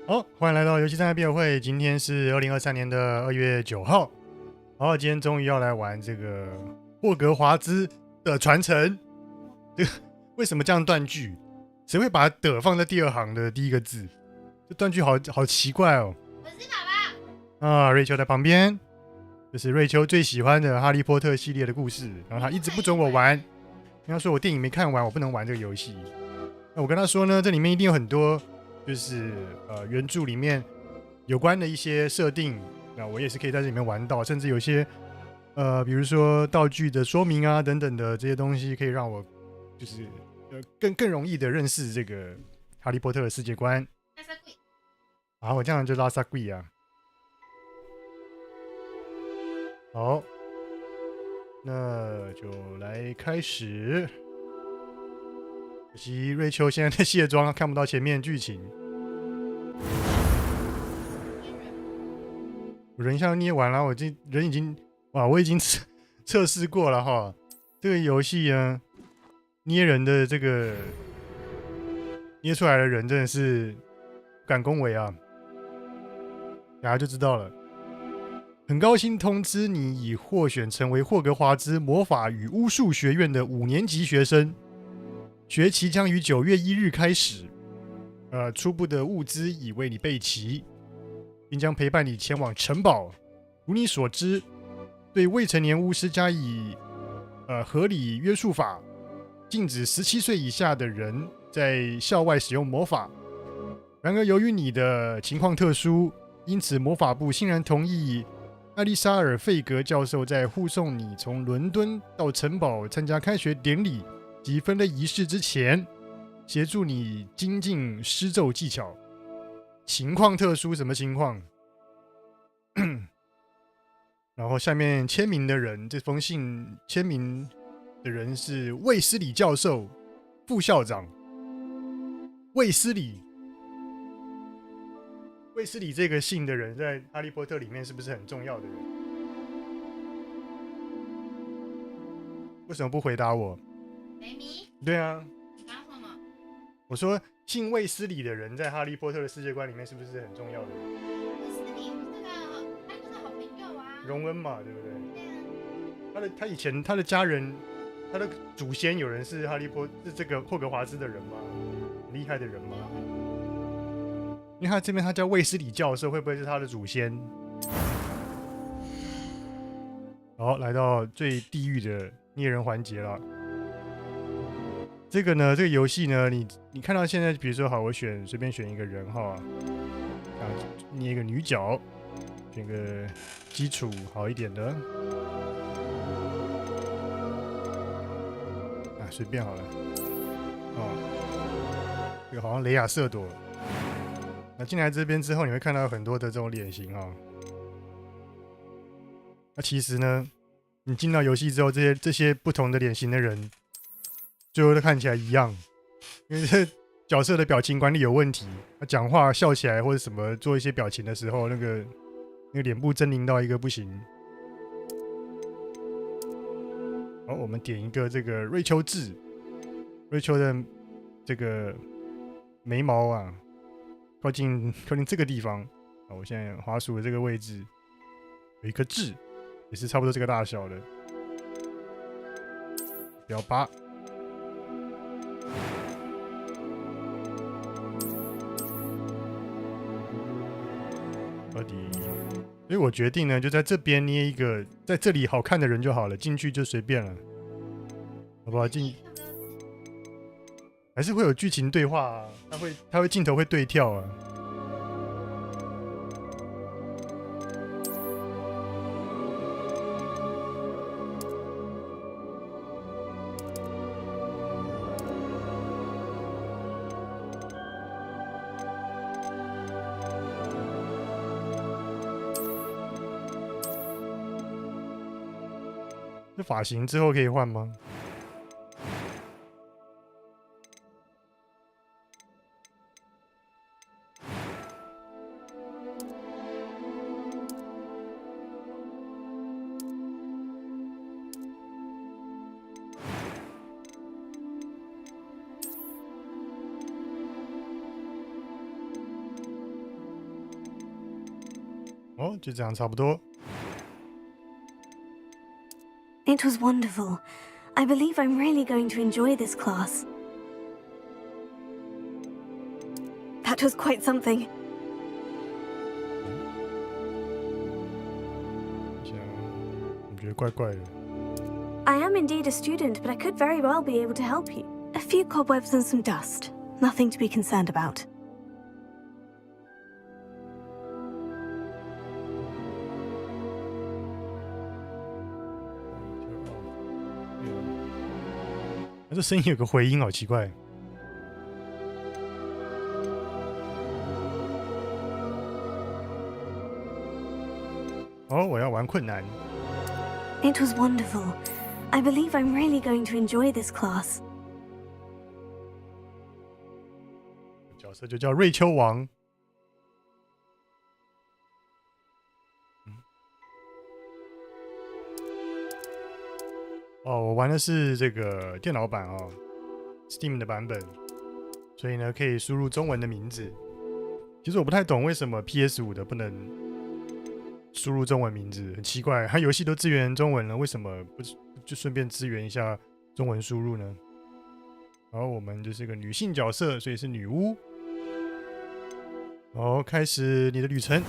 好，欢迎来到游戏商业辩友会。今天是2023年的2月9号。好，今天终于要来玩这个霍格华兹的传承。这个为什么这样断句？谁会把的放在第二行的第一个字？这断句好奇怪哦。我是爸爸。啊，瑞秋在旁边，这是瑞秋最喜欢的哈利波特系列的故事，然后他一直不准我玩。跟他说我电影没看完，我不能玩这个游戏。那我跟他说呢，这里面一定有很多就是原著里面有关的一些设定，那我也是可以在这里面玩到，甚至有些比如说道具的说明啊等等的这些东西，可以让我就是更容易的认识这个哈利波特的世界观。啊，我这样就拉萨贵啊。好，那就来开始。可惜瑞秋现在在卸妆，看不到前面剧情。我人像捏完了，我人已经我已经测试过了哈。这个游戏呢，捏人的这个捏出来的人真的是不敢恭维啊，大家就知道了。很高兴通知你已获选成为霍格华兹魔法与巫术学院的5年级学生，学期将于9月1日开始。初步的物资已为你备齐，并将陪伴你前往城堡。如你所知，对未成年巫师加以合理约束法，禁止17岁以下的人在校外使用魔法。然而，由于你的情况特殊，因此魔法部欣然同意艾丽莎尔·费格教授在护送你从伦敦到城堡参加开学典礼及分类仪式之前，协助你精进施咒技巧。情况特殊，什么情况？然后下面签名的人，这封信签名的人是卫斯理教授、副校长。卫斯理这个姓的人，在《哈利波特》里面是不是很重要的人？为什么不回答我？雷米？对啊，你刚说什么？我说姓卫斯理的人在《哈利波特》的世界观里面是不是很重要的人？卫斯理这个哈利波特好朋友啊。荣恩嘛，对不对？对啊。他以前他的家人，他的祖先有人是是这个霍格华兹的人吗？很厉害的人吗？因为他这边他叫卫斯理教授，会不会是他的祖先？好，来到最地狱的捏人环节了。这个呢，这个游戏呢，你看到现在，比如说好，我随便选一个人哈，捏一个女角，选个基础好一点的，随便好了。这个好像雷亚瑟朵。那进来这边之后，你会看到很多的这种脸型啊。那其实呢，你进到游戏之后，这些不同的脸型的人，最后都看起来一样，因为这角色的表情管理有问题。他讲话笑起来或者什么做一些表情的时候，那个脸部狰狞到一个不行。好，我们点一个这个瑞秋痣，瑞秋的这个眉毛啊。靠近这个地方，我现在滑鼠的这个位置有一颗痣，也是差不多这个大小的，不要8。到底，所以我决定呢，就在这边捏一个在这里好看的人就好了，进去就随便了，好不好？还是会有剧情对话啊，它会镜头会对跳啊。这发型之后可以换吗？就这样差不多。It was wonderful. I believe I'm really going to enjoy this class. That was quite something. 我觉得怪怪的。I am indeed a student, but I could very well be able to help you. A few cobwebs and some dust. Nothing to be concerned about. 这声音有个回音，好奇怪。我要玩困难。It was wonderful. I believe I'm really going to enjoy this class. 角色就叫瑞秋王。我玩的是这个电脑版Steam 的版本，所以呢可以输入中文的名字。其实我不太懂为什么 PS5 的不能输入中文名字，很奇怪，它游戏都支援中文了，为什么不就顺便支援一下中文输入呢？然后我们就是个女性角色，所以是女巫。好，开始你的旅程。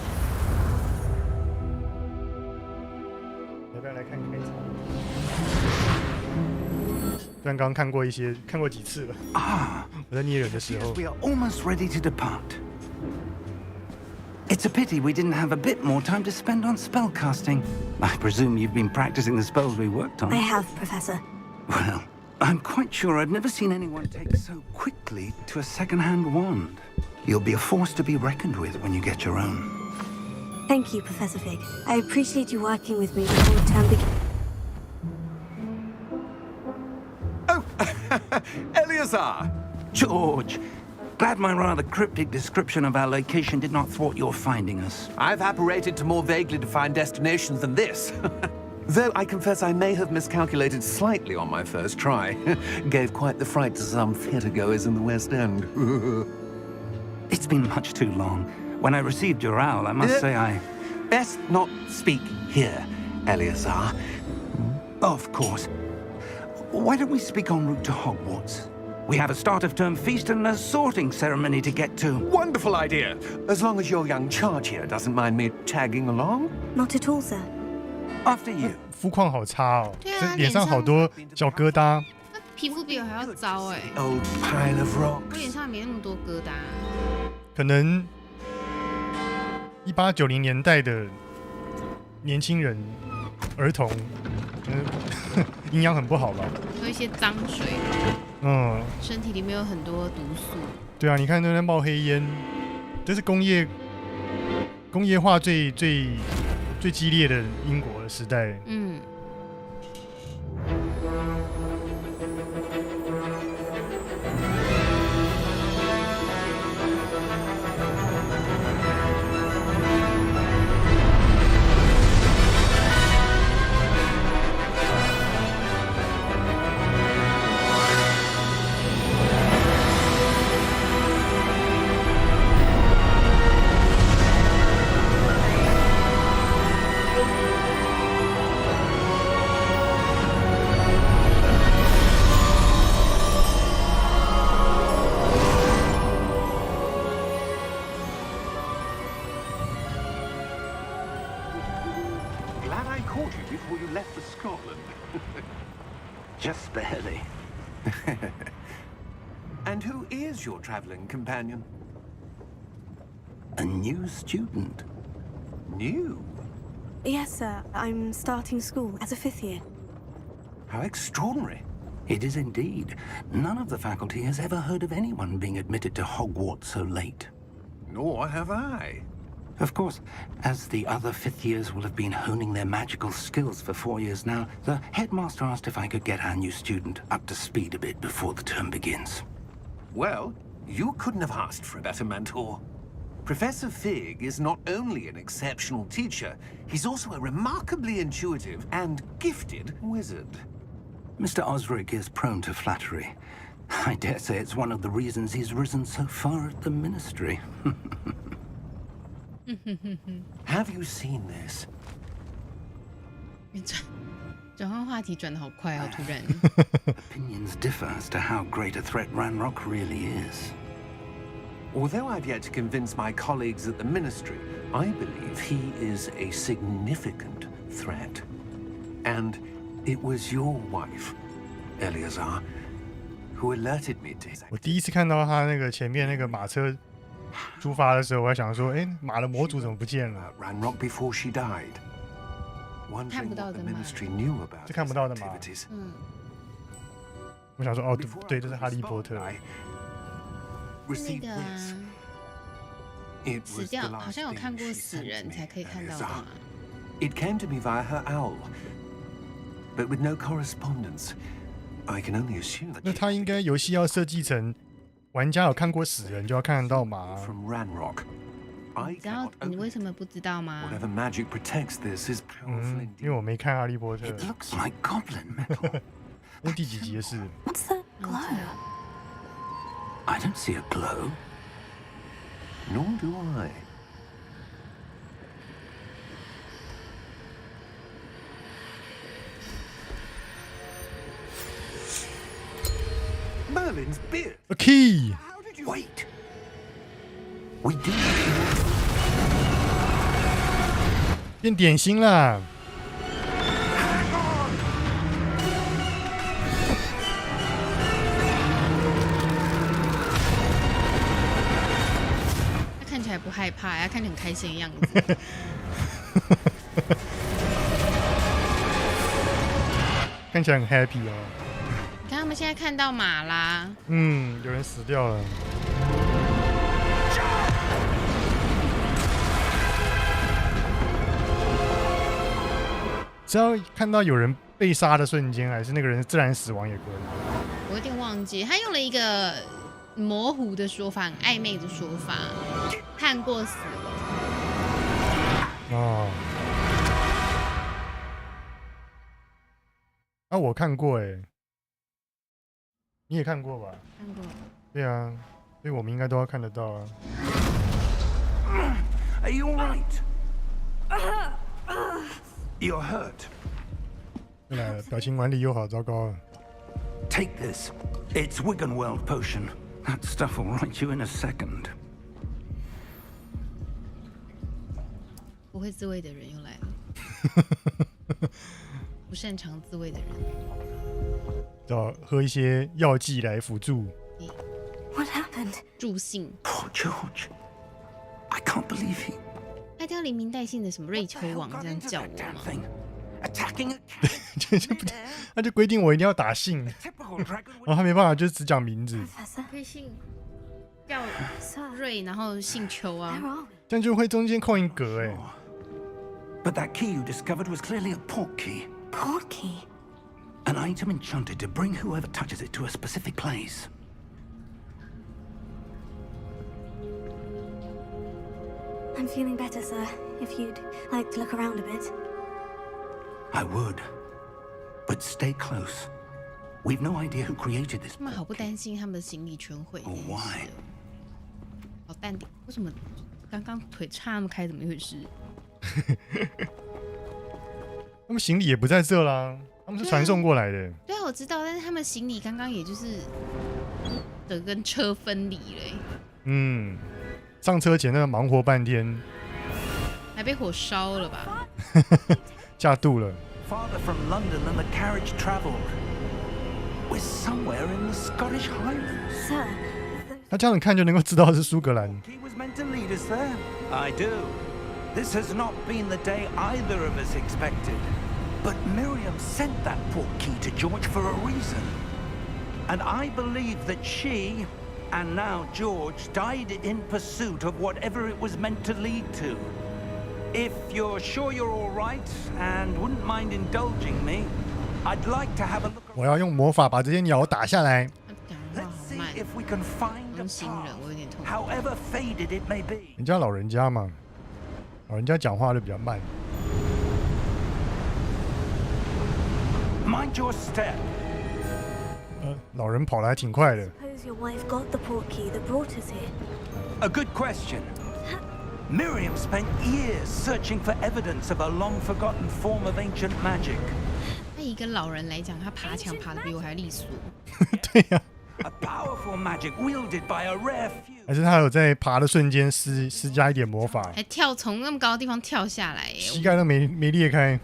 要不要来看开场？虽然刚刚看过几次了。我在捏人的时候。We are almost ready to depart. It's a pity we didn't have a bit more time to spend on spellcasting. I presume you've been practicing the spells we worked on. I have, Professor. Well, I'm quite sure I've never seen anyone take so quickly to a second-hand wand. You'll be a force to be reckoned with when you get your own. Thank you, Professor Fig. I appreciate you working with me before the term begins. Oh, Eleazar! George, glad my rather cryptic description of our location did not thwart your finding us. I've apparated to more vaguely defined destinations than this. Though I confess I may have miscalculated slightly on my first try. Gave quite the fright to some theatre-goers in the West End. It's been much too long. When I received your owl, I must say I... Best not speak here, Eleazar. Of course. Why don't we speak en route to Hogwarts? We have a start-of-term feast and a sorting ceremony to get to. Wonderful idea! As long as your young charge here doesn't mind me tagging along. Not at all, sir. After you. 肤况好差哦，对啊这脸上好多小疙瘩。他皮肤比我还要糟哎， Old pile of 我 rocks. 脸上没那么多疙瘩。可能1890年代的年轻人、儿童，营养很不好吧？有一些脏水，嗯，身体里面有很多毒素。对啊，你看都在冒黑烟，这是工业化最激烈的英国的时代。嗯。Glad I caught you before you left for Scotland. Just barely. And who is your traveling companion? A new student. New? Yes, sir. I'm starting school as a 5th year. How extraordinary. It is indeed. None of the faculty has ever heard of anyone being admitted to Hogwarts so late. Nor have I. Of course, as the other 5th years will have been honing their magical skills for 4 years now, the headmaster asked if I could get our new student up to speed a bit before the term begins. Well, you couldn't have asked for a better mentor. Professor Fig is not only an exceptional teacher, he's also a remarkably intuitive and gifted wizard. Mr. Osric is prone to flattery. I dare say it's one of the reasons he's risen so far at the ministry. Have you seen this? 转换话题转得好快哦，突然。Opinions differ as to how great a threat Ranrock really is. Although I've yet to convince my colleagues at the ministry, I believe he is a significant threat. And it was your wife, Eleazar, who alerted me to his 我第一次看到他那个前面那个马车出发的时候，我还想说，哎，马的模组怎么不见了？ Ranrock before she died. 看不 Wondering 到 what 的 the 嘛。 ministry knew about 这看 his 不到的嘛。 activities. 嗯，我想说，哦， Before 对， I 这是 could 哈利波 respond, 特。 I 那 received 个啊 this. It 死 was 掉 the 好 last 像有 thing 看过 she 死 sent 人 me, 才可以看到的 Eleazar. 嘛。 It came to me via her owl, but with no correspondence. I can only assume that 那他应该游戏要设计成玩家有看过死人就要看得到马。 from Ranrock. I 你知道 cannot 你 open 为 it. 什么不知道吗？ Whatever magic protects this is powerful 因为 indeed. 我没看哈利波特， It looks like goblin metal. 那第几集的事？ What's that glow? I don't see a glow. Nor do I. Merlin's beard. A key， How did you Wait. We do. 变点心啦！他看起来不害害怕，他看起来很开心的样子。看起来很 happy 哦。你看他们现在看到马啦，有人死掉了。只要看到有人被杀的瞬间，还是那个人自然死亡也可以。我有点忘记，他用了一个模糊的说法，很暧昧的说法，看过死亡。哦。啊，我看过哎，你也看过吧？看过。对啊，所以我们应该都要看得到啊。Are you alright? You're hurt. 又来了，表情管理又好糟糕了。Take this. It's Wiggenweld potion. That stuff will right you in a second. 不会自卫的人又来了。不擅长自卫的人，要喝一些药剂来辅助。What happened? 助兴。Poor George. I can't believe he. 他叫连名带姓的什么瑞秋王这样叫我吗？ Attacking a 他就规定我一定要打姓，然后他没办法，就只讲名字， Professor? 可以姓叫 Sir, 瑞，然后姓邱 where 啊。 are we? 这样就会中间空一格哎。But that key you discovered was clearly a port key. Portkey. An item enchanted to bring whoever touches it to a specific place. I'm feeling better, sir. If you'd like to look around a bit. I would. But stay close. We've no idea who created this 他们好不 port 担心他们的行李全毁这 or 件事 why. 好淡定。为什么刚刚腿叉那么开？怎么一回事？他们行李也不在这啦，他们是传送过来的。对啊，我知道，但是他们行李刚刚也就是的跟车分离嘞，上车前那个忙活半天，还被火烧了吧？下肚了。 Farther from London than the carriage travelled. We're somewhere in the Scottish Highlands. Sir, 他这样看就能够知道是苏格兰。 He was meant to lead us there. I do. This has not been the day either of us expected. But Miriam sent that port key to George for a reason. And I believe that she, and now George, died in pursuit of whatever it was meant to lead to. If you're sure you're all right and wouldn't mind indulging me, I'd like to have a look 我要用魔法把这些鸟打下来。他讲话 Let's 好 see 慢， if we can find a 同行人 path, 我有点痛苦。 however faded it may be. 人家老人家嘛，老人家讲话就比较慢。 Mind your step. 老人跑得还挺快的。 suppose your wife got the portkey that brought us here. A good question. Miriam spent years searching for evidence of a long-forgotten form of ancient magic. 那一个老人来讲，他爬墙爬得比我还利索。对呀、 A powerful magic wielded by a rare few. 还是他有在爬的瞬间施加一点魔法，还跳从那么高的地方跳下来耶！膝盖都没裂开。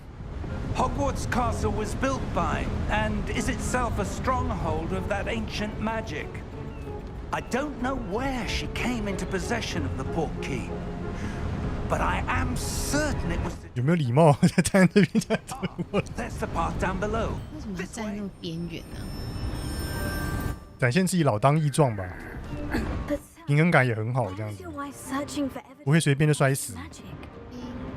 Hogwarts Castle was built by, and is itself a stronghold of that ancient magic. I don't know where she came into possession of the portkey, but I am certain it was. 有没有礼貌？在站这边这样走过来 There's the path down below. 为什么要站那么边缘呢？展现自己老当益壮吧， But 平衡感也很好， why 这样 is 子 your wife searching for 不会随便就摔死。 magic?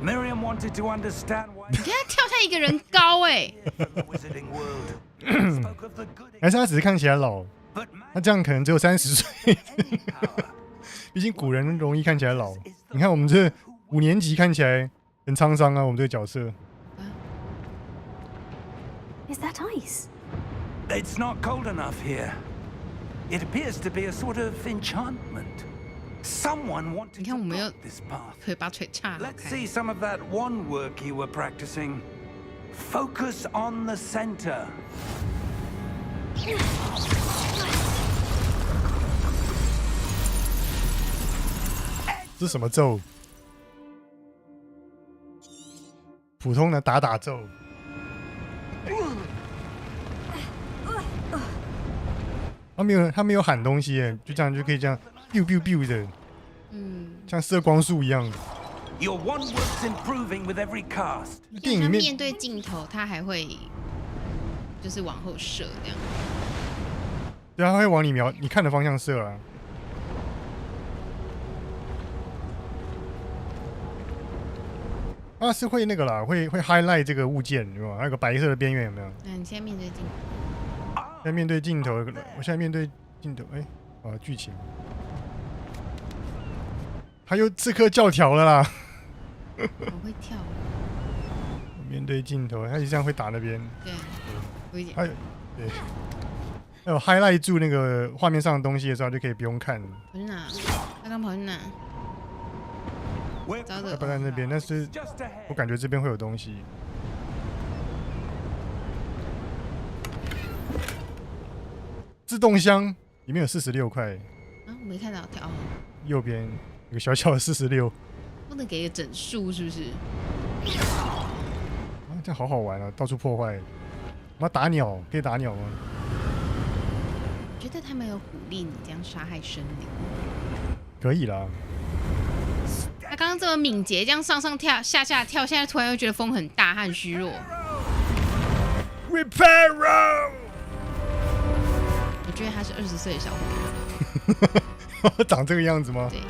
Miriam wanted to understand why 你看他跳下一个人高哎， from the wizarding world spoke of the good 还是他只是看起来老？ but 那这样可能只有30岁， any power 毕竟古人容易看起来老。你看我们这5年级看起来很沧桑啊，我们这个角色。 Is that ice? It's not cold enough here. It appears to be a sort of enchantment. Someone wanted 你 to 看我们又 block this path. 腿把腿岔了 Let's 开。 see some of that wand work you were practicing. Focus on the center. 这是什么咒？普通的打咒。他没有喊东西耶，就这样就可以这样 biu biu biu 的。像射光束一样。 Your one-work's improving with every cast. 电影里面因为他面对镜头，他还会就是往后射这样。对啊，他会往你看的方向射啊。它是会那个啦，会 highlight 这个物件，有没有？那个白色的边缘有没有？那你现在面对镜头，现在面对镜头，我现在面对镜头，剧情，他又刺客教条了啦。我会跳。面对镜头，他就这样会打那边。对，我一点。对，还有 highlight 住那个画面上的东西的时候，就可以不用看。跑去哪？他刚跑去哪？找他不在那边，但是我感觉这边会有东西。自动箱里面有46块。啊，我没看到跳。右边有个小小的46。不能给个整数是不是？这样好好玩啊，到处破坏。我要打鸟，可以打鸟吗？我觉得他们有鼓励你这样杀害生灵。可以啦。他刚刚这么敏捷，这样上上跳、下下跳，现在突然又觉得风很大，他很虚弱。Reparo！ 我觉得他是20岁的小伙子。长这个样子吗？对。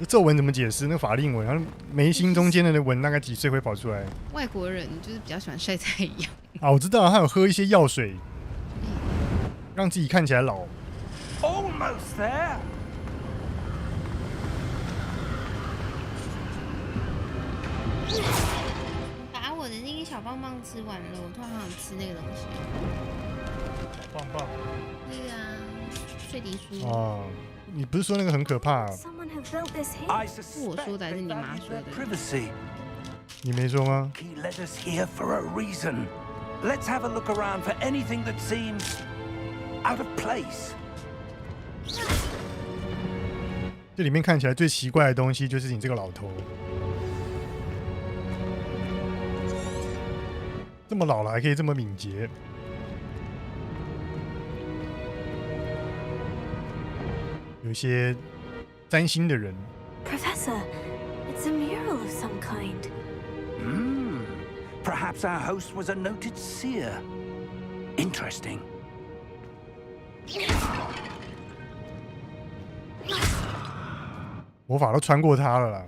皱纹怎么解释？那法令纹，然后眉心中间的纹大概几岁会跑出来？外国人就是比较喜欢晒太阳。啊，我知道，他有喝一些药水，让自己看起来老。Almost there. 把我的那个小棒棒吃完了，我突然好想吃那个东西。棒棒。那个啊，脆梨酥。哦，你不是说那个很可怕？是我说的还是你妈说的？你没说吗 He led us here for a reason. Let's have a look around for anything that seems out of place. 这里面看起来最奇怪的东西就是你这个老头，这么老了还可以这么敏捷。有一些占星的人。Professor, it's a mural of some kind. Perhaps our host was a noted seer. Interesting. 魔法都穿过他了啦。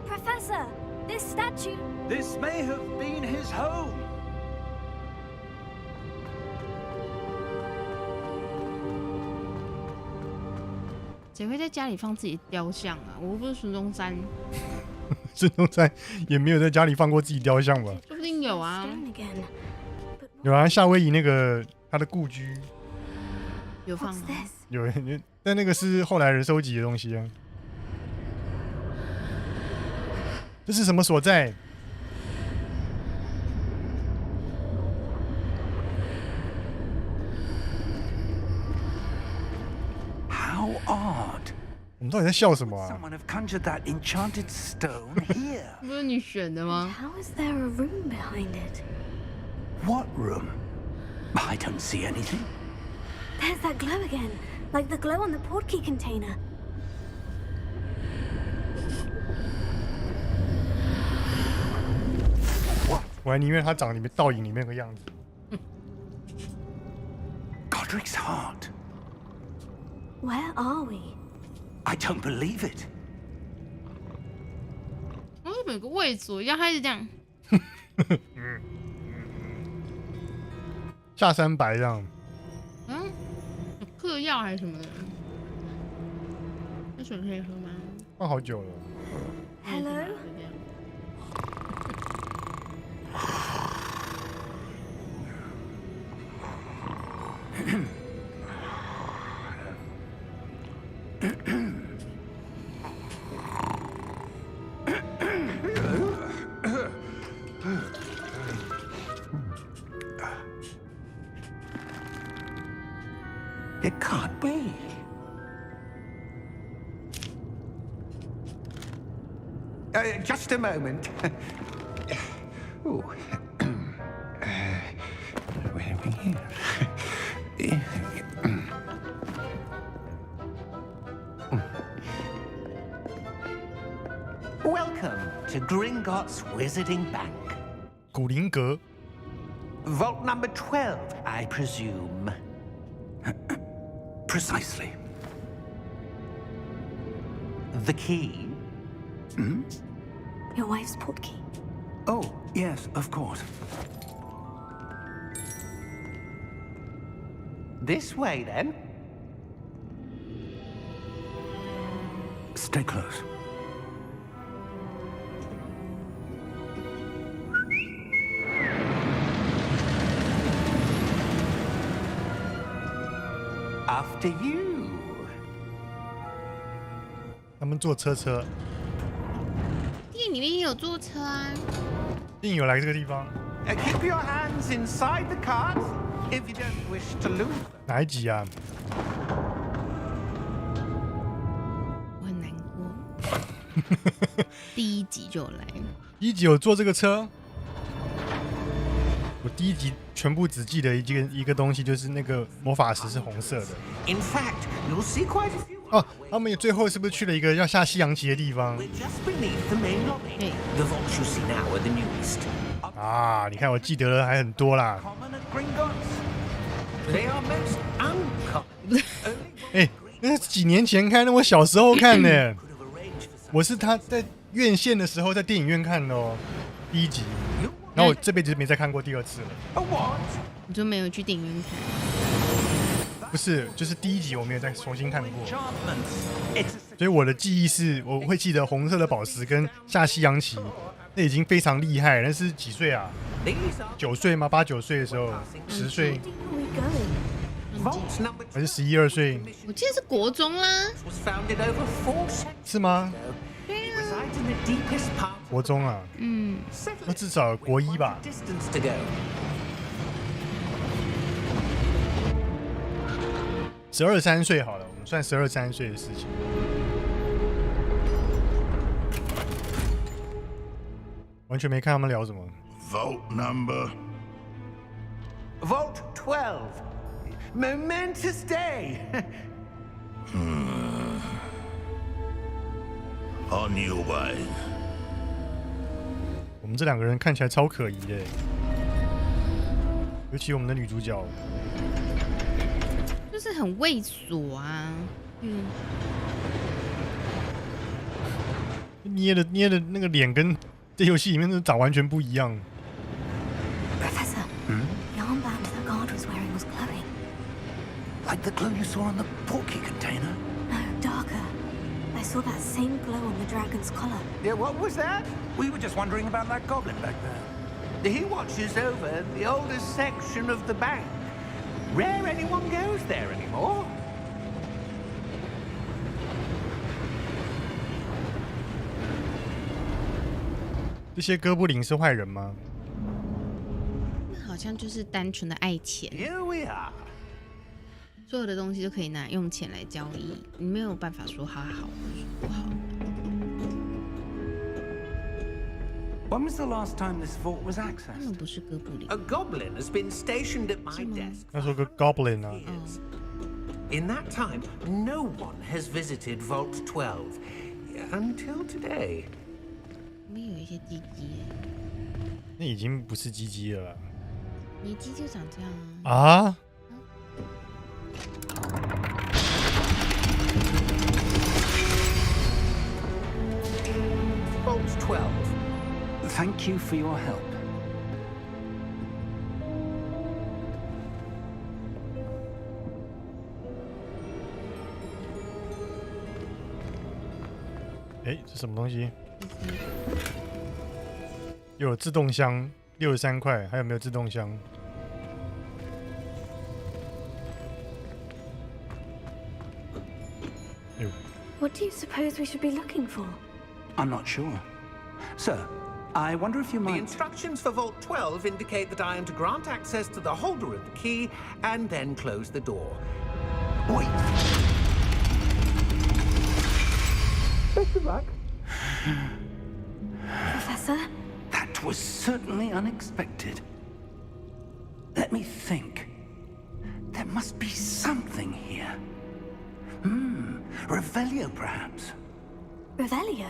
Professor, this statue. This may have been his home. 谁会在家里放自己的雕像啊？我不是孙中山。孙中山也没有在家里放过自己雕像吧？说不定有啊。有啊，夏威夷那个他的故居有放吗？有，但那个是后来人收集的东西啊。这是什么所在？ How odd. 我们到底在笑什么啊？ Someone have conjured that enchanted stone here. 不是你选的吗？ How is there a room behind it? What room? I don't see anything. There's that glow again, like the glow on the portkey container. 我还宁愿他长里面倒影里面那个样子。Godric's heart. Where are we? I don't believe it. 为什么有个位置我要开始这样？下山白这样。嗯，有嗑药还是什么的？那水可以喝吗？放好久了。 Hello? It can't be. Just a moment. Ooh. Welcome to Gringotts Wizarding Bank. 古灵阁 Vault number 12, I presume. Precisely. The key? Your wife's portkey. Oh, yes, of course. This way, then. Stay close. After you. 他们坐车，电影里面也有坐车啊。电影有来这个地方， Keep your hands inside the cart if you don't wish to lose them. 哪一集啊？我很难过。第一集就来，第一集有坐这个车，我第一集全部只记得一个东西，就是那个魔法石是红色的。 In fact, you'll see quite a few. 哦，他们最后是不是去了一个要下西洋棋的地方 We're just beneath the main lobby. 对， The vaults you see now are the newest. 啊？你看我记得了还很多啦。 Common at Gringotts. They are most uncommon. Only 哎，那是几年前看的，我小时候看的， could have arranged for some. 我是他在院线的时候在电影院看的哦，第一集。然后我这辈子没再看过第二次了。 A what? 你就没有去电影院看？不是，就是第一集我没有再重新看过， Enchantments. It's a 所以我的记忆是我会记得红色的宝石跟下西洋棋，那已经非常厉害。那是几岁啊These are ？9岁吗？8、9岁的时候，10岁 Where are we going? vault number 还是11、12岁？我记得是国中啦。 was founded over 4 centuries 是吗？ ago. It resides in the deepest part. 国中啊，嗯，那至少国一吧。 Distance to go. 12、13岁好了，我们算12、13岁的事情。完全没看他们聊什么。 Vault number. Vault 12. Momentous day. On your way. 我们这两个人看起来超可疑的，尤其我们的女主角。就是很猥琐啊。嗯，捏的那个脸跟在游戏里面的长完全不一样。 Professor, the armband that guard was wearing was glowing. Like the glow you saw on the portkey container? No, darker. I saw that same glow on the dragon's collar. Yeah, what was that? We were just wondering about that goblin back there. He watches over the oldest section of the bank. Rare anyone goes there anymore. 这些哥布林是坏人吗？那好像就是单纯的爱钱， Here we are. 所有的东西都可以拿用钱来交易，你没有办法说它好或者不好。 When was the last time this vault was 他 accessed? 们不是哥布林 A goblin has been stationed at my desk. 那说个 goblin 啊， In that time, no one has visited Vault 12 until today. 里面有一些鸡鸡耶，那已经不是鸡鸡了啦你鸡就长这样啊。啊！ Vault 12. Thank you for your help. 哎，这什么东西？又有自动箱，63块，还有没有自动箱？ What do you suppose we should be looking for? I'm not sure. Sir, I wonder if you The might... instructions for Vault 12 indicate that I am to grant access to the holder of the key and then close the door. Wait. Best of luck. Professor? That was certainly unexpected. Let me think. There must be something here. Revelio, perhaps. Revelio?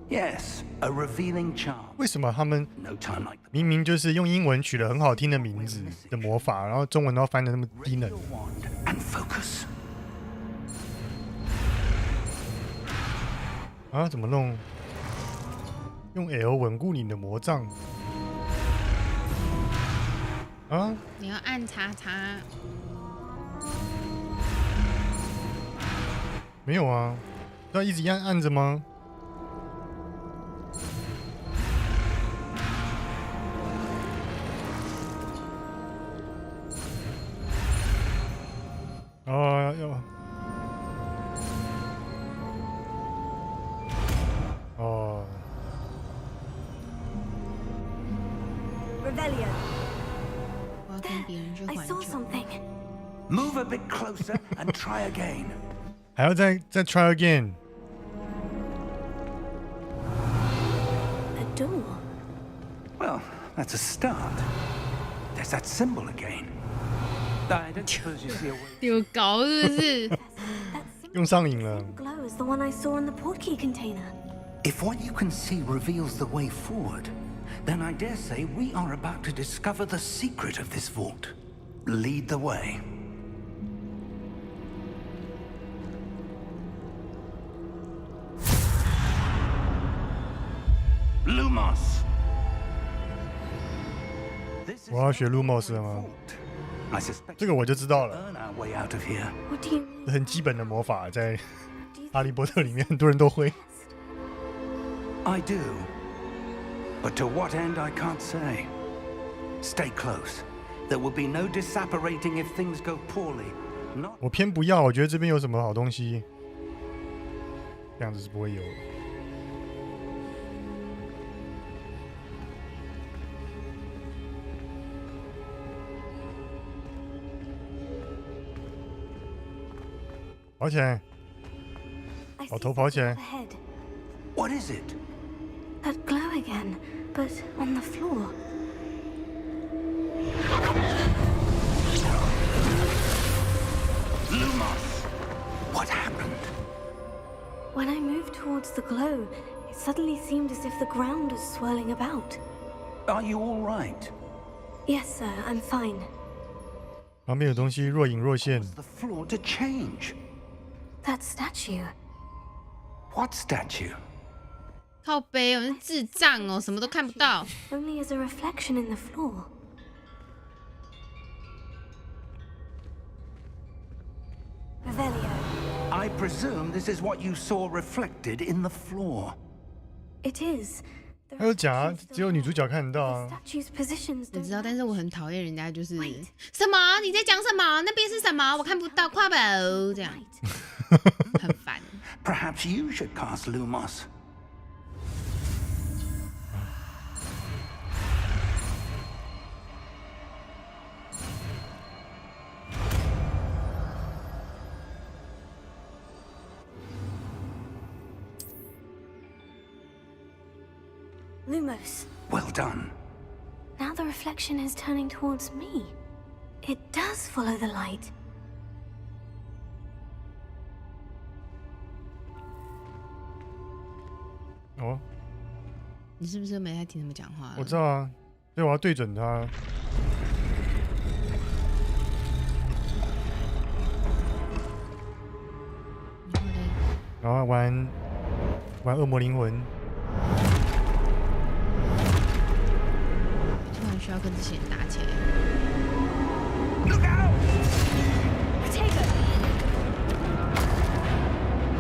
Yes, a revealing charm. 为什么他们 No time like the 明明就是用英文取了很好听的名字的魔法，然后中文都要翻得那么低能？ wand and focus. 啊，怎么弄？用 L 稳固你的魔杖。啊？你要按叉叉。没有啊，要一直按着吗？哦，要。哦。Revelio. 我要跟别人去 I 环 saw 球。 something. Move a bit closer and try again. 还要再 try again。 A door. Well, that's a start. There's that symbol again. I don't suppose you see a way. 丢高是不是？ That 用上瘾了。 glow is the one I saw in the portkey container. If what you can see reveals the way forward, then I dare say we are about to discover the secret of this vault. Lead the way. Lumos. This is 我要学 Lumos 了吗？ I suspect 这个我就知道了， earn our way out of here. What do you mean? 很基本的魔法，在哈利波特里面很多人都会。 I do. But to what end, I can't say. Stay close. There will be no disapparating if things go poorly. Not 我偏不要，我觉得这边有什么好东西，这样子是不会有的。跑起来！ I 老 see 头跑起 something 来！ up ahead. what is it? That glow again, but on the floor. Lumos! What happened? When I moved towards the glow, it suddenly seemed as if the ground was swirling about. Are you all right? Yes, sir, I'm fine. 旁边有东西若隐若现， The floor to change. That statue. What statue? 靠背哦，你是智障哦，什么都看不到。 Only as a reflection in the floor. Revelio. I presume this is what you saw reflected in the floor. It is. The 还有讲啊， reflections 只有女主角看得到 the 啊。 statue's positions 我 don't 知道，但 match. 是我很讨厌人家就是什么？你在讲什么？那边是什么？我看不到，跨宝这样 Right. 很烦。 Perhaps you should cast Lumos. Lumos. Well done. Now the reflection is turning towards me. It does follow the light. 哦，你是不是没在听他们讲话？我知道啊，所以我要对准它。然后嘞，然后玩恶魔灵魂，突然需要跟这些人打起来。 Look out!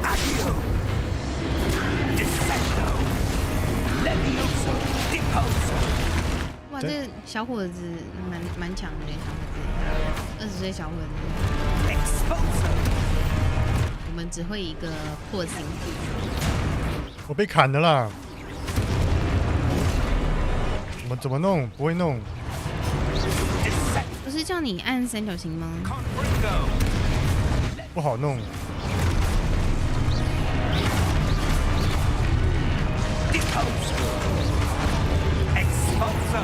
Accio! Descendo! Levioso! Deposo! 哇，这个小伙子蛮强的，小伙子，20岁小伙子。 Expulso! 我们只会一个破心术。我被砍了啦！怎么弄？不会弄。 不是叫你按三角形吗？ Confringo! 不好弄。 Deposo! Expulso!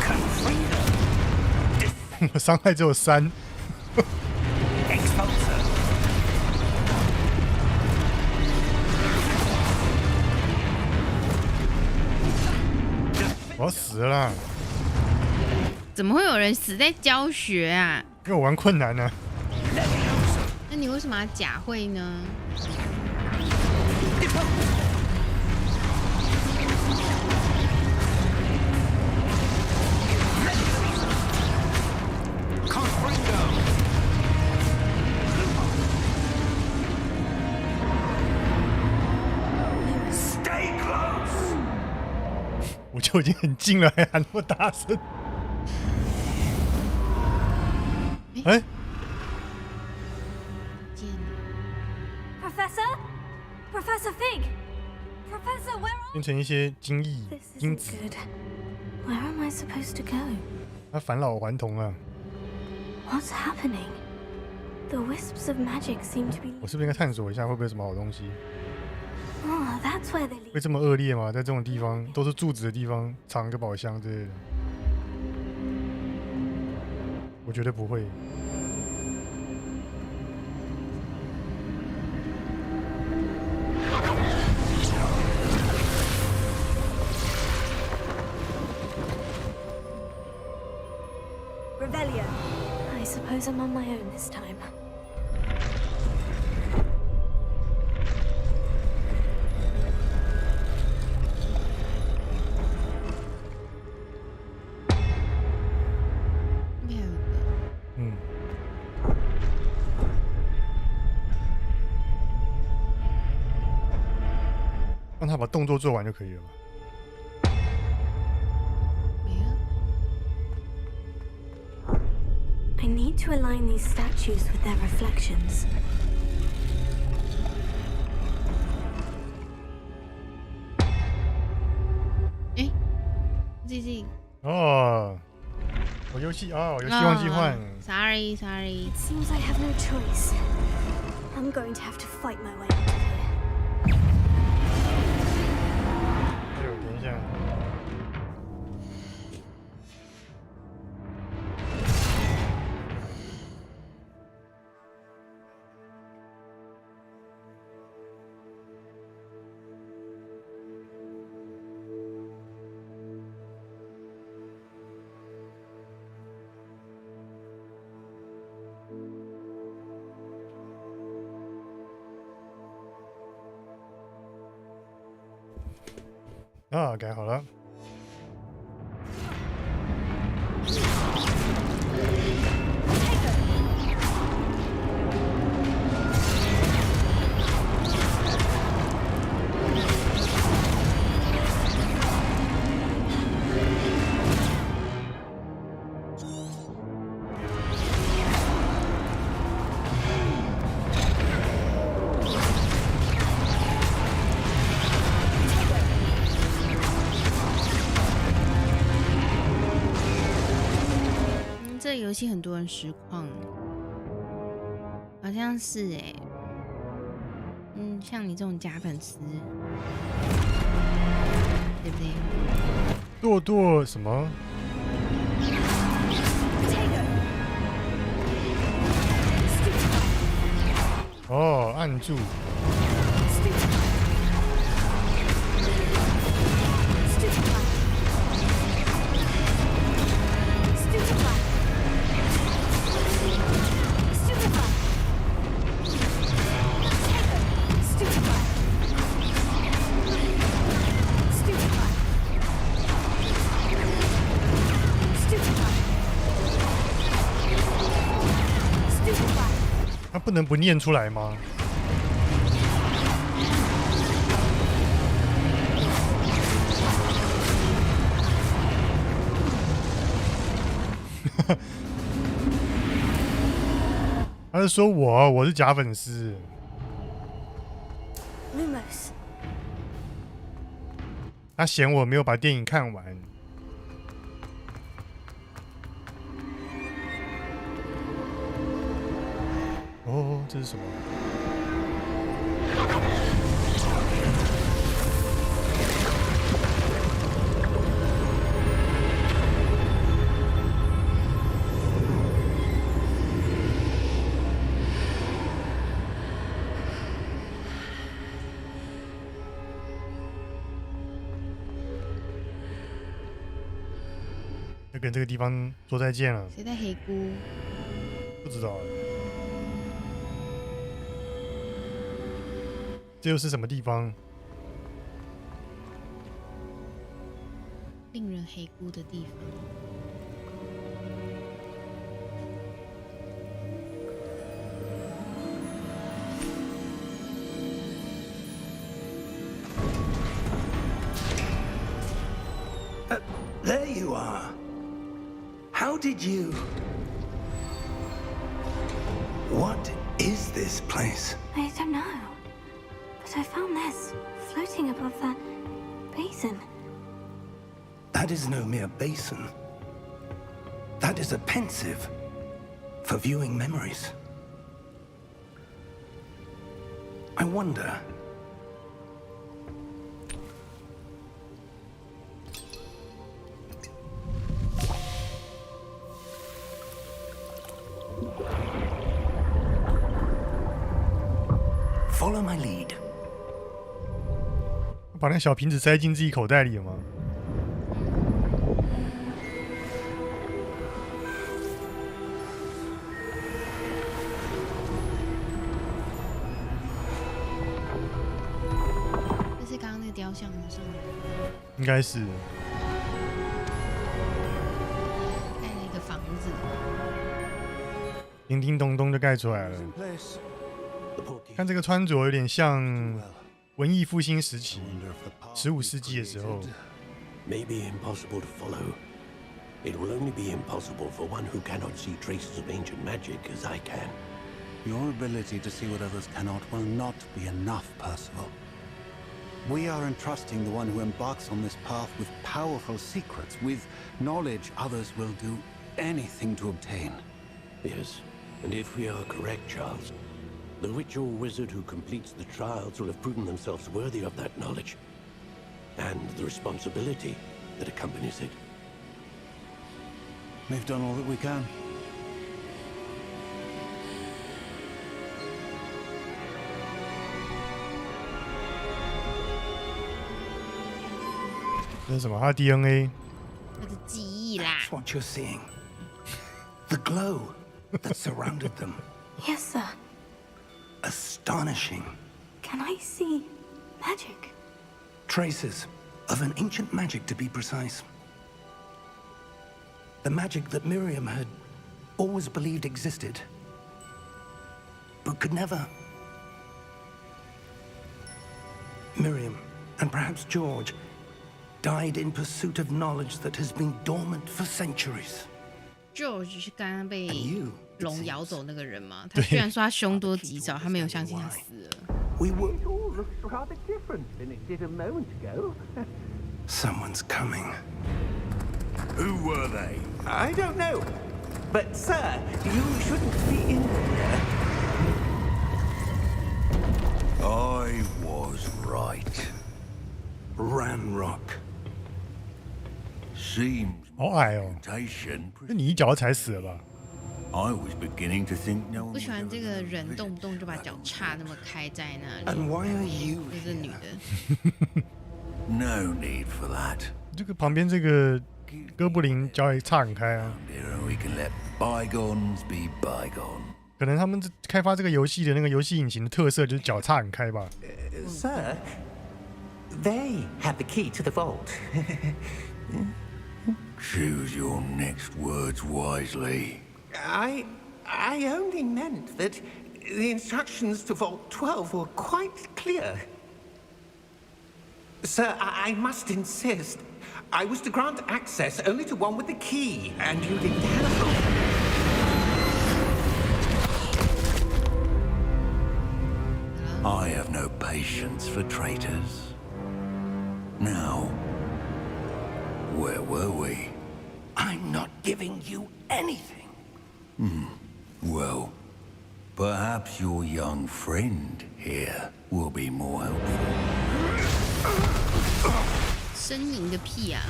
Confringo! 我伤害只有3。我要死了啦！怎么会有人死在教学啊？因为我玩困难呢。那你为什么要假会呢？我就已经很近了，还喊那么大声。哎、Professor? Professor Fig? Professor, where are 变成一些精益 This 因 isn't 子， good. Where am I supposed to go? 他返老还童了。 What's happening? The wisps of magic seem to be. 我是不是应该探索一下，会不会有什么好东西？ Oh, that's where they 会 lead. 这么恶劣吗？在这种地方都是柱子的地方，藏一个宝箱之类的。我觉得不会。Revelio. I suppose I'm on my own this time. Mm. 让他把动作做完就可以了吧？ I need to align these statues with their reflections. 哎，最近哦，我游戏忘记换。Sorry. It seems I have no choice. I'm going to have to fight my way out of here. 哎呦，等一下。啊，改好了。这游戏很多人实况，好像是哎、像你这种假粉丝，对不对？剁剁什么？哦，按住。他不能不念出来吗？他是说我是假粉丝。Lumos. 他嫌我没有把电影看完。哦，这是什么？就跟这个地方说再见了。谁带黑菇？不知道欸，这又是什么地方？令人黑菇的地方。There you are. How did you... What is this place? I don't know. But I found this floating above that basin. That is no mere basin. That is a pensive for viewing memories. I wonder... Follow my lead. 把那个小瓶子塞进自己口袋里了吗？这是刚刚那个雕像上面应该是。盖了一个房子。叮叮咚咚就盖出来了。看这个穿着有点像文艺复兴时期，15世纪的时候。 Maybe impossible to follow. It will only be impossible for one who cannot see traces of ancient magic as I can. Your ability to see what others cannot will not be enough, Percival. We are entrusting the one who embarks on this path with powerful secrets, with knowledge others will do anything to obtain. Yes, and if we are correct, Charles, the witch or wizard who completes the trials will have proven themselves worthy of that knowledge, and the responsibility that accompanies it. We've done all that we can.这是什么？它的 DNA。 他的记忆啦。 That's what you're seeing. The glow that surrounded them. Yes, sir. Astonishing. Can I see magic? Traces of an ancient magic, to be precise. The magic that Miriam had always believed existed, but could never. Miriam, and perhaps George, died in pursuit of knowledge that has been dormant for centuries. George 是刚刚被 And you, 龙咬走那个人嘛？他居然说他凶多吉少，他没有相信他死了。 we were. It all looks rather different than it did a moment ago. Someone's coming. Who were they? I don't know. But, sir, you shouldn't be in here. I was right. Ranrock. Seems 好矮哦， reputation. 那你一脚踩死了吧？ I was beginning to think no one 不喜 was 欢 ever 这个 gonna 人 visit 动不动就把脚叉那么开在那里， And why are you 就是女 here? 的。 No need for that. 这个旁边这个哥布林脚也岔很开啊， Here we can let bygones be bygones. 可能他们开发这个游戏的那个游戏引擎的特色就是脚岔很开吧。 Sir, they have the key to the vault. Choose your next words wisely. I only meant that the instructions to Vault 12 were quite clear. Sir, I must insist. I was to grant access only to one with the key, and you didn't have I have no patience for traitors. Now, where were we? I'm not giving you anything. Well, perhaps your young friend here will be more helpful. 呻吟个屁啊！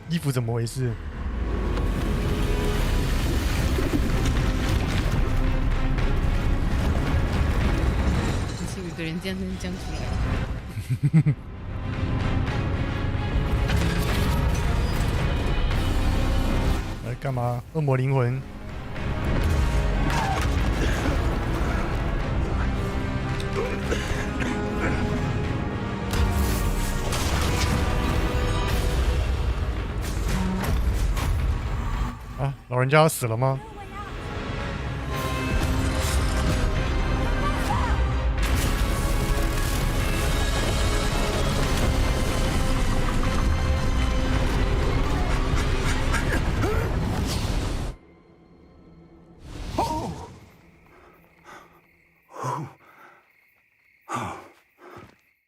衣服怎么回事？是有一个人这样出来。来干嘛？恶魔灵魂。啊，老人家要死了吗？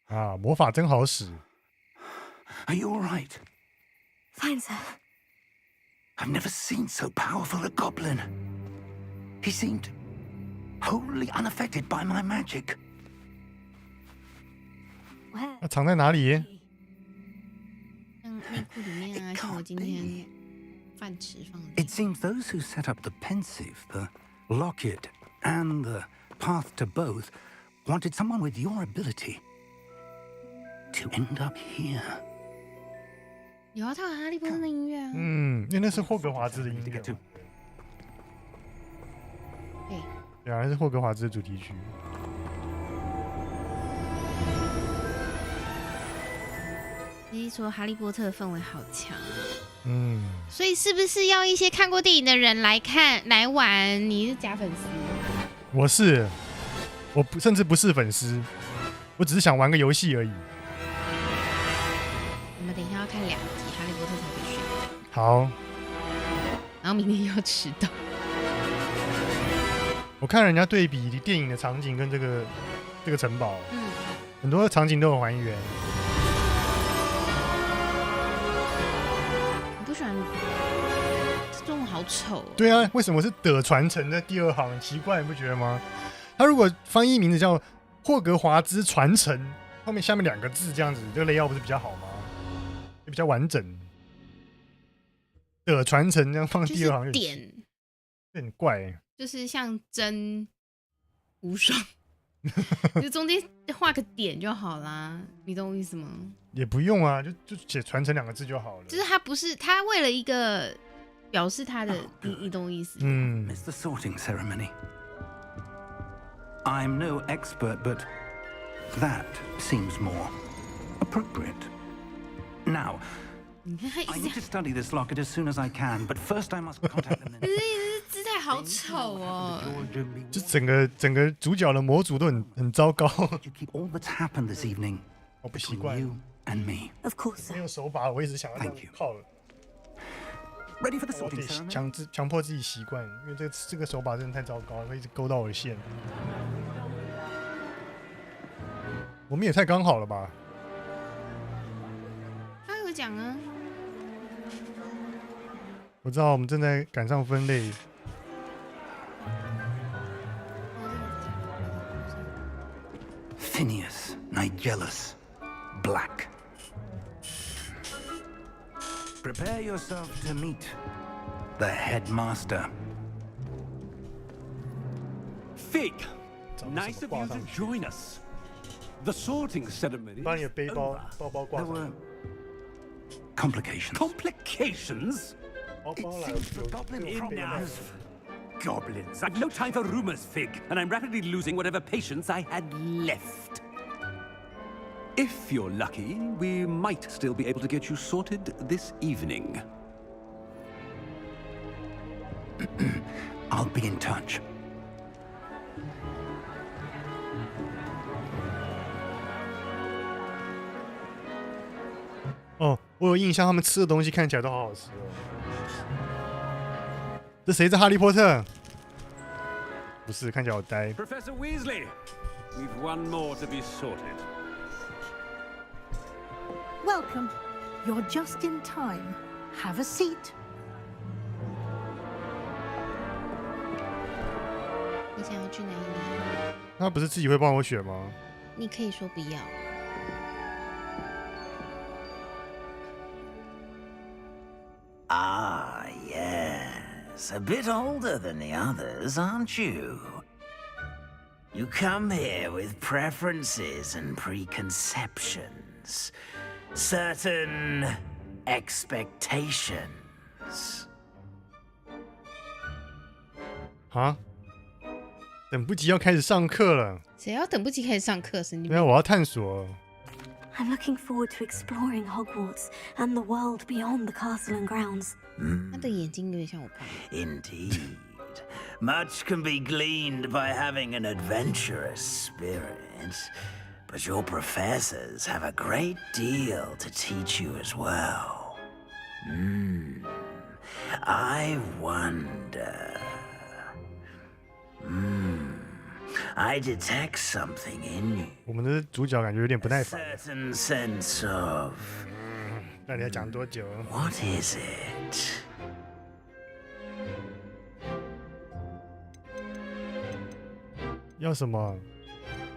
啊，魔法真好使。 Are you all right? Fine, sir. I've never seen so powerful a goblin. He seemed wholly unaffected by my magic. 那藏在哪里？像内裤里面啊，像我今天饭匙放的。 It seems those who set up the pensive, the locket, and the path to both wanted someone with your ability to end up here. 有啊，他有哈利波特的音乐啊。嗯，因为那是霍格华兹的音乐。对。对啊，那是霍格华兹的主题曲。你说哈利波特的氛围好强。嗯。所以是不是要一些看过电影的人来看来玩？你是假粉丝？我是，甚至不是粉丝，我只是想玩个游戏而已。我们等一下要看2集《哈利波特》才会睡。好。然后明天又要迟到。我看人家对比电影的场景跟这个城堡，很多场景都有还原。你不喜欢这中文好丑？对啊，为什么是的传承的第2行？很奇怪，你不觉得吗？他如果翻译名字叫霍格华兹传承，后面下面2个字这样子，这个 layout 不是比较好吗？也比较完整。的传承这样放第2行，点很怪欸。就是像真无双，就中间画个点就好啦，你懂我意思吗？也不用啊，就写传承2个字就好了。就是他不是他为了一个表示他的，你懂我意思？嗯。 It's the sorting ceremony. I'm no expert, but that seems more appropriate. Now, I need to study this locket as soon as I can, but first I must contact the minister. 姿态好丑哦！就整个主角的模组都很糟糕。Keep all that's happened this evening 我不习 between 惯。 you and me. Of course, 没 sir. 有手把，我一直想要这样靠。 Ready for the 我 sorting 得 ceremony? 强迫自己习惯，因为这个手把真的太糟糕，会一直勾到我的线。我们也太刚好了吧？他有讲啊。我知道我们正在赶上分类。Phineas, Nigellus, Black. Prepare yourself to meet the headmaster. Fig, nice of you to join us. The sorting ceremony. 把你的包包挂 There 上。 were complications. Complications? 包 It 来 seems the goblin 有 in now. 有 Goblins. I've no time for rumors, Fig, and I'm rapidly losing whatever patience I had left. If you're lucky, we might still be able to get you sorted this evening. I'll be in touch. 哦，我有印象，他们吃的东西看起来都好好吃哦。这谁是哈利波特？不是，看起来好呆。 Professor Weasley, we've one more to be sorted. Welcome. You're just in time. Have a seat. 你想要去哪里？他不是自己会帮我选吗？你可以说不要。 Ah, yes. A bit older than the others, aren't you? You come here with preferences and preconceptions, certain expectations. 啊，等不及要开始上课了。谁要等不及开始上课？神经对啊，病！我要探索。I'm looking forward to exploring Hogwarts and the world beyond the castle and grounds. 他的眼睛有点像我爸。Indeed. Much can be gleaned by having an adventurous spirit, but your professors have a great deal to teach you as well. I wonder. I detect something in you. 我们的主角感觉有点不耐烦。 Certain sense of. 那你要讲多久 What is it? 要什么？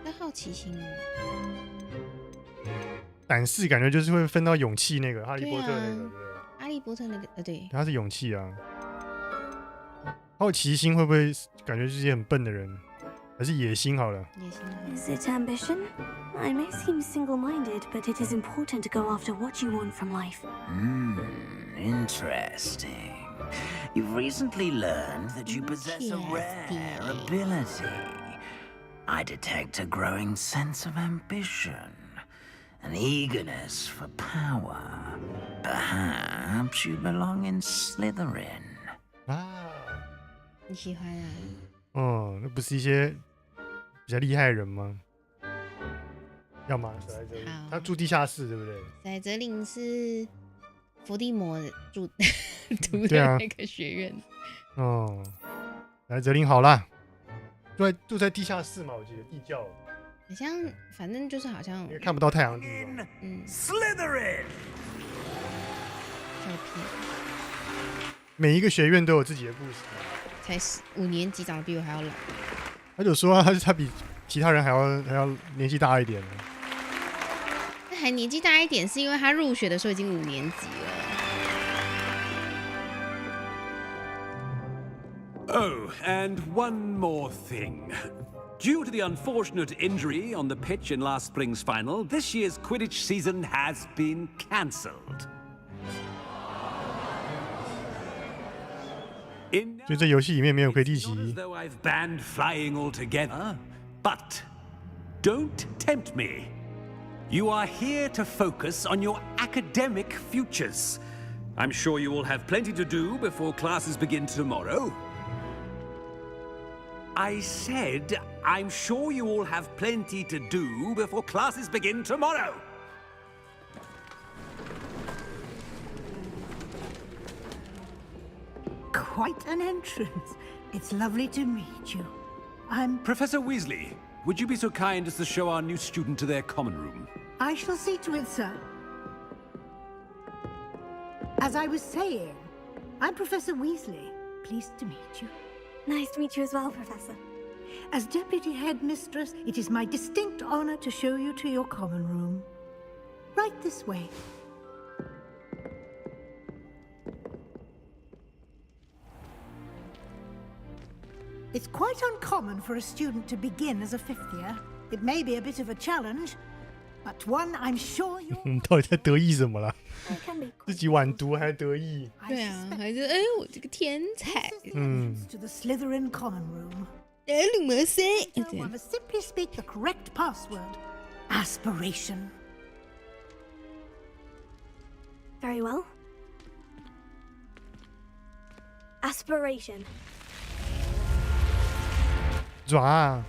那好奇心。胆识感觉就是会分到勇气那个，哈利波特那个。哈利波特那个，对。他是勇气啊。好奇心会不会感觉是一些很笨的人？还是野心好了？野心。Is it ambition? I may seem single-minded, but it is important to go after what you want from life. Interesting. You've recently learned that you possess a rare ability. I detect a growing sense of ambition, an eagerness for power. Perhaps you belong in Slytherin. 啊，你喜欢啊？哦，那不是一些比较厉害的人吗？要吗？史莱哲林，他住地下室，对不对？史莱哲林是伏地魔住读对啊的那个学院。哦，史莱哲林好啦，住在地下室嘛，我记得地窖。好像，反正就是好像看不到太阳的地方。Slytherin. 照片。每一个学院都有自己的故事。才5年级，长得比我还要老。他就说他比其他人还要年纪大一点。那还年纪大一点，是因为他入学的时候已经5年级了。Oh, and one more thing. Due to the unfortunate injury on the pitch in last spring's final, this year's Quidditch season has been cancelled. 所以这游戏里面没有魁地奇。 As though I've banned flying altogether, but don't tempt me. You are here to focus on your academic futures. I'm sure you will have plenty to do before classes begin tomorrow. I said, I'm sure you all have plenty to do before classes begin tomorrow. Quite an entrance. It's lovely to meet you. I'm... Professor Weasley, would you be so kind as to show our new student to their common room? I shall see to it, sir. As I was saying, I'm Professor Weasley. Pleased to meet you. Nice to meet you as well, Professor. As Deputy Headmistress, it is my distinct honor to show you to your common room. Right this way. It's quite uncommon for a student to begin as a 5th year. It may be a bit of a challenge, but one I'm sure you... 我们到底在得意什么啦？自己晚读还得意？对啊，还是我这个天才。To the Slytherin common room. 鲁摩塞。 I must simply speak the correct password. Aspiration. Very well. Aspiration. 爪啊！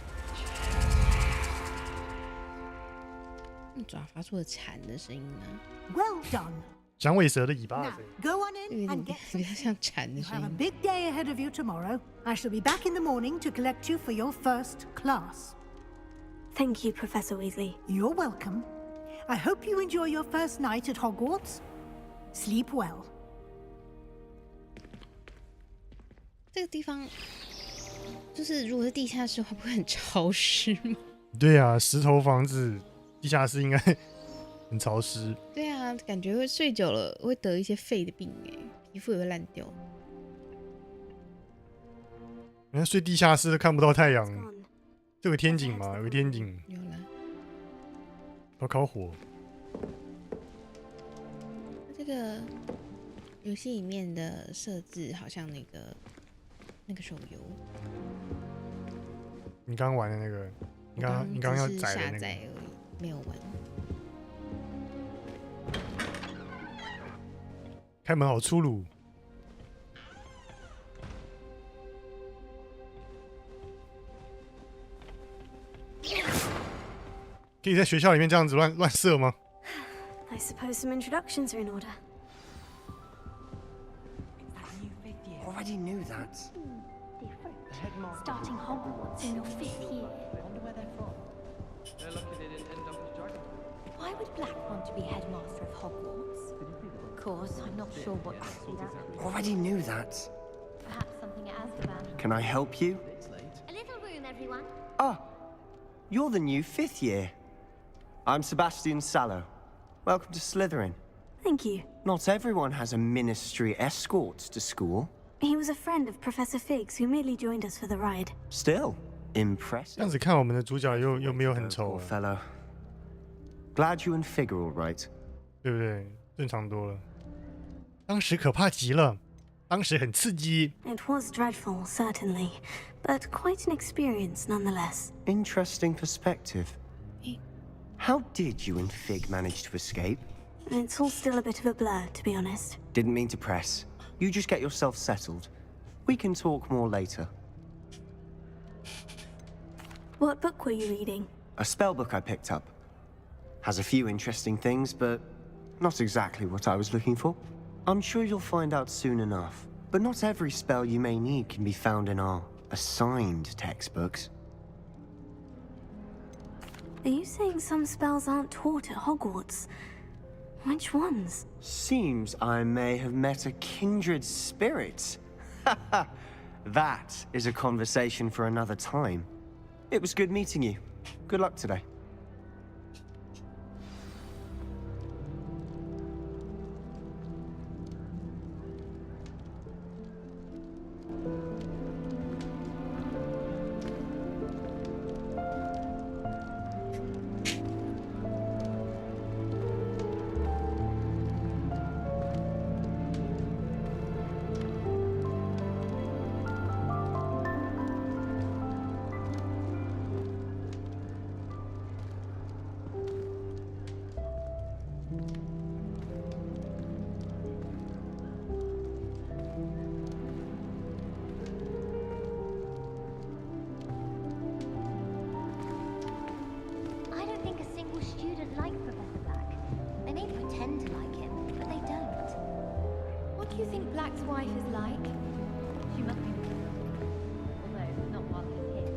爪发出了蝉的声音呢。 Well done. 响尾蛇的尾巴的 Now, 声音。 go on in and get 比较像蝉的 You 声 have a 音。 big day ahead of you tomorrow. I shall be back in the morning to collect you for your first class. Thank you, Professor Weasley. You're welcome. I hope you enjoy your first night at Hogwarts. Sleep well. 这个地方，就是如果是地下室的话，不会很潮湿吗？对啊，石头房子，地下室应该很潮湿。对啊，感觉会睡久了会得一些肺的病哎，皮肤也会烂掉。人家睡地下室都看不到太阳，这这个天井嘛，有个天井。有了。烤火。这个游戏里面的设置好像那个手游。你刚玩的那个，你刚要载的那个。下载而已，没有玩。开门好粗鲁。可以在学校里面这样子乱射吗 I suppose some introductions are in order. Already knew that. Starting Hogwarts in your 5th year. Why would Black want to be headmaster of Hogwarts? Of course, I'm not sure what to see that. Already knew that. Perhaps something at Azkaban. Can I help you? A little room, everyone. Ah, you're the new 5th year. I'm Sebastian Sallow. Welcome to Slytherin. Thank you. Not everyone has a ministry escort to school. He was a friend of Professor Fig's who merely joined us for the ride. Still, impressive. 这样子看我们的主角又没有很丑 fellow. Glad you and Fig are all right. 对不对？正常多了。当时可怕极了，当时很刺激。It was dreadful, certainly, but quite an experience nonetheless. Interesting perspective. How did you and Fig manage to escape? It's all still a bit of a blur, to be honest. Didn't mean to press. You just get yourself settled. We can talk more later. What book were you reading? A spell book I picked up. Has a few interesting things, but not exactly what I was looking for. I'm sure you'll find out soon enough. But not every spell you may need can be found in our assigned textbooks. Are you saying some spells aren't taught at Hogwarts? Which ones? Seems I may have met a kindred spirit. That is a conversation for another time. It was good meeting you. Good luck today. I don't think a single student liked Professor Black. They may pretend to like him, but they don't. What do you think Black's wife is like? She must be beautiful. Although, not while he's here,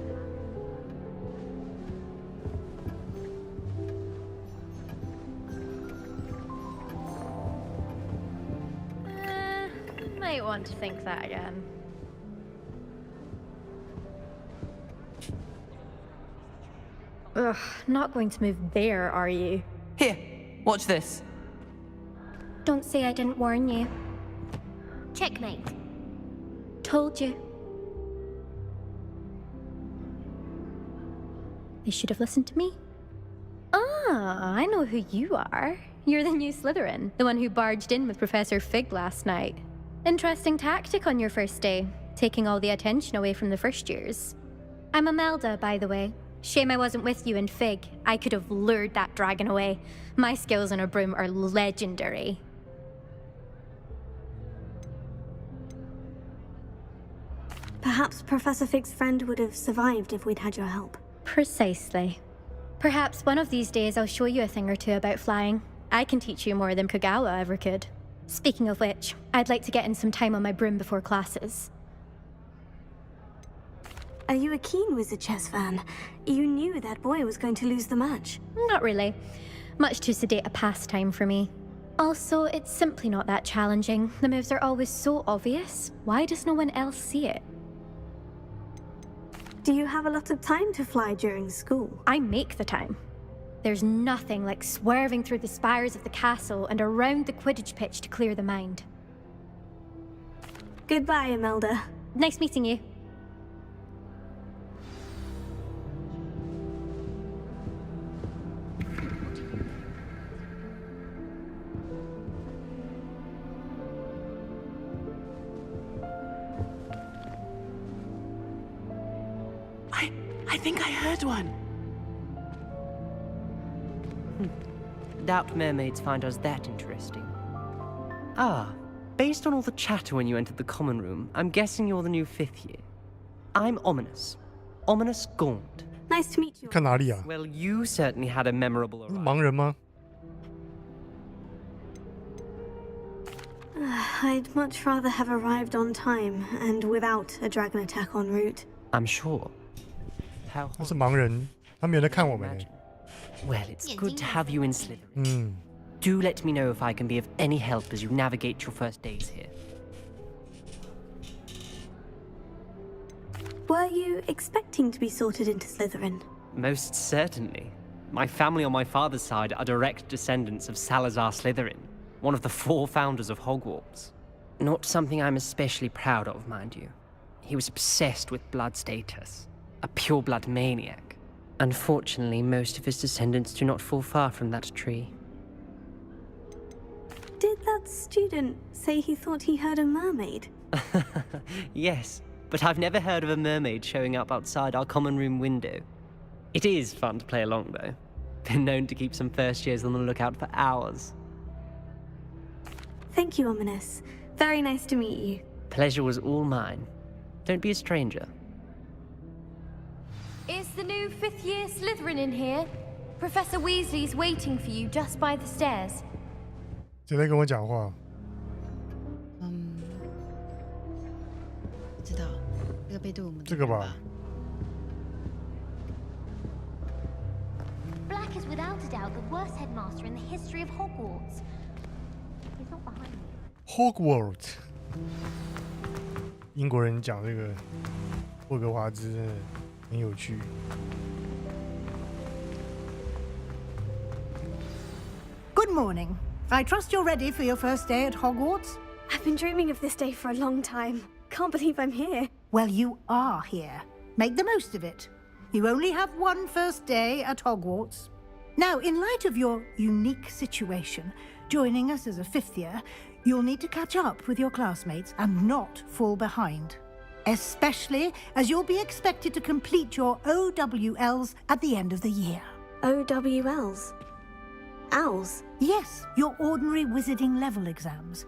perhaps. Might want to think that again. Ugh, not going to move there, are you? Here, watch this. Don't say I didn't warn you. Checkmate. Told you. They should have listened to me. Ah, I know who you are. You're the new Slytherin, the one who barged in with Professor Fig last night. Interesting tactic on your first day, taking all the attention away from the first years. I'm Imelda, by the way. Shame I wasn't with you in Fig. I could have lured that dragon away. My skills on a broom are legendary. Perhaps Professor Fig's friend would have survived if we'd had your help. Precisely. Perhaps one of these days I'll show you a thing or two about flying. I can teach you more than Kogawa ever could. Speaking of which, I'd like to get in some time on my broom before classes. Are you a keen Wizard Chess fan? You knew that boy was going to lose the match. Not really. Much too sedate a pastime for me. Also, it's simply not that challenging. The moves are always so obvious. Why does no one else see it? Do you have a lot of time to fly during school? I make the time. There's nothing like swerving through the spires of the castle and around the Quidditch pitch to clear the mind. Goodbye, Imelda. Nice meeting you. I think I heard one. Doubt mermaids find us that interesting. Ah, based on all the chatter when you entered the common room, I'm guessing you're the new 5th year. I'm Ominous. Ominous Gaunt. Nice to meet you. 看哪里啊？ Well, you certainly had a memorable arrival. 盲人吗？ I'd much rather have arrived on time and without a dragon attack en route. I'm sure. 他是盲人，他没有在看我们呢。 Well, it's good to have you in Slytherin. Do let me know if I can be of any help as you navigate your first days here. Were you expecting to be sorted into Slytherin? Most certainly. My family on my father's side are direct descendants of Salazar Slytherin, one of the 4 founders of Hogwarts. Not something I'm especially proud of, mind you. He was obsessed with blood status, a pure-blood maniac. Unfortunately, most of his descendants do not fall far from that tree. Did that student say he thought he heard a mermaid? Yes, but I've never heard of a mermaid showing up outside our common room window. It is fun to play along, though. Been known to keep some first years on the lookout for hours. Thank you, Ominous. Very nice to meet you. Pleasure was all mine. Don't be a stranger. Is the new 5th year Slytherin in here? Professor Weasley's waiting for you just by the stairs. 谁在跟我讲话？不知道这个背对我们。这个吧。 Black is without a doubt the worst headmaster in the history of Hogwarts. He's not behind me. Hogwarts， 英国人讲这个霍格华兹真的很有趣。 Good morning. I trust you're ready for your first day at Hogwarts? I've been dreaming of this day for a long time. Can't believe I'm here. Well, you are here. Make the most of it. You only have one first day at Hogwarts. Now, in light of your unique situation, joining us as a 5th year, you'll need to catch up with your classmates and not fall behind. Especially as you'll be expected to complete your OWLs at the end of the year. OWLs? Owls? Yes, your ordinary wizarding level exams.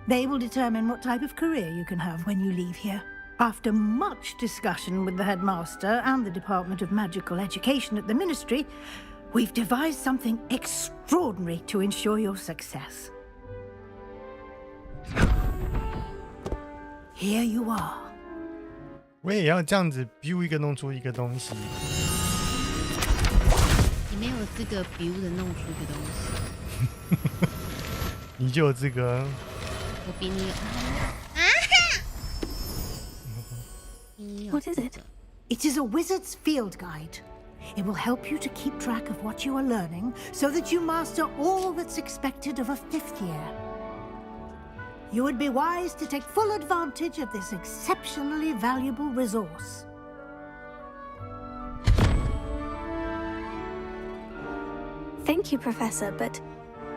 They will determine what type of career you can have when you leave here. After much discussion with the headmaster and the Department of Magical Education at the Ministry, we've devised something extraordinary to ensure your success. Here you are. 我也要这样子 build 一个弄出一个东西。你没有资格 build 的弄出一个东西。你就有资格。我比你有。 What is it? It is a wizard's field guide. It will help you to keep track of what you are learning so that you master all that's expected of a 5th year. You would be wise to take full advantage of this exceptionally valuable resource. Thank you, Professor, but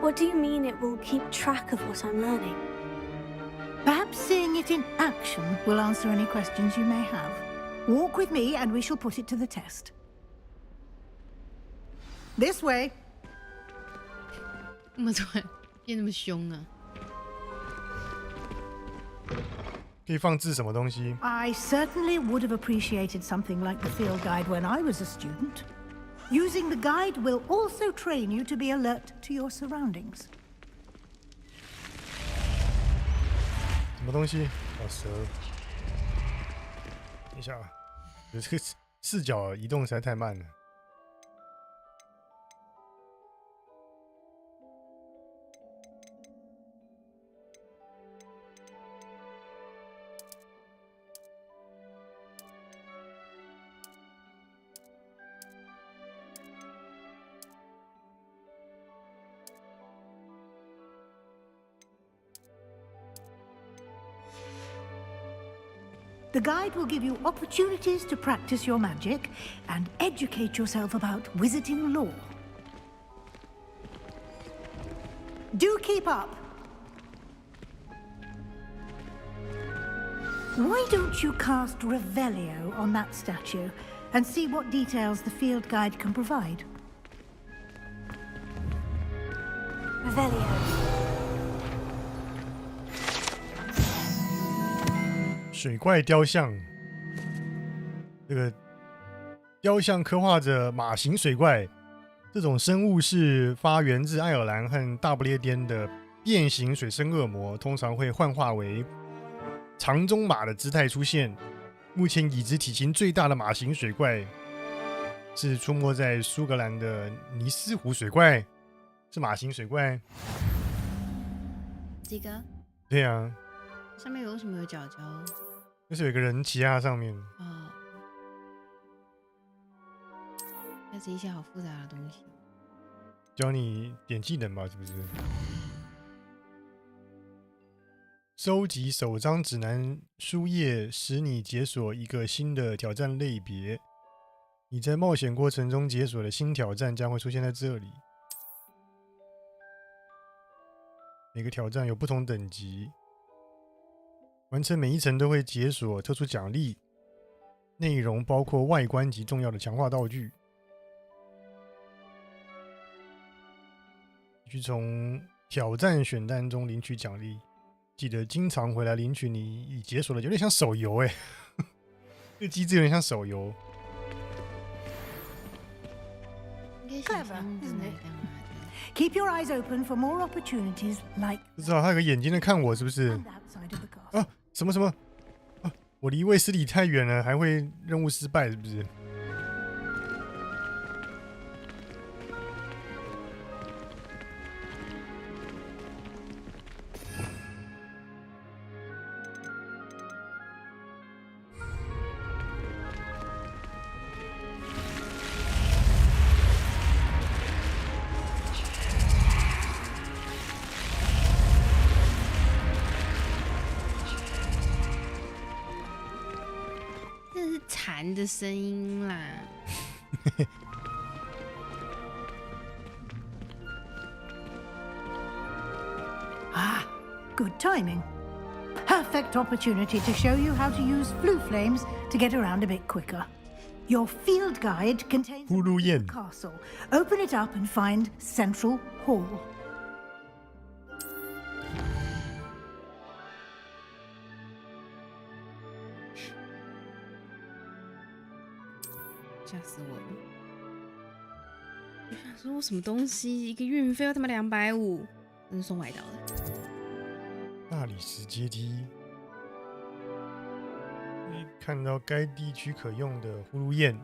what do you mean it will keep track of what I'm learning? Perhaps seeing it in action will answer any questions you may have. Walk with me and we shall put it to the test. This way. 怎么突然变那么凶啊？可以放置什么东西？ I certainly would have appreciated something like the field guide when I was a student. Using the guide will also train you to be alert to your surroundings. 什么东西？哦，蛇。等一下啊，这个视角移动实在太慢了。The guide will give you opportunities to practice your magic and educate yourself about wizarding lore. Do keep up! Why don't you cast Revelio on that statue and see what details the field guide can provide. Revelio. 水怪雕像，这个雕像刻画着马形水怪，这种生物是发源自爱尔兰和大不列颠的变形水生恶魔，通常会幻化为长鬃马的姿态出现。目前已知体型最大的马形水怪是出没在苏格兰的尼斯湖水怪，是马形水怪。这个？对啊，上面有什么有角角？就是有一个人骑在它上面。哦，那是一些好复杂的东西。教你点技能吧，是不是？收集首张指南书页，使你解锁一个新的挑战类别。你在冒险过程中解锁的新挑战将会出现在这里。每个挑战有不同等级，完成每一层都会解锁特殊奖励，内容包括外观及重要的强化道具。去从挑战选单中领取奖励，记得经常回来领取你已解锁的，有点像手游哎，这个机制有点像手游。Clever, isn't it? Keep your eyes open for more opportunities like. 不知道他有个眼睛在看我是不是？啊，什么什么？啊，我离卫斯理太远了，还会任务失败是不是？蝉的声音啦。Ah, good timing. Perfect opportunity to show you how to use flue flames to get around a bit quicker. Your field guide contains a castle. Open it up and find Central Hall. 吓死我了！我想说什么东西，一个运费要他妈250，真是送外岛的。大理石阶梯，看到该地区可用的呼噜焰、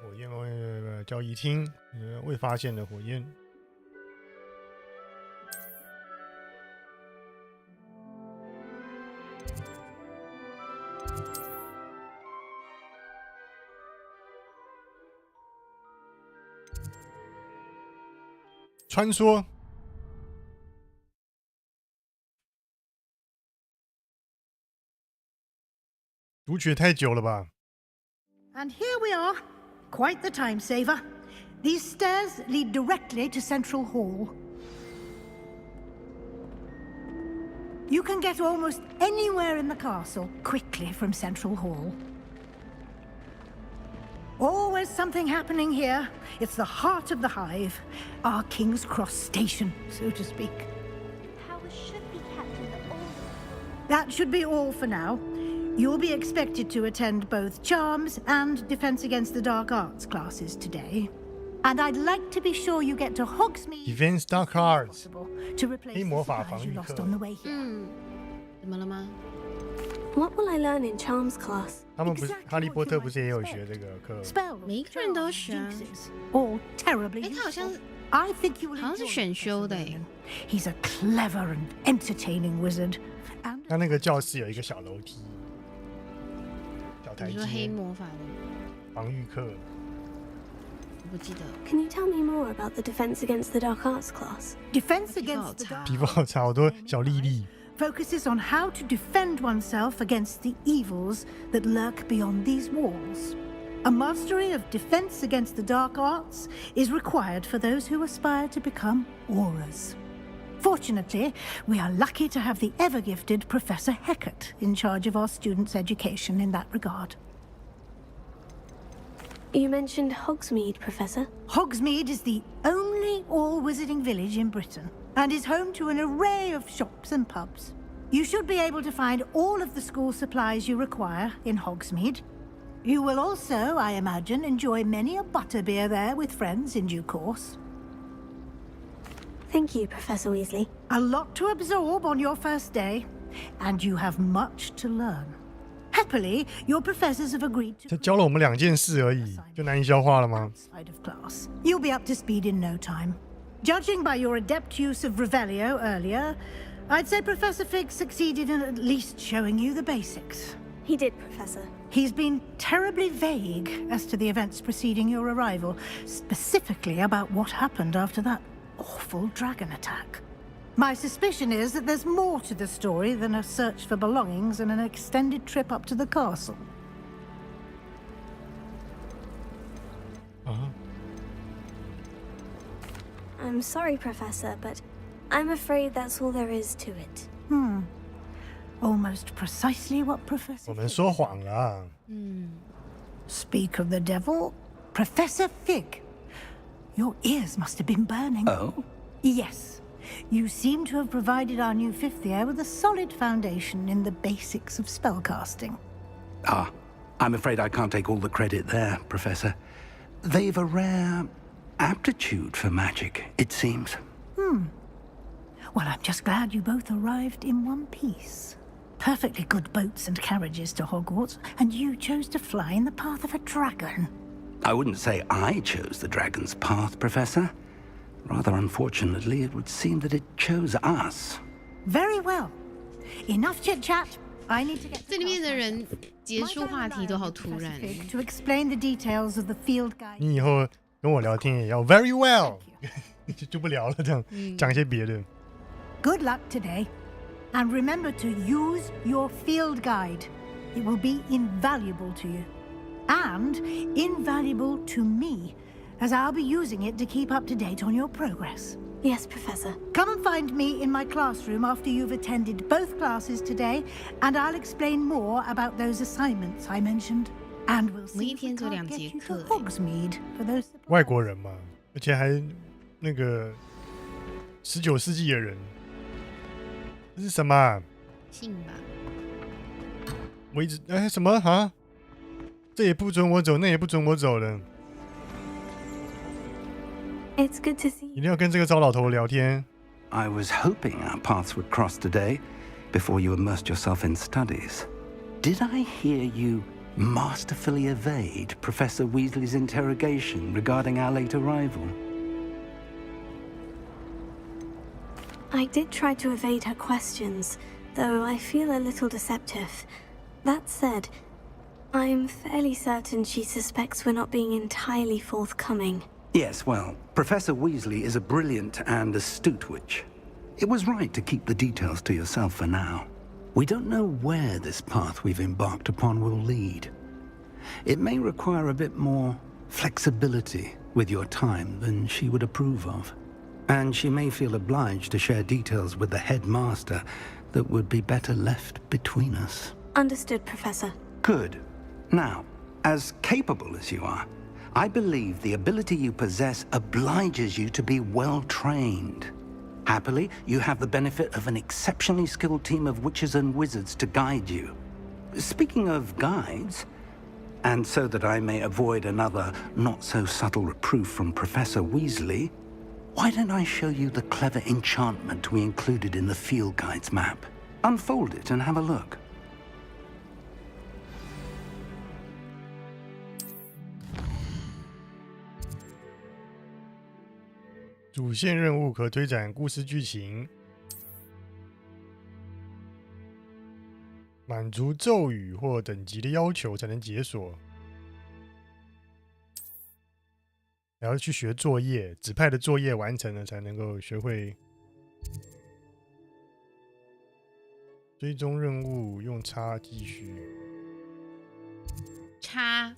火焰交易厅，未发现的火焰。穿梭，读取太久了吧 And here we are. Quite the time saver. These stairs lead directly to Central Hall. You can get almost anywhere in the castle quickly from Central Hall. Always something happening here. It's the heart of the hive, our King's Cross station, so to speak. Powers should be kept in the order. That should be all for now. You'll be expected to attend both Charms and Defense Against the Dark Arts classes today. And I'd like to be sure you get to Hogsmeade Defense Dark Arts to replace 黑 the 魔法 supplies 防 you 御 lost 课 on the way here. 怎么了吗？ What will I learn in Charms class? 他们不是哈利波特不是也有学这个课？ Spells, 每一个人都学啊。 all terribly 哎，他好像 useful. I think you will 好像是 enjoy 选修的 Professor 哎。 Vernon. He's a clever and entertaining wizard. And 他那个教室有一个小楼梯，小台你说黑阶，魔法的，防御课。我不记得。 Can you tell me more about the Defense Against the Dark Arts class? Defense Against the Dark 皮肤好差，好多小粒粒。 focuses on how to defend oneself against the evils that lurk beyond these walls. A mastery of defense against the dark arts is required for those who aspire to become auras. Fortunately, we are lucky to have the ever-gifted Professor Heckert in charge of our students' education in that regard. You mentioned Hogsmeade, Professor. Hogsmeade is the only all-wizarding village in Britain and is home to an array of shops and pubs. You should be able to find all of the school supplies you require in Hogsmeade. You will also, I imagine, enjoy many a butterbeer there with friends in due course. Thank you, Professor Weasley. A lot to absorb on your first day, and you have much to learn. Happily, your professors have agreed to 才教了我们2件事而已，就难以消化了吗？ outside of class. You'll be up to speed in no time. Judging by your adept use of Revelio earlier, I'd say Professor Fig succeeded in at least showing you the basics. He did, Professor. He's been terribly vague as to the events preceding your arrival, specifically about what happened after that awful dragon attack. My suspicion is that there's more to the story than a search for belongings and an extended trip up to the castle. I'm sorry, Professor, but I'm afraid that's all there is to it. Almost precisely what Professor 我们说谎了。Speak of the devil, Professor Fig. Your ears must have been burning. Oh? Yes. You seem to have provided our new 5th year with a solid foundation in the basics of spellcasting. Ah, I'm afraid I can't take all the credit there, Professor. They've a rare aptitude for magic, it seems. Well, I'm just glad you both arrived in one piece. Perfectly good boats and carriages to Hogwarts, and you chose to fly in the path of a dragon. I wouldn't say I chose the dragon's path, Professor. Rather unfortunately, it would seem that it chose us. Very well. Enough chit-chat. I need to get 这里面的人结束话题都好突然。 to explain the details of the field guide. 你以后跟我聊天也要 very well， 就不聊了，这样讲一些别的。Good luck today. And remember to use your field guide. It will be invaluable to you. And invaluable to me, as I'll be using it to keep up to date on your progress. Yes, Professor. Come and find me in my classroom after you've attended both classes today, and I'll explain more about those assignments I mentioned. And we'll see if we can't get you to Hogsmeade for those. 外国人嘛，而且还那个19世纪的人，这是什么啊？信吧。我一直什么啊？这也不准我走，那也不准我走的。 It's good to see you. 一定要跟这个糟老头聊天。 I was hoping our paths would cross today before you immersed yourself in studies. Did I hear you masterfully evade Professor Weasley's interrogation regarding our late arrival? I did try to evade her questions, though I feel a little deceptive. That said, I'm fairly certain she suspects we're not being entirely forthcoming. Yes, well, Professor Weasley is a brilliant and astute witch. It was right to keep the details to yourself for now. We don't know where this path we've embarked upon will lead. It may require a bit more flexibility with your time than she would approve of. And she may feel obliged to share details with the headmaster that would be better left between us. Understood, Professor. Good. Now, as capable as you are, I believe the ability you possess obliges you to be well trained. Happily, you have the benefit of an exceptionally skilled team of witches and wizards to guide you. Speaking of guides, and so that I may avoid another not-so-subtle reproof from Professor Weasley, why don't I show you the clever enchantment we included in the field guide's map? Unfold it and have a look. 主线任务可推展故事剧情，满足咒语或等级的要求才能解锁。还要去学作业，指派的作业完成了才能够学会。追踪任务用叉继续。叉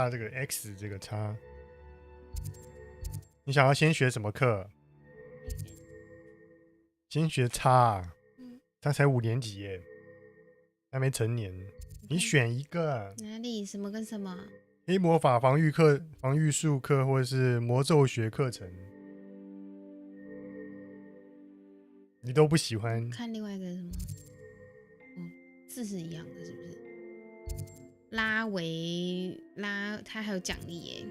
了这个 X 这个叉。你想要先学什么课？先学叉啊，他才5年级耶，还没成年。你选一个。哪里？什么跟什么？黑魔法防御术课或者是魔咒学课程，你都不喜欢？看另外一个什么？字是一样的，是不是？他还有奖励耶。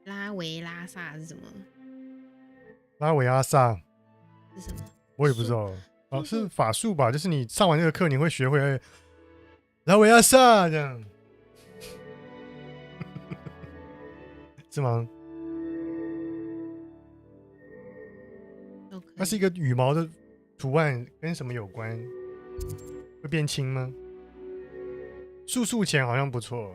拉维拉萨是什么？拉维阿萨是什么？我也不知道。哦，是法术吧？就是你上完这个课，你会学会拉维阿萨这样，是吗？它是一个羽毛的图案，跟什么有关？会变轻吗？速钱好像不错。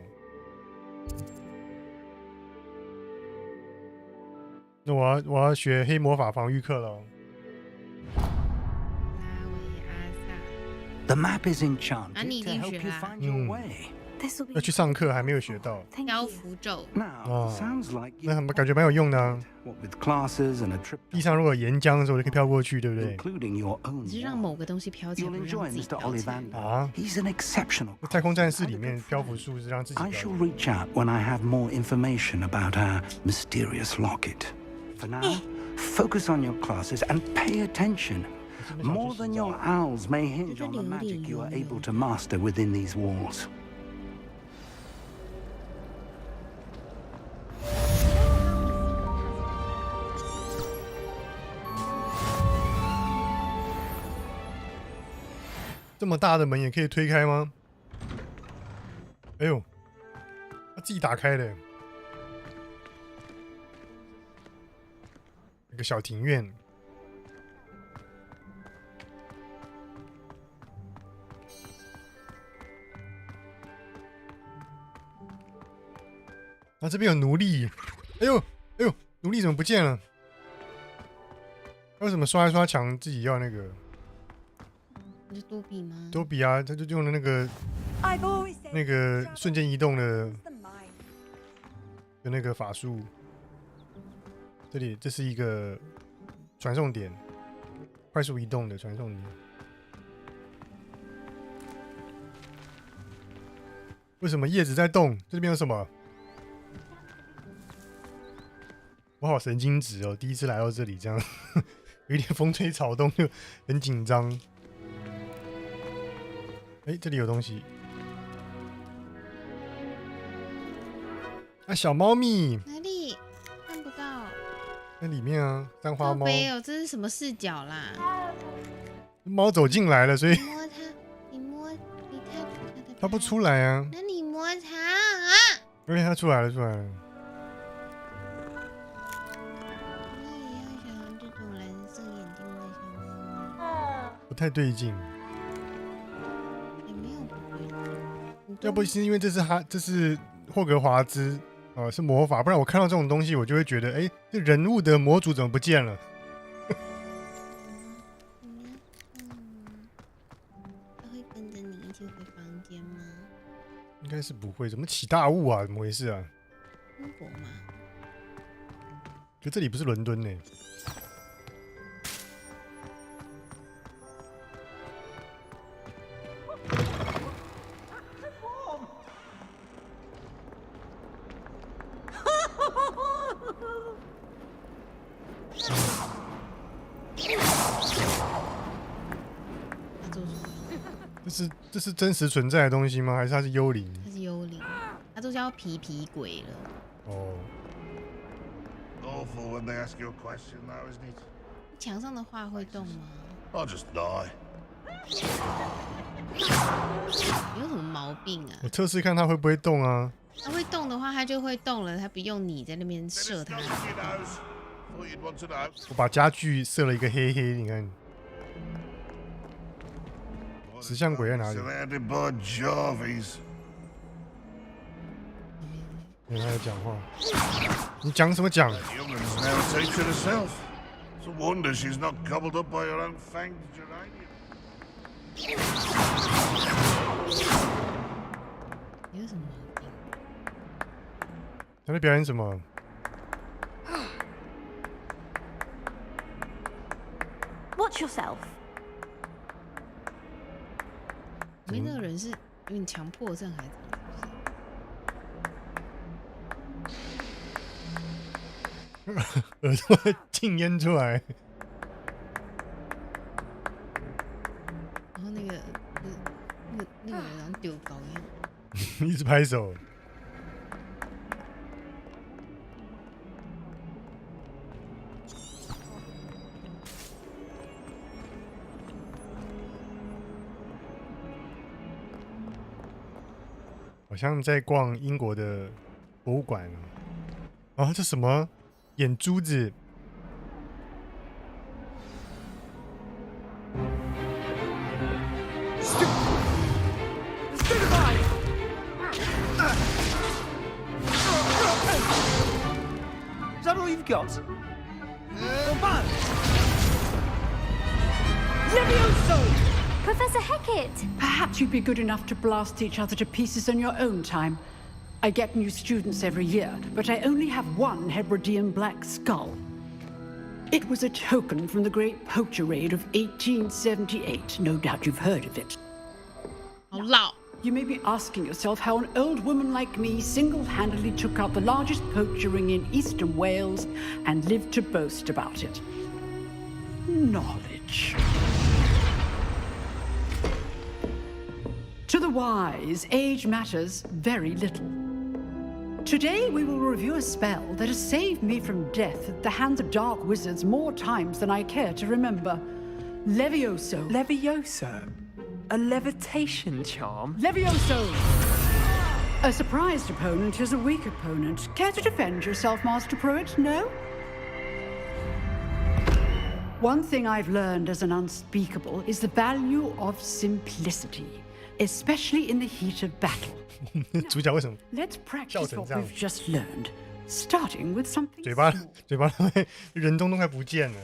那我要学黑魔法防御课了。The map is enchanted to help you find your way. 要去上课还没有学到。漂浮咒。那感觉蛮有用的啊。 What with classes and a trip. 地上如果岩浆的时候就可以飘过去，对不对？你是让某个东西飘起来，不让自己飘起来。啊 He's an exceptional. 太空战士里面漂浮术是让自己。 I shall reach out when I have more information about our mysterious locket. For now, focus on your classes and pay attention. More than your owls may hinge on the magic you are able to master within these walls. 这么大的门也可以推开吗？哎呦，他自己打开的。一个小庭院。啊，这边有奴隶。哎呦，哎呦，奴隶怎么不见了？为什么刷一刷墙自己要那个？ 是多比吗？多比啊，他就用了那个瞬间移动的那个法术。这是一个传送点，快速移动的传送点。为什么叶子在动？这边有什么？我好神经质哦！第一次来到这里，这样有一点风吹草动，就很紧张。 哎，这里有东西。啊，小猫咪哪里？看不到。那里面啊，三花猫。没有，这是什么视角啦？猫走进来了，所以摸它，你摸，你看它不出来啊。那你摸它啊？哎，它出来了，出来了。你也要想这种蓝色眼睛的小猫吗？不太对劲。 要不是因为这是霍格华兹是魔法，不然我看到这种东西，我就会觉得，哎，这人物的模组怎么不见了？他会跟着你一起回房间吗？应该是不会，怎么起大雾啊？怎么回事啊？中国吗？可这里不是伦敦呢。 这是真实存在的东西吗？还是它是幽灵？它是幽灵，它都叫皮鬼了。哦。Awful when they ask you a question, though, isn't it? 墙上的画会动吗 I'll just die. 你有什么毛病啊？我测试看它会不会动啊。它会动的话，它就会动了，它不用你在那边射它。我把家具设了一个黑黑，你看。 石像鬼在哪里？他在讲话。你讲什么讲？你有什么毛病？他在表演什么？ Watch yourself. 因为那个人是有点强迫症还是怎么？耳朵禁烟出来。然后那个人好像丢高一样，一直拍手。好像在逛英国的博物馆啊！这什么眼珠子？Is that all you've got? Levioso! Professor Hecat! Perhaps you'd be good enough to blast each other to pieces on your own time. I get new students every year, but I only have one Hebridean black skull. It was a token from the Great Poacher Raid of 1878. No doubt you've heard of it. You may be asking yourself how an old woman like me single-handedly took out the largest poacher ring in eastern Wales and lived to boast about it. Knowledge. To the wise, age matters very little. Today we will review a spell that has saved me from death at the hands of dark wizards more times than I care to remember. Levioso. Levioso? A levitation charm? Levioso! A surprised opponent is a weak opponent. Care to defend yourself, Master Pruitt? No? One thing I've learned as an unspeakable is the value of simplicity, especially in the heat of battle. 主角为什么 Let's 笑 practice 成 what 这样？ we've just learned, starting with something 嘴巴 small. 嘴巴人中都快不见了。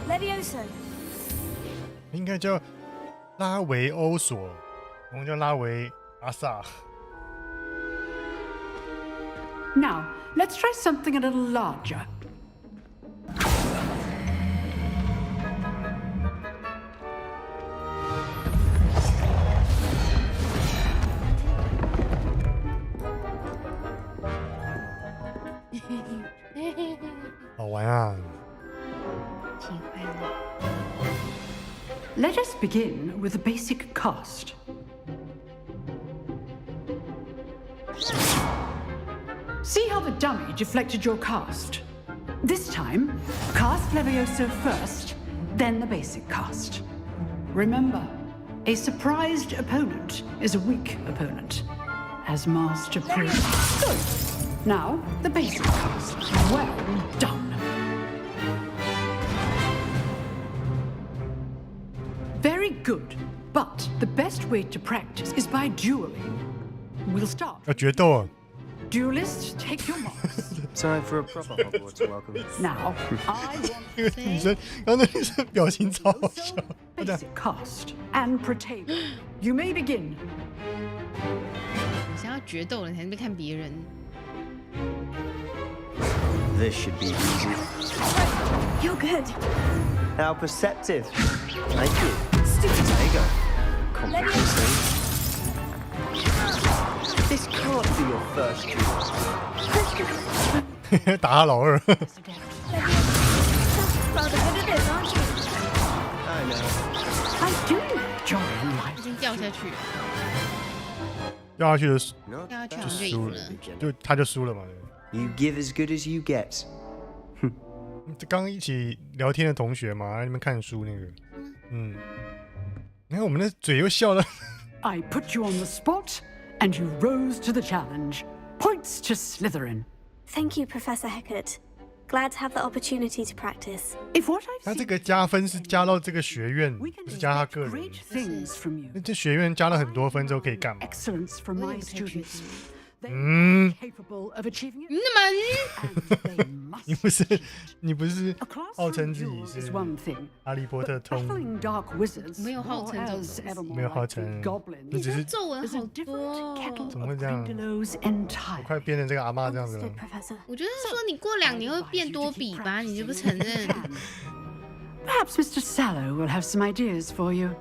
Levioso. 应该叫拉维欧索，我们叫拉维阿萨。 Now, let's try something a little larger. Hehehe 好玩啊！ Let us begin with the basic cast. See how the dummy deflected your cast? This time, cast Levioso first, then the basic cast. Remember, a surprised opponent is a weak opponent, as Master Pruitt. Good. Now, the basic cast. Well done. Very good, but the best way to practice is by dueling. We'll start. 要决斗啊！ Duelists, take your marks. Time for a proper Hogwarts welcome. Now, I want 那个女生，刚刚那女生表情超好笑。 basic cast and Protego. You may begin. 你想要决斗了，你还在那边看别人。 This should be easy. You're good. How perceptive. Thank you. There you go. Competency. This can't be your first duel. 打他老二。 Rather good at this, aren't you? I know. I do enjoy life. 已经掉下去了，掉下去的掉下去就好像就输了赢了。，就他就输了嘛。 You give as good as you get. 刚刚一起聊天的同学嘛，在那边看书那个，嗯，你看我们的嘴又笑了。 I put you on the spot, and you rose to the challenge. Points to Slytherin. Thank you, Professor Hecat. Glad to have the opportunity to practice. If what I 他这个加分是加到这个学院，不是加他个人。 great things from you, 那这学院加了很多分之后可以干嘛？ excellence from my students. They 嗯 are，capable of achieving it. 你不是 A class 号称自己 duel 是 is one thing, 哈利波特 but 通， battling dark wizards, 没有号 or 称这种 as 东西 evermore 没有号 likely 称， goblins, 你只是皱纹 is a 好多 different kettle 哦。怎么会 of 这样？ Grindylows 我 entirely. 快变成这个阿嬷这样子了 Understood,。Professor. 我觉得说你过2年会变多笔吧，你就不承认。Perhaps Mr. Sallow will have some ideas for you.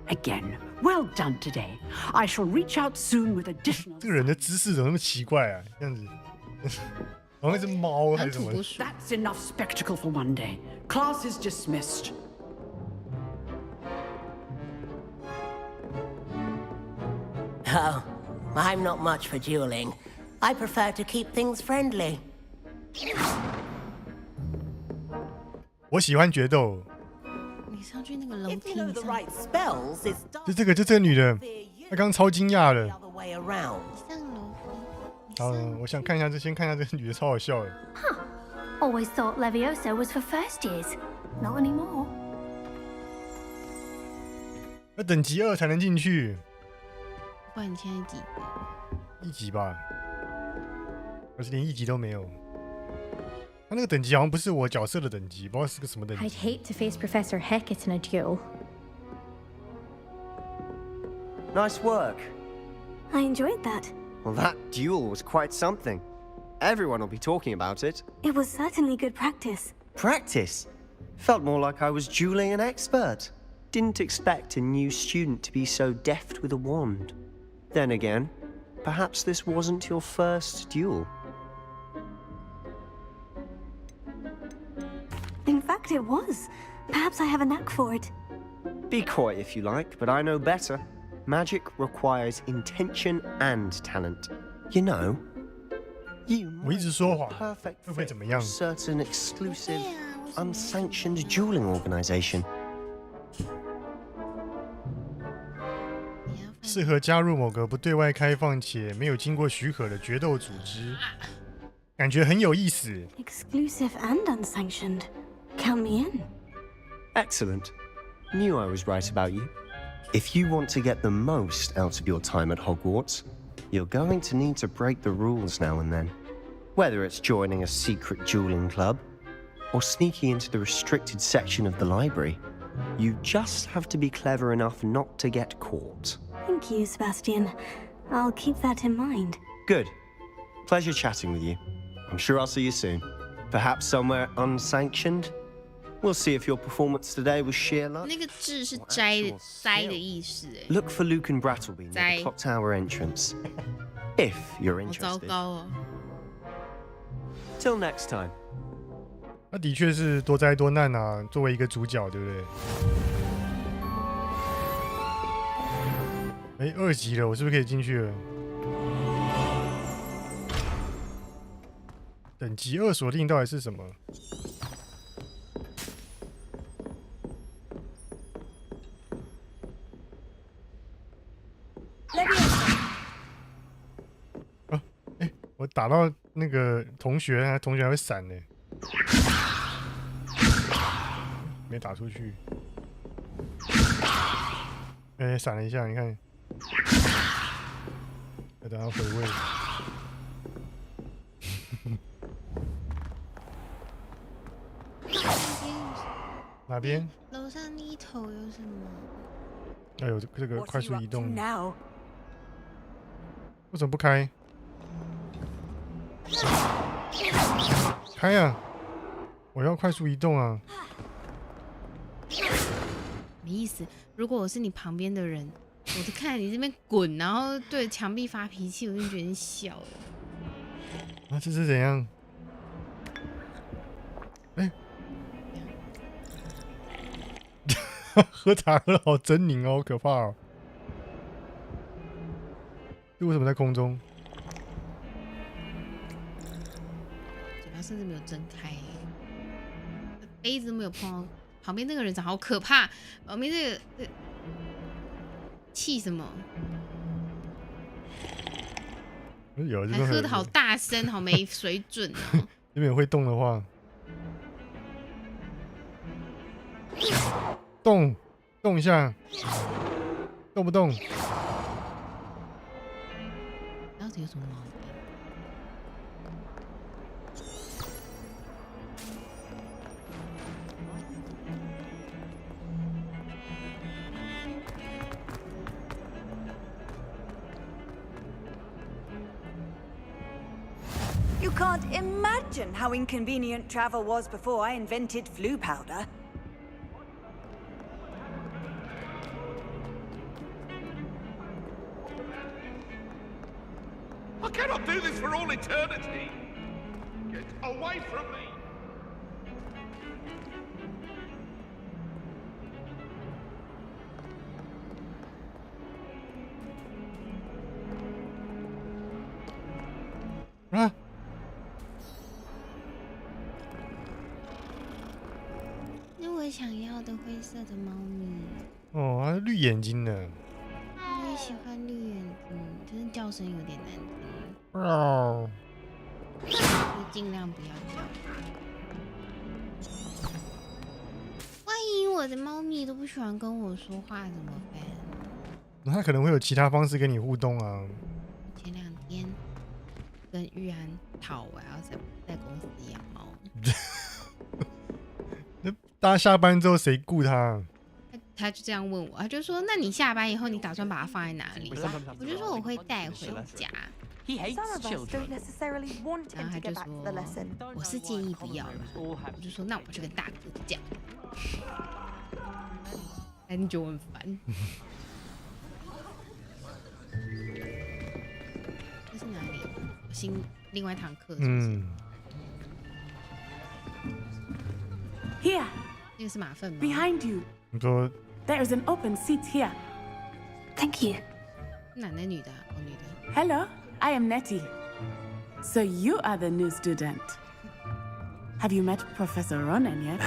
Again, well done today. I shall reach out soon with additional. 这个人的姿势怎么那么奇怪啊？这样子，好像一只猫还是什么？ That's enough spectacle for one day. Class is dismissed. Oh, I'm not much for dueling. I prefer to keep things friendly. 我喜欢决斗。你上去那个楼梯 If you know the right spells, it's 就这个女的，她刚超惊讶的。 the other way around. 好，我想看一下先看一下这个女的，超好笑的。 Huh. Always thought Levioso was for first years. Not anymore. 要等级2才能进去。不然你现在几？1级吧，而且连1级都没有。他那个等级好像不是我角色的等级，不知道是个什么等级。 I'd hate to face Professor Hecat in a duel. Nice work. I enjoyed that. Well, that duel was quite something. Everyone will be talking about it. It was certainly good practice. Practice? Felt more like I was dueling an expert. Didn't expect a new student to be so deft with a wand. Then again, perhaps this wasn't your first duel. In fact, it was. Perhaps I have a knack for it. Be coy if you like, but I know better. Magic requires intention and talent. You know, you 我一直说谎， perfect 会不会怎么样？ certain exclusive, unsanctioned dueling organization. 适合加入某个不对外开放且没有经过许可的决斗组织，感觉很有意思。 Exclusive and unsanctioned. Count me in. Excellent. Knew I was right about you. If you want to get the most out of your time at Hogwarts, you're going to need to break the rules now and then. Whether it's joining a secret dueling club or sneaking into the restricted section of the library, you just have to be clever enough not to get caught. Thank you, Sebastian. I'll keep that in mind. Good. Pleasure chatting with you. I'm sure I'll see you soon. Perhaps somewhere unsanctioned? We'll see if your performance today was sheer luck. 那个字是摘的意思哎。 Look for Luke and Brattleby near the clock tower entrance. If you're 好糟 interested. 糕哦。 Till next time. 那的确是多灾多难啊，作为一个主角，对不对？哎，2级了，我是不是可以进去了？等级2锁定到底是什么？啊，哎，我打到那个同学，同学还会闪呢。没打出去。哎，闪了一下，你看。要等他回位。哪边？楼上那一头有什么？要有这个快速移动。 Now. 为什么不开？开呀！我要快速移动啊！没意思。如果我是你旁边的人，我就看你这边滚，然后对墙壁发脾气，我就觉得你小了。啊，这是怎样？哎，喝茶喝的好狰狞哦，好可怕哦！这为什么在空中？嘴巴甚至没有睁开，杯子都没有碰到。旁边那个人长好可怕，旁边这个气什么？有，这还边喝的好大声，好没水准哦！这边会动的话，动一下，动不动？到底有什么毛病？ You can't imagine how inconvenient travel was before I invented flu powder. I cannot do this for all eternity. Get away from me. Ah. 那我想要的灰色的猫咪。哦，它是绿眼睛的。我也喜欢绿眼睛，可是叫声有点难听。哦。就尽量不要叫。万一我的猫咪都不喜欢跟我说话怎么办？它可能会有其他方式跟你互动啊。前2天跟玉安讨，我要在公司养猫。那大家下班之后谁顾它？他就这样问我，他就说：“那你下班以后你打算把它放在哪里？”我就说我会带回家。然后他就说：“我是建议不要啦。”我就说：“那我去跟大哥讲。”哎，你觉得我很烦？这是哪里？另外一堂课是不是？Here. 那个是马粪吗 ？Behind you. 你说 There is an open seat here. Thank you. 男的女的？哦，女的。 Hello, I am Nettie. So you are the new student. Have you met Professor Ronan yet?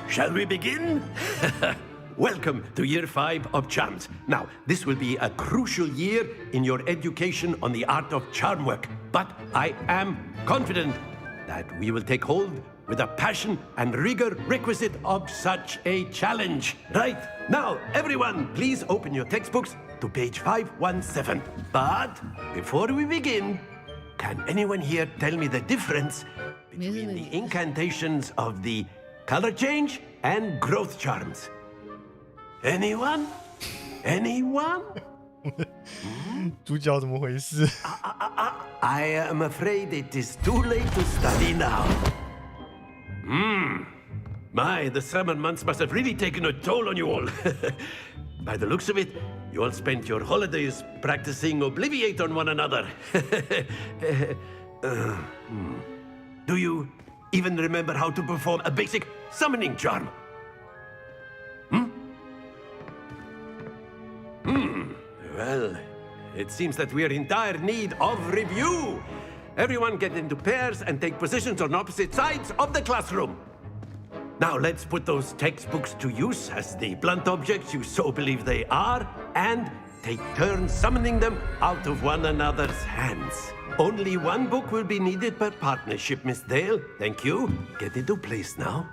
Shall we begin? Welcome to Year 5 of Charms. Now, this will be a crucial year in your education on the art of charm work. But I am confident that we will take hold with the passion and rigor requisite of such a challenge. Right, now, everyone, please open your textbooks to page 517. But before we begin, can anyone here tell me the difference between the incantations of the color change and growth charms? Anyone? Anyone? 主角怎么回事 I am afraid it is too late to study now. My, the summer months must have really taken a toll on you all. By the looks of it, you all spent your holidays practicing Obliviate on one another. Do you even remember how to perform a basic summoning charm? Well, it seems that we are in dire need of review. Everyone get into pairs and take positions on opposite sides of the classroom. Now let's put those textbooks to use as the blunt objects you so believe they are, and take turns summoning them out of one another's hands. Only one book will be needed per partnership, Miss Dale. Thank you. Get into place now.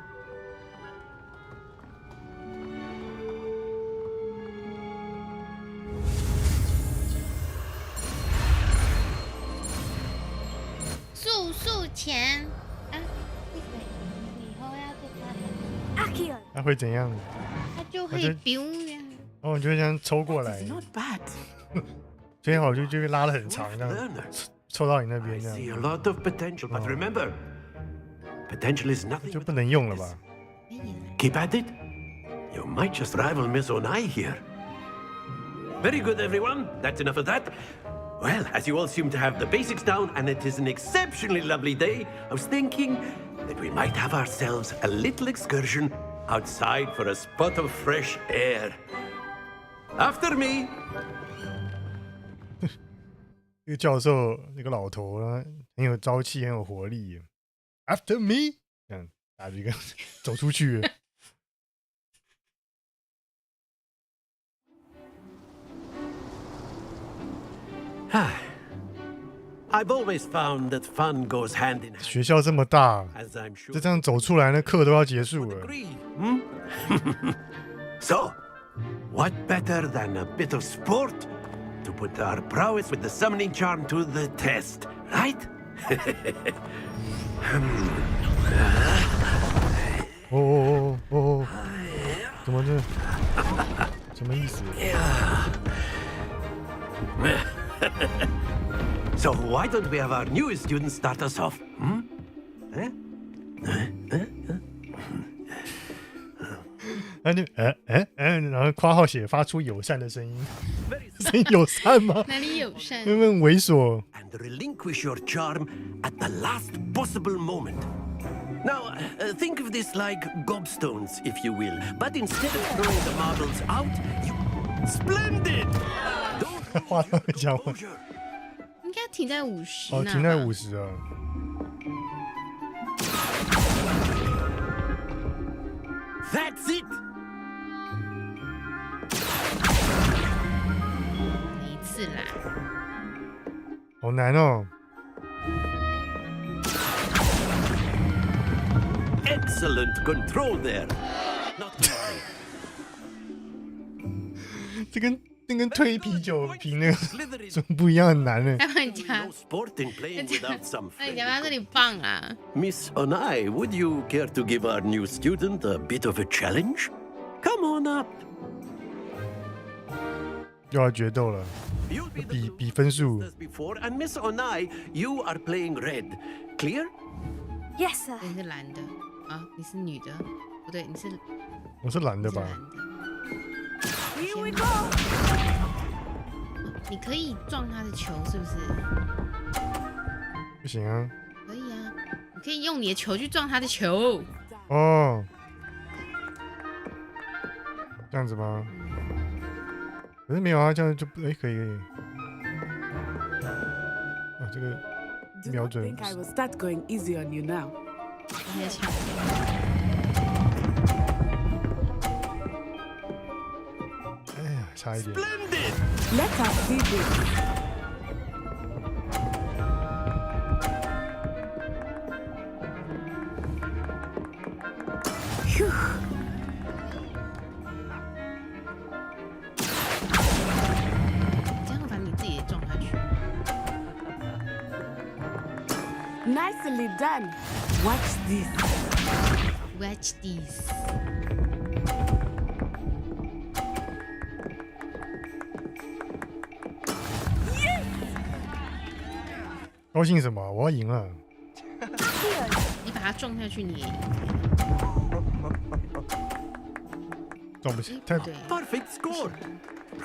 Akio. 它会怎样？它就会丢呀。哦，你就会这样抽过来。所以好就会拉得很长，这样抽到你那边这样。 See a lot of potential, but remember, potential is nothing. 就不能用了吧 Keep at it. You might just rival Miss Onai here. Very good, everyone. That's enough of that. Well, as you all seem to have the basics down, and it is an exceptionally lovely day, I was thinking that we might have ourselves a little excursion outside for a spot of fresh air. After me. 这个教授，那个老头呢，很有朝气，很有活力。After me， 这样大家就走出去。I've always found that fun goes hand in hand. 学校这么大，就这样走出来，那课都要结束了。So, what better than a bit of sport to put our prowess with the summoning charm to the test, right? 哦，怎么这？什么意思？ So why don't we have our newest student start us off? 他就然后括号写发出友善的声音，声音友善吗？哪里友善？有没有猥琐？ And relinquish your charm at the last possible moment. Now, think of this like gobstones, if you will. But instead of throwing the marbles out, you... Splendid! 话都会讲完。应该停在50。哦，停在50啊。That's it! 一次啦。好难哦。 Excellent control there. Not worry. 这跟推啤酒瓶那个怎么不一样？很难呢。要不然你家， Sport in playing without some 那你家在这里放啊？ Miss Onai, would you care to give our new student a bit of a challenge? Come on up. 又要决斗了，比分数。 Before, and Miss Onai, you are playing red. Clear? Yes, sir. 你是蓝的啊？你是女的？不对，你是我是蓝的吧？ Here we go. 你可以撞他的球，是不是？不行啊。可以啊，你可以用你的球去撞他的球。哦，这样子吗？可是没有啊，这样就可以可以。啊，这个瞄准。 I will start going easy on you now. 你的抢。 差一点。 Let us see this. Phew. 这样会把你自己也撞下去。 Nicely done. Watch this. Watch this. 高兴什么？我要赢了！你把它撞下去，你也赢。撞不起，太 Perfect score.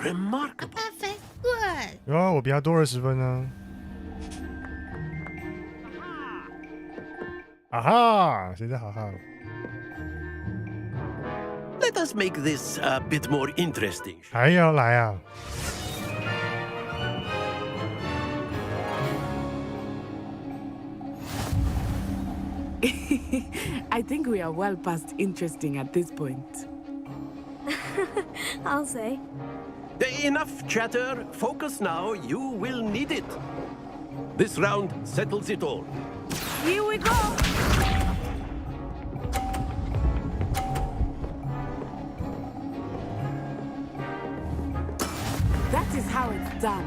Remarkable. Perfect good. 有啊，我比他多20分呢。啊哈，谁在哈哈？ Let us make this a bit more interesting. 还要来啊！ I think we are well past interesting at this point. I'll say. Enough chatter. Focus now. You will need it. This round settles it all. Here we go. That is how it's done.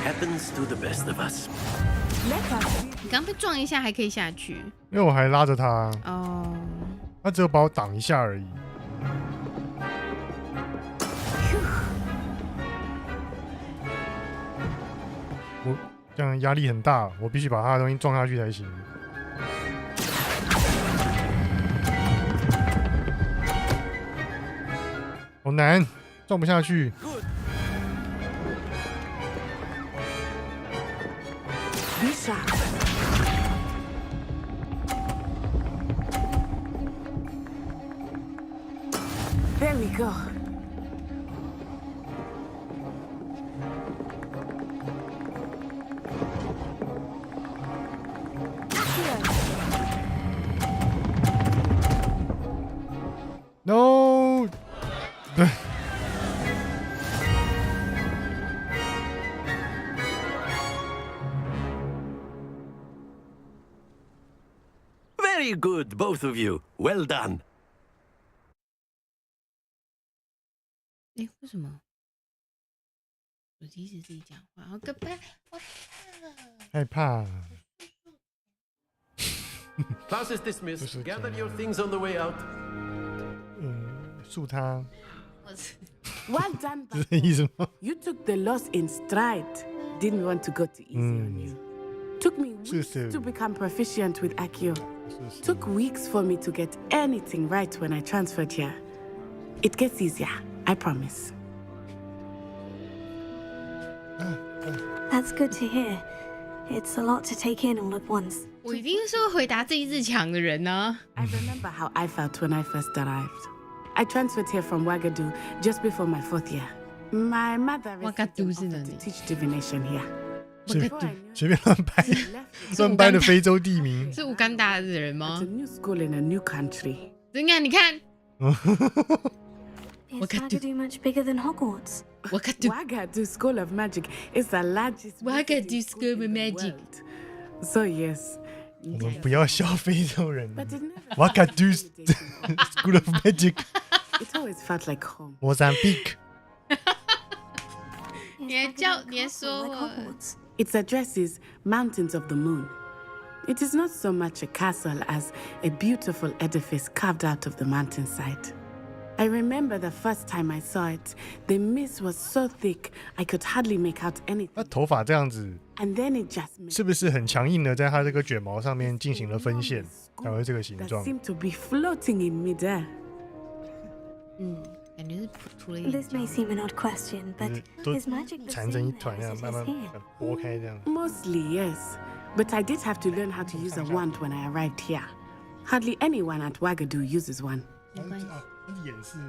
Happens to the best of us. 你刚被撞一下还可以下去，因为我还拉着他。哦。他只有把我挡一下而已。我这样压力很大，我必须把他的东西撞下去才行。好难，撞不下去。 Be sharp. There we go. No. Very good, both of you. Well done. 哎，为什么？手机一直自己讲话，好可怕！我害怕。 Class is dismissed. Gather your things on the way out. 诉他。我 Well done, 是这意思吗？ You took the loss in stride. Didn't want to go too easy on you. Took me weeks to become proficient with Accio. Took weeks for me to get anything right when I transferred here. It gets easier, I promise. That's good to hear. It's a lot to take in all at once. 我一定是会回答这一日强的人呢。I remember how I felt when I first arrived. I transferred here from Wagadu just before my 4th year. My mother offered to teach divination here. 随便乱掰的非洲地名。是乌干达的人吗？ It's a new school in a new country. 怎样？你看。Is Wagadu much bigger than Hogwarts? Wagadu School of Magic is the largest Wagadu School of Magic. So yes. 我们不要笑非洲人。Wagadu School of Magic. It always felt like home. Mozambique. 你还说我。Its address is Mountains of the Moon. It is not so much a castle as a beautiful edifice carved out of the mountainside. I remember the first time I saw it, the mist was so thick I could hardly make out anything. 那头发这样子， And then it just 是不是很强硬的在它这个卷毛上面进行了分线，才会这个形 that 状？ seemed to be floating in midair. 感觉是涂了一点。 This may seem an odd question, but is magic the 缠成一 same 团 there 这 as 样， it 慢 is 慢 here? 拨开这样。 Mostly, yes. But I did have to learn how to use a wand when I arrived here. Hardly anyone at Wagadu uses one. 眼是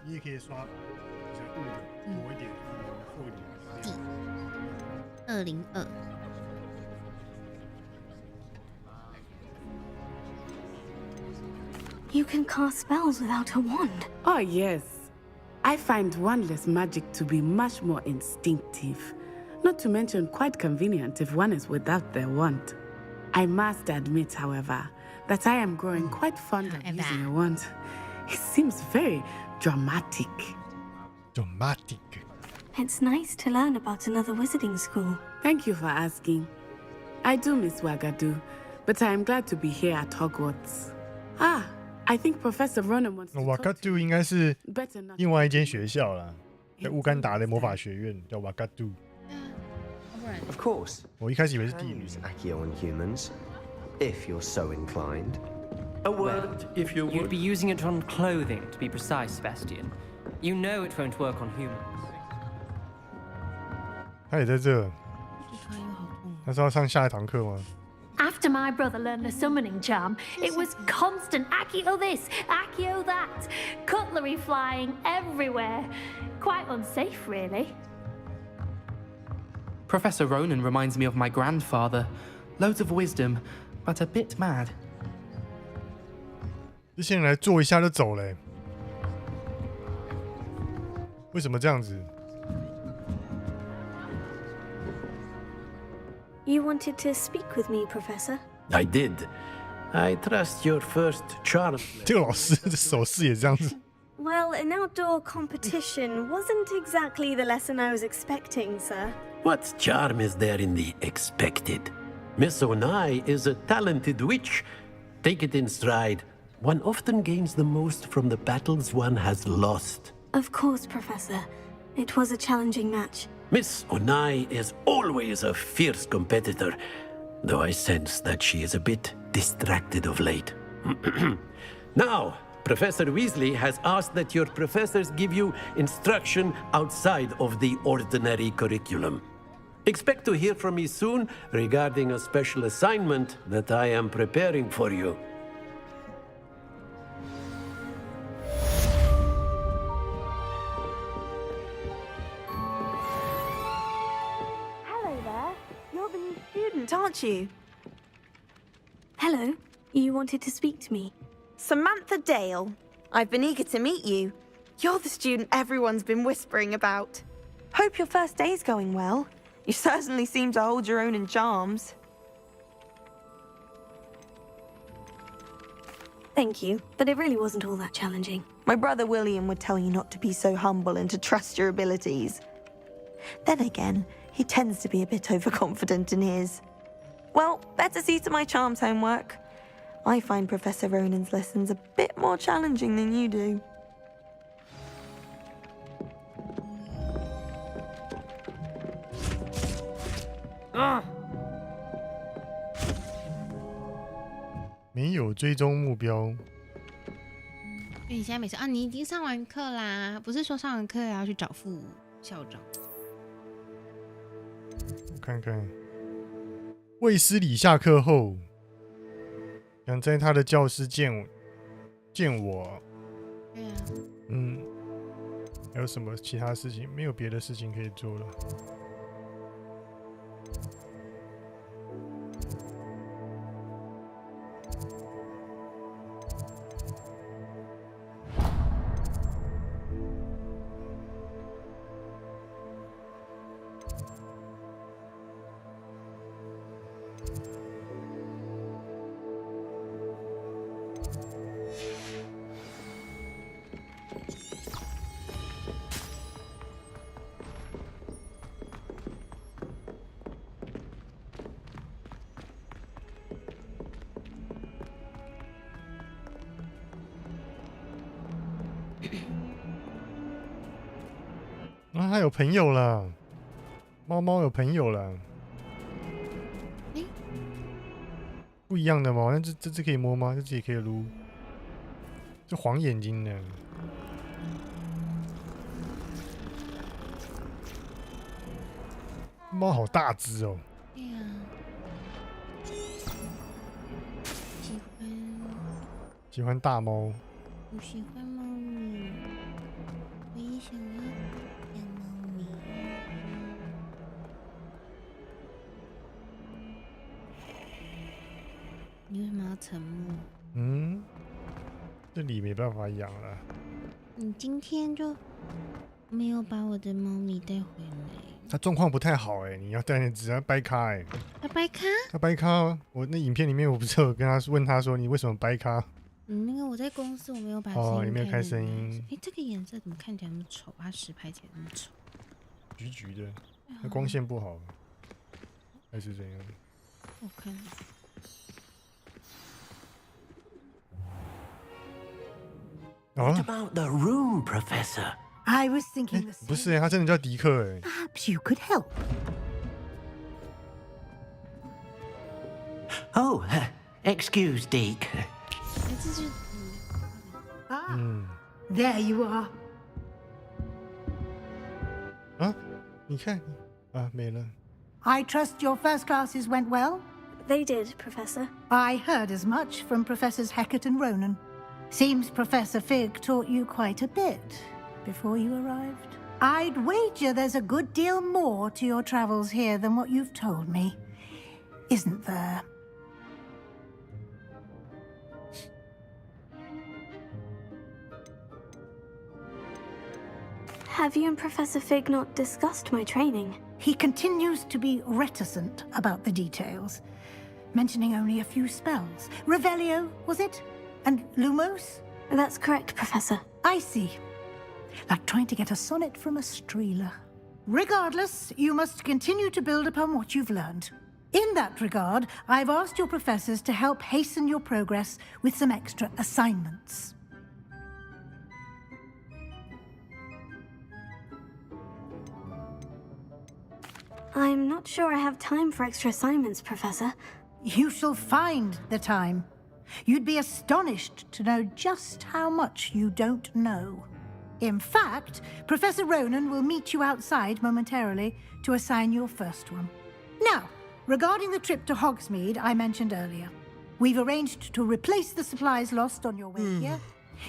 你也可以刷比较雾的，薄一点，厚一点。 202。 You can cast spells without a wand. Oh, yes. I find wandless magic to be much more instinctive. Not to mention quite convenient if one is without their wand. I must admit, however, that I am growing quite fond of using a wand. It seems very dramatic. Dramatic. It's nice to learn about another wizarding school. Thank you for asking. I do miss Wagadu, but I am glad to be here at Hogwarts. Ah, I think Professor Ronan wants to Wagadu 应该是另外一间学校啦，在乌干达的魔法学院叫 Wagadu。 Of course. 我一开始以为是地名。 Use Accio on humans, if you're so inclined. A word, if you would. You'd be using it on clothing, to be precise, Sebastian. You know it won't work on humans. 他也在这。他是要上下一堂课吗？ After my brother learned the summoning charm, it was constant Accio this, Accio that, cutlery flying everywhere. Quite unsafe, really. Professor Ronan reminds me of my grandfather. Loads of wisdom, but a bit mad. 这些人来坐一下就走了，为什么这样子？ You wanted to speak with me, Professor? I did. I trust your first charm. 这个老师的手势也这样子。 Well, an outdoor competition wasn't exactly the lesson I was expecting, sir. What charm is there in the expected? Miss Onai is a talented witch. Take it in stride. One often gains the most from the battles one has lost. Of course, Professor. It was a challenging match. Miss Onai is always a fierce competitor, though I sense that she is a bit distracted of late. Now, Professor Weasley has asked that your professors give you instruction outside of the ordinary curriculum. Expect to hear from me soon regarding a special assignment that I am preparing for you. Hello there. You're the new student, aren't you? Hello. You wanted to speak to me? Samantha Dale. I've been eager to meet you. You're the student everyone's been whispering about. Hope your first day's going well. You certainly seem to hold your own in charms. Thank you, but it really wasn't all that challenging. My brother William would tell you not to be so humble and to trust your abilities. Then again, he tends to be a bit overconfident in his. Well, better see to my charms homework. I find Professor Ronan's lessons a bit more challenging than you do. 没有追踪目标。因为你现在每次啊，你已经上完课啦，不是说上完课要去找副校长。我看看，卫斯理下课后，想在他的教室见我。对啊。还有什么其他事情？没有别的事情可以做了。啊，他有朋友了，猫猫有朋友了。不一样的猫，那这只可以摸吗？这只也可以撸。这黄眼睛的，猫好大只哦。对呀。喜欢大猫。我喜欢猫咪，我也想要养猫咪。你为什么要沉默？这里没办法养了。你今天就没有把我的猫咪带回来？它状况不太好哎，你要带那只，它掰咖哎。它掰咖？它掰咖。我那影片里面我不是有跟他问他说你为什么掰咖？那个我在公司我没有把声音你没有开声音。这个颜色怎么看起来那么丑？它实拍起来那么丑，橘橘的，那光线不好，还是怎样？我看。What about the room, Professor? I was thinking the same. 不是他真的叫迪克哎。Perhaps you could help. Oh, excuse, Deke. There you are. 啊，你看啊，没了。I trust your first classes went well? They did, Professor. I heard as much from Professors Hecat and Ronan. Seems Professor Fig taught you quite a bit before you arrived. I'd wager there's a good deal more to your travels here than what you've told me, isn't there? Have you and Professor Fig not discussed my training? He continues to be reticent about the details, mentioning only a few spells. Revelio, was it? And Lumos? That's correct, Professor. I see. Like trying to get a sonnet from a streeler. Regardless, you must continue to build upon what you've learned. In that regard, I've asked your professors to help hasten your progress with some extra assignments. I'm not sure I have time for extra assignments, Professor. You shall find the time. You'd be astonished to know just how much you don't know. In fact, Professor Ronan will meet you outside momentarily to assign your first one. Now, regarding the trip to Hogsmeade I mentioned earlier, we've arranged to replace the supplies lost on your way here,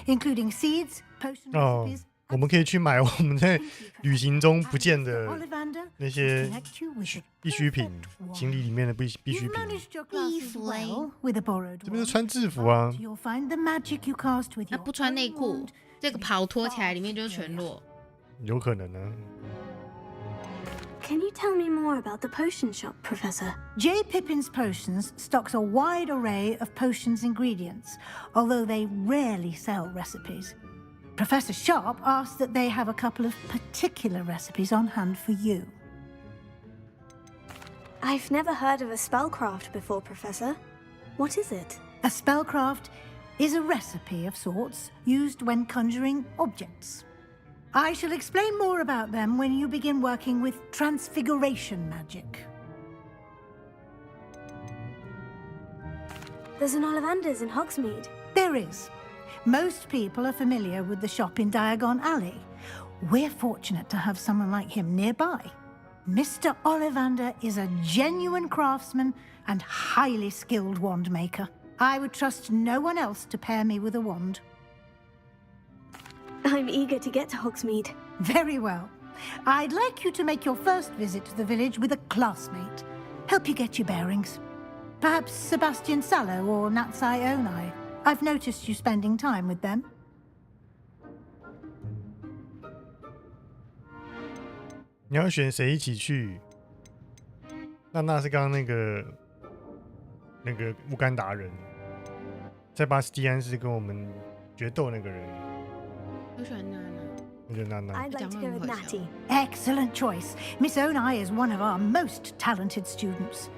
including seeds, potion recipes, 我们可以去买我们在旅行中不见的那些必需品，行李里面的必需品。衣服哎，这边是穿制服啊。那不穿内裤，这个袍脱起来里面就全裸。有可能呢。Can you tell me more about the potion shop, Professor? J. Pippin's Potions stocks a wide array of potions ingredients, although they rarely sell recipes. Professor Sharp asked that they have a couple of particular recipes on hand for you. I've never heard of a spellcraft before, Professor. What is it? A spellcraft is a recipe of sorts used when conjuring objects. I shall explain more about them when you begin working with transfiguration magic. There's an Ollivander's in Hogsmeade. There is. Most people are familiar with the shop in Diagon Alley. We're fortunate to have someone like him nearby. Mr. Ollivander is a genuine craftsman and highly skilled wand maker. I would trust no one else to pair me with a wand. I'm eager to get to Hogsmeade. Very well. I'd like you to make your first visit to the village with a classmate. Help you get your bearings. Perhaps Sebastian Sallow or Natsai Onai. I've noticed you spending time with them. 你要选谁一起去？娜是刚刚那个乌干达人，塞巴斯蒂安是跟我们决斗那个人。我喜欢娜娜。我觉得娜娜。 I'd like to go with Natty. Excellent choice. Miss Onai is one of our most talented students.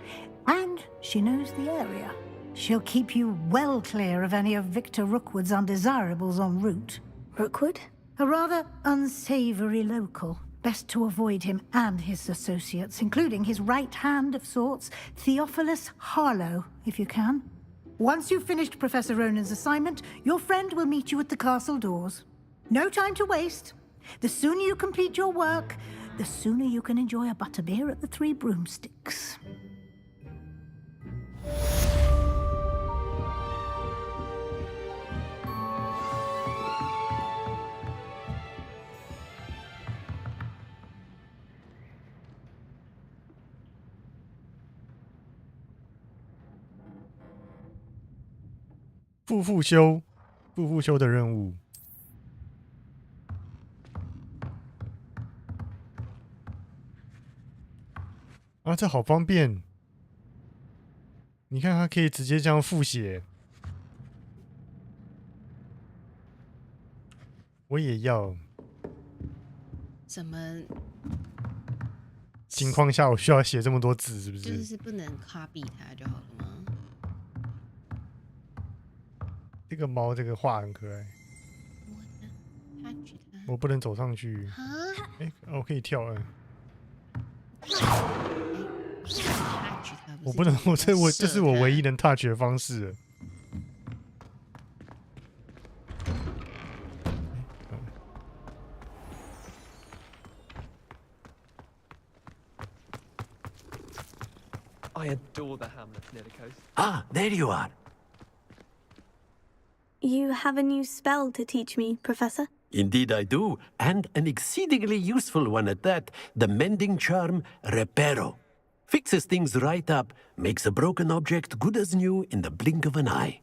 And she knows the area. She'll keep you well clear of any of Victor Rookwood's undesirables en route. Rookwood? A rather unsavory local. Best to avoid him and his associates, including his right hand of sorts, Theophilus Harlow, if you can. Once you've finished Professor Ronan's assignment, your friend will meet you at the castle doors. No time to waste. The sooner you complete your work, the sooner you can enjoy a butterbeer at the Three Broomsticks. 复修的任务。啊，这好方便！你看，它可以直接这样复写。我也要。什么情况下我需要写这么多字？是不是？就是不能 copy 它就好了吗？这个猫，这个画很可爱。我不能走上去。哎，我可以跳哎。我不能，这是我唯一能 touch 的方式了。I adore the hamlet near the coast. Ah, there you are. You have a new spell to teach me, Professor? Indeed I do, and an exceedingly useful one at that, the mending charm Reparo. Fixes things right up, makes a broken object good as new in the blink of an eye.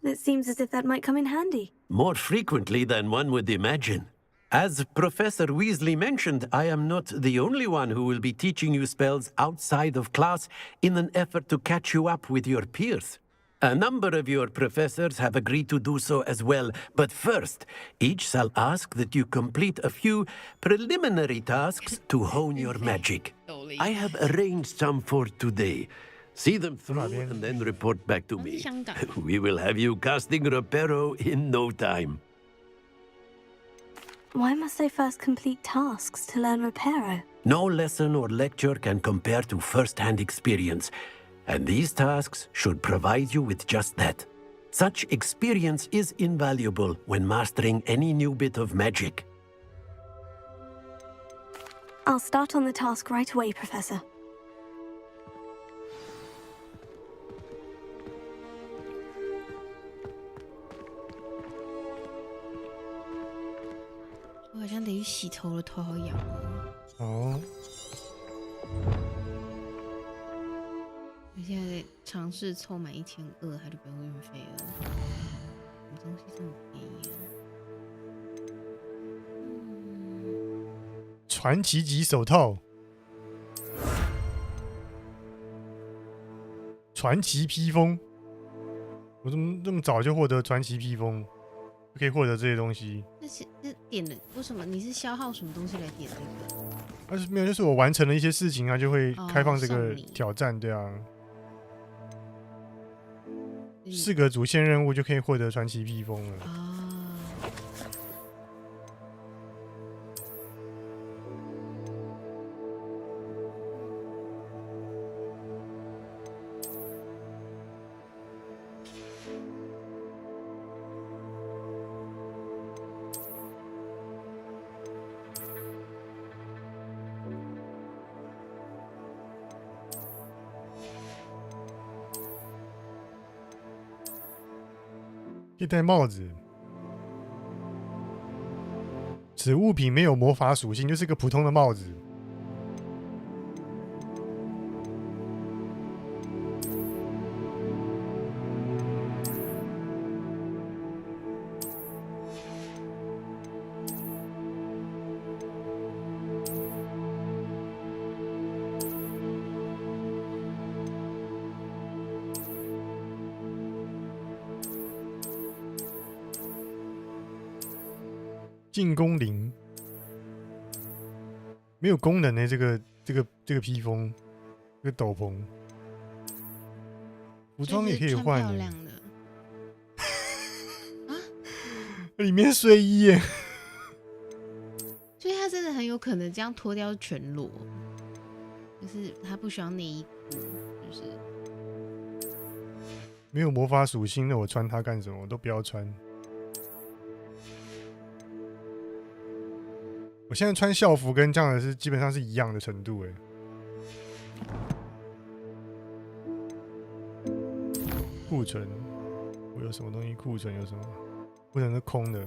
It seems as if that might come in handy. More frequently than one would imagine. As Professor Weasley mentioned, I am not the only one who will be teaching you spells outside of class in an effort to catch you up with your peers. A number of your professors have agreed to do so as well, but first, each shall ask that you complete a few preliminary tasks to hone your magic. I have arranged some for today. See them through and then report back to me. We will have you casting Reparo in no time. Why must I first complete tasks to learn Reparo? No lesson or lecture can compare to first-hand experience. And these tasks should provide you with just that. Such experience is invaluable when mastering any new bit of magic. I'll start on the task right away, Professor. I 好像得去洗头了，头好痒哦。我现在尝试凑满1200，它就不用运费了。什么东西这么便宜啊？传奇级手套，传奇披风。我怎么这么早就获得传奇披风？可以获得这些东西？那点的为什么？你是消耗什么东西来点这个？没有，就是我完成了一些事情啊，就会开放这个挑战，对啊。4个主线任务就可以获得传奇披风了。可以戴帽子。此物品没有魔法属性，就是个普通的帽子。进攻铃没有功能的这个披风，这个斗篷，服装也可以换的。啊，里面睡衣耶，所以他真的很有可能这样脱掉全裸，就是他不需要内衣裤，就是没有魔法属性，那我穿它干什么？我都不要穿。我现在穿校服跟这样的是基本上是一样的程度哎。库存，我有什么东西？库存有什么？库存是空的。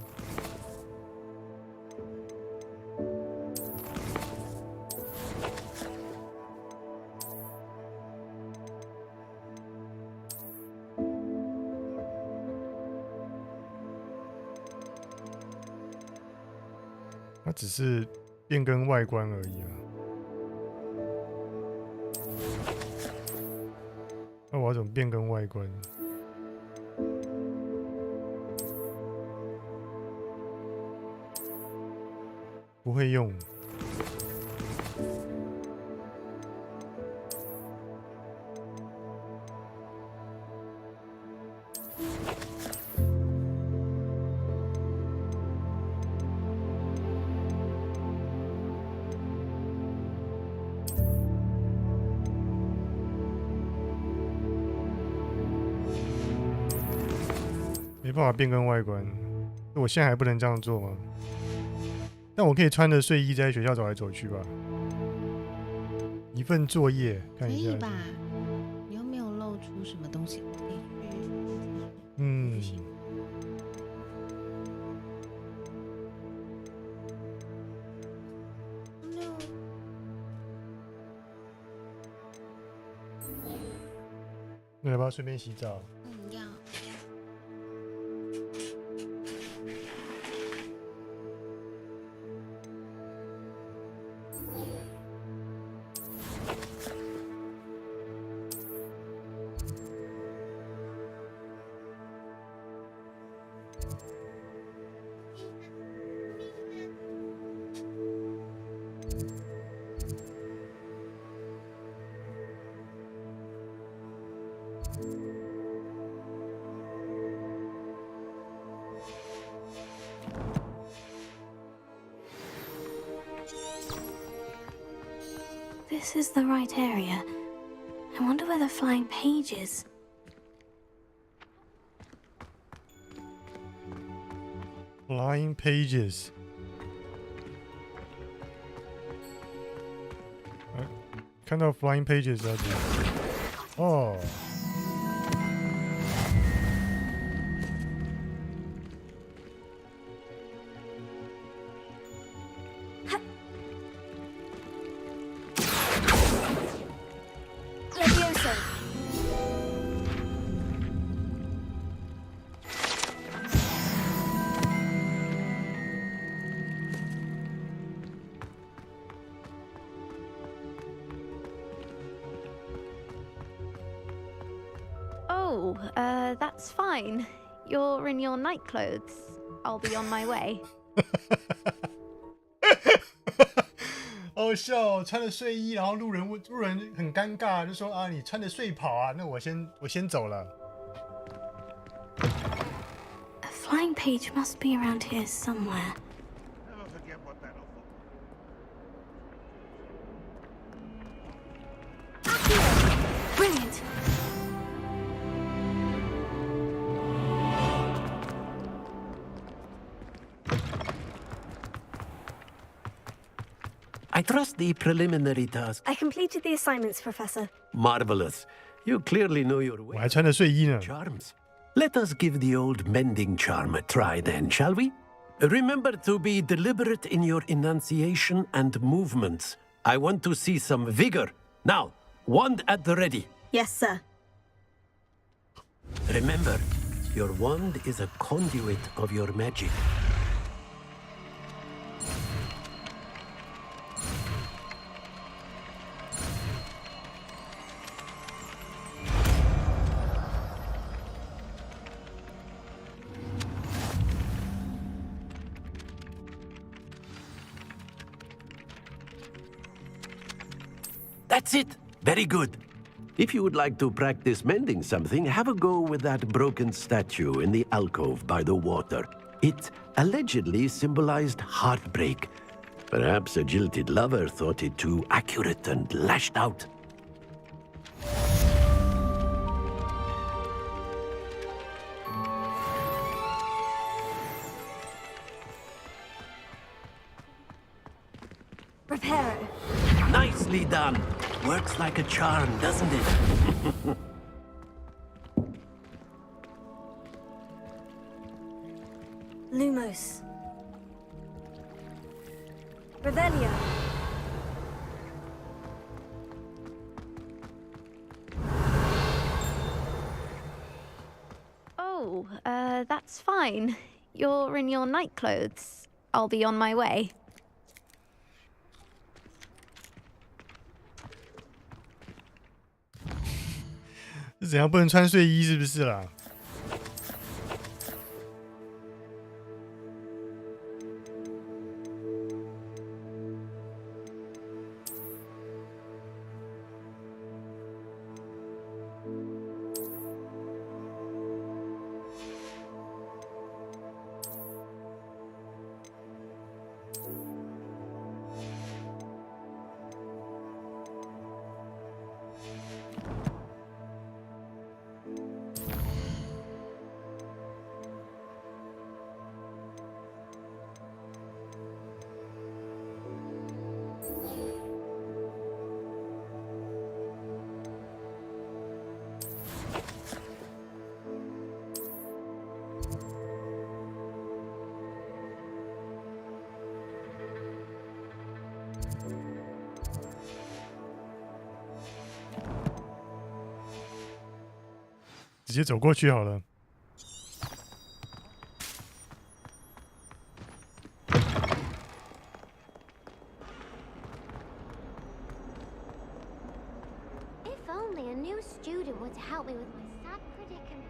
它只是变更外观而已啊。那我要怎么变更外观？不会用。没办法变更外观，我现在还不能这样做吗？但我可以穿着睡衣在学校走来走去吧。一份作业，看一下。可以吧？你又没有露出什么东西可以去。嗯。那要不要顺便洗澡？要。This is the right area. I wonder where the flying page is. Flying pages. 看到 flying pages 要怎么？哦。Oh, that's fine. You're in your night clothes. I'll be on my way. 好笑哦，穿着睡衣，然后路人很尴尬，就说啊，你穿着睡袍啊，那我先走了。A flying page must be around here somewhere. Never forget what that Brilliant. I trust the preliminary task. I completed the assignments, Professor. Marvelous. You clearly know your way. 我还穿着睡衣呢。 Charms. Let us give the old mending charm a try then, shall we? Remember to be deliberate in your enunciation and movements. I want to see some vigor. Now, wand at the ready. Yes, sir. Remember, your wand is a conduit of your magic. That's it! Very good. If you would like to practice mending something, have a go with that broken statue in the alcove by the water. It allegedly symbolized heartbreak. Perhaps a jilted lover thought it too accurate and lashed out. Reparo. Nicely done. Works like a charm, doesn't it? Lumos. Revelio. Oh, that's fine. You're in your night clothes. I'll be on my way. 是怎样不能穿睡衣是不是啦？直接走过去好了。If only a new student were to help me with my sad predicament.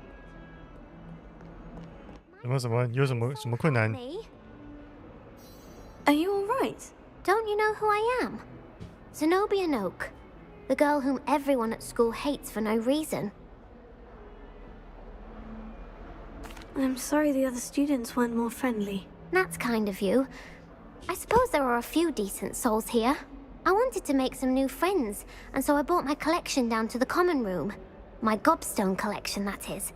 什么？有什么困难？ Are you all right? Don't you know who I am? Zenobia Noak, the girl whom everyone at school hates for no reason. I'm sorry the other students weren't more friendly. That's kind of you. I suppose there are a few decent souls here. I wanted to make some new friends, and so I brought my collection down to the common room. My gobstone collection, that is.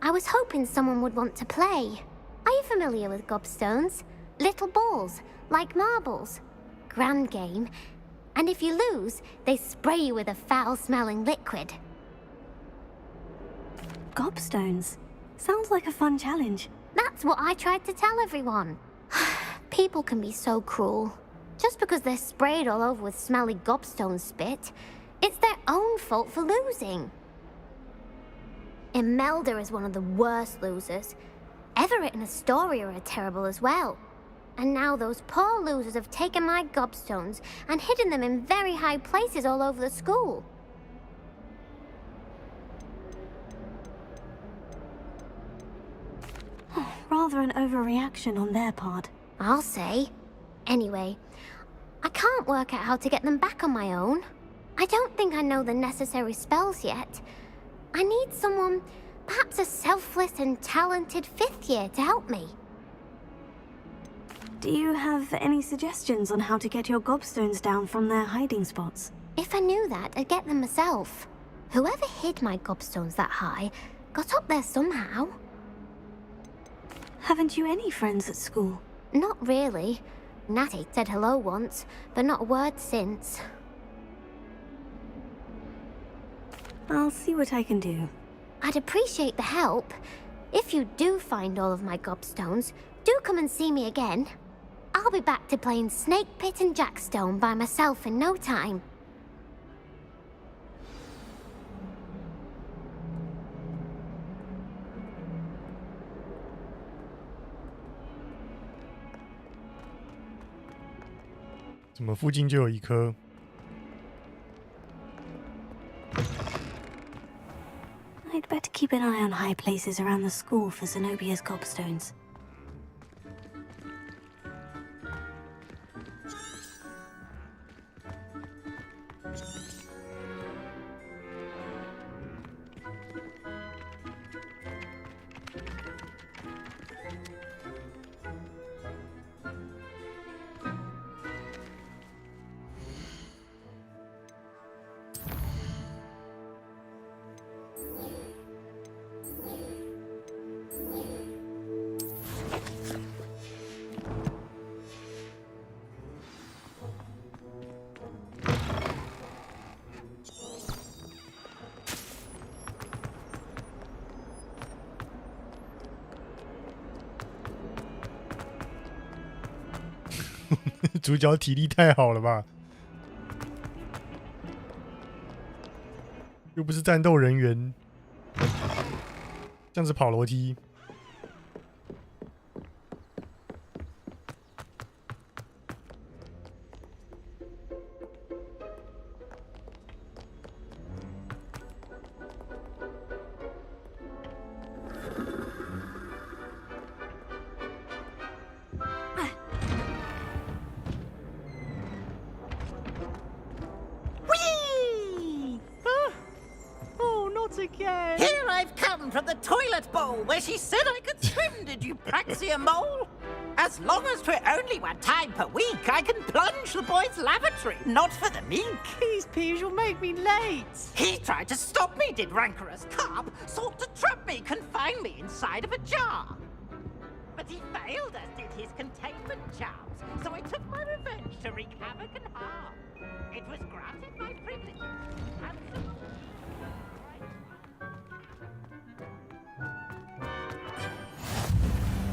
I was hoping someone would want to play. Are you familiar with gobstones? Little balls, like marbles. Grand game. And if you lose, they spray you with a foul-smelling liquid. Gobstones? Sounds like a fun challenge. That's what I tried to tell everyone. People can be so cruel. Just because they're sprayed all over with smelly gobstone spit, it's their own fault for losing. Imelda is one of the worst losers. Everett and Astoria are terrible as well. And now those poor losers have taken my gobstones and hidden them in very high places all over the school. Rather an overreaction on their part. I'll say. Anyway, I can't work out how to get them back on my own. I don't think I know the necessary spells yet. I need someone, perhaps a selfless and talented 5th year to help me. Do you have any suggestions on how to get your gobstones down from their hiding spots? If I knew that, I'd get them myself. Whoever hid my gobstones that high got up there somehow. Haven't you any friends at school? Not really. Natty said hello once, but not a word since. I'll see what I can do. I'd appreciate the help. If you do find all of my gobstones, do come and see me again. I'll be back to playing Snake Pit and Jackstone by myself in no time. "怎么附近就有一颗？" I'd better keep an eye on high places around the school for Zenobia's gobstones. "主角体力太好了吧？又不是战斗人员，这样子跑楼梯。Again. Here I've come from the toilet bowl where she said I could swim, did you praxia mole? As long as for only 1 time per week, I can plunge the boys' lavatory, not for the meek. Please, Peeves, you'll make me late. He tried to stop me, did rancorous carp, sought to trap me, confine me inside of a jar. But he failed, as did his containment charms, so I took my revenge to wreak havoc and harm. It was granted my privileges, handsome.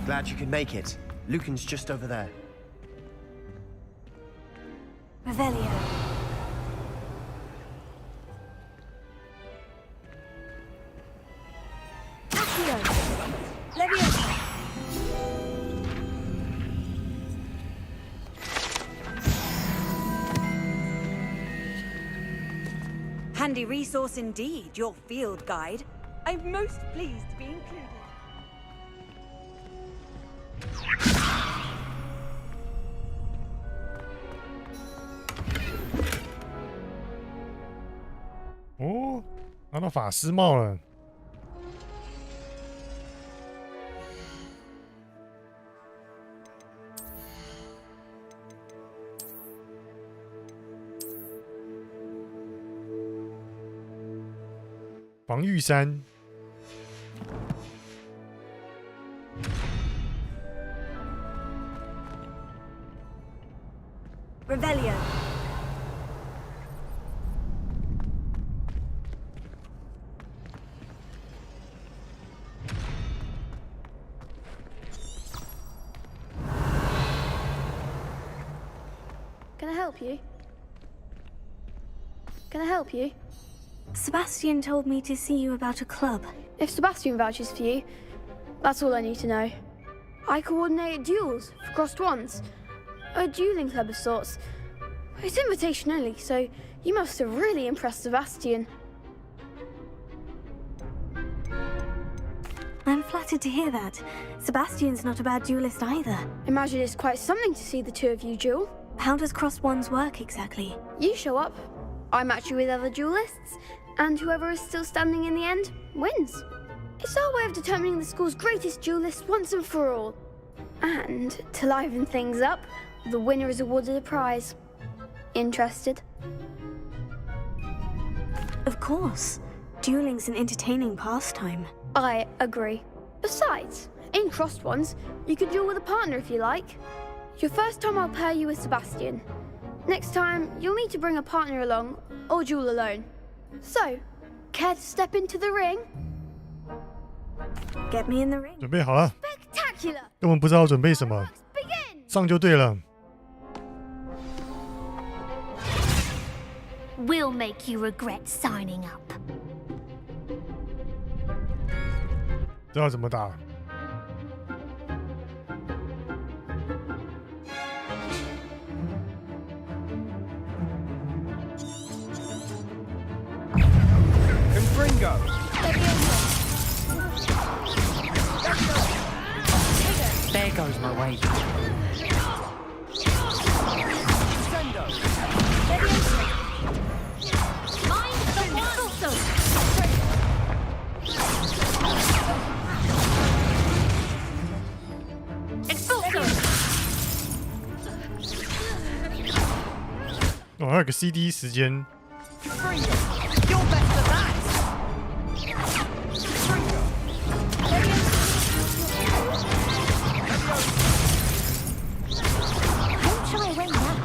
Glad you could make it. Lucan's just over there. Revelio. Accio. Leviosa. Handy resource indeed, your field guide. I'm most pleased to be included. "哦，拿到法师帽了。" 防御3。Revelio. Can I help you? Can I help you? Sebastian told me to see you about a club. If Sebastian vouches for you, that's all I need to know. I coordinate duels for crossed ones. A dueling club of sorts. It's invitation only, so you must have really impressed Sebastian. I'm flattered to hear that. Sebastian's not a bad duelist either. Imagine it's quite something to see the two of you duel. How does crossed ones work exactly? You show up, I match you with other duelists, and whoever is still standing in the end wins. It's our way of determining the school's greatest duelist once and for all. And to liven things up, the winner is awarded a prize. Interested? Of course. Dueling's an entertaining pastime. I agree. Besides, in crossed ones, you can duel with a partner if you like. Your first time I'll pair you with Sebastian. Next time, you'll need to bring a partner along, or duel alone. So, care to step into the ring? Get me in the ring. 准备好了， Spectacular! 根本不知道准备什么，上就对了。 We'll make you regret signing up. 知道怎么打？ Confringo. There goes my way. Sendo. Mind the one! Expulso! 哦，还有个 CD 时间。 Confringo. You're best at that. Confringo. Don't shy away now.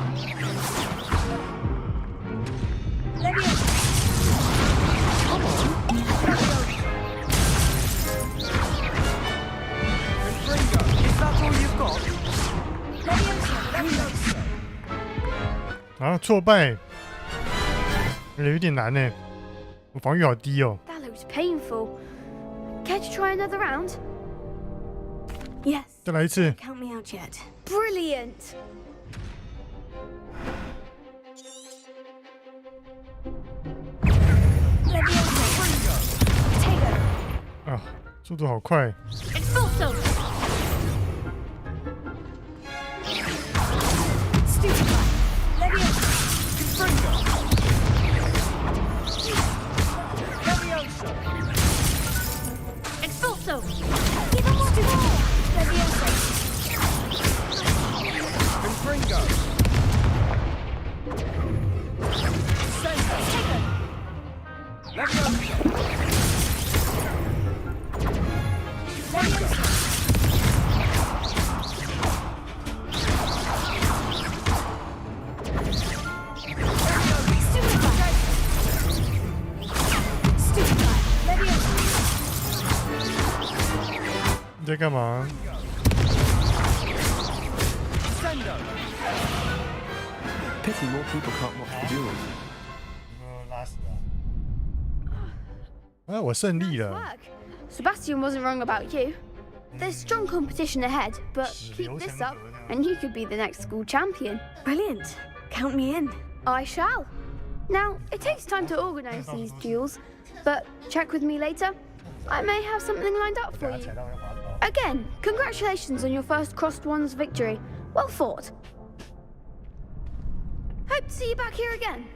Confringo. Is that all you've got? 啊，挫败，有点难呢。我防御好低哦。 That looks painful. Care to try another round? Yes. 再来一次。 Count me out yet. Brilliant! Confringo. 啊，速度好快。 Expulso! Stupefy. Confringo. Levioso. Expulso! Give him what to do! Levioso. Confringo. Sendo. Levioso. Levioso. Stupefy. Levioso. 你在干嘛？ Sendo. Pity more people can't watch the duels. 拉死啊！啊，我胜利了。 Work. Sebastian wasn't wrong about you. There's strong competition ahead, but keep this up, and you could be the next school champion. Brilliant. Count me in. I shall. Now, it takes time to organise these duels, but check with me later. I may have something lined up for you. Again, congratulations on your first Crossed Ones victory. Well fought. Hope to see you back here again.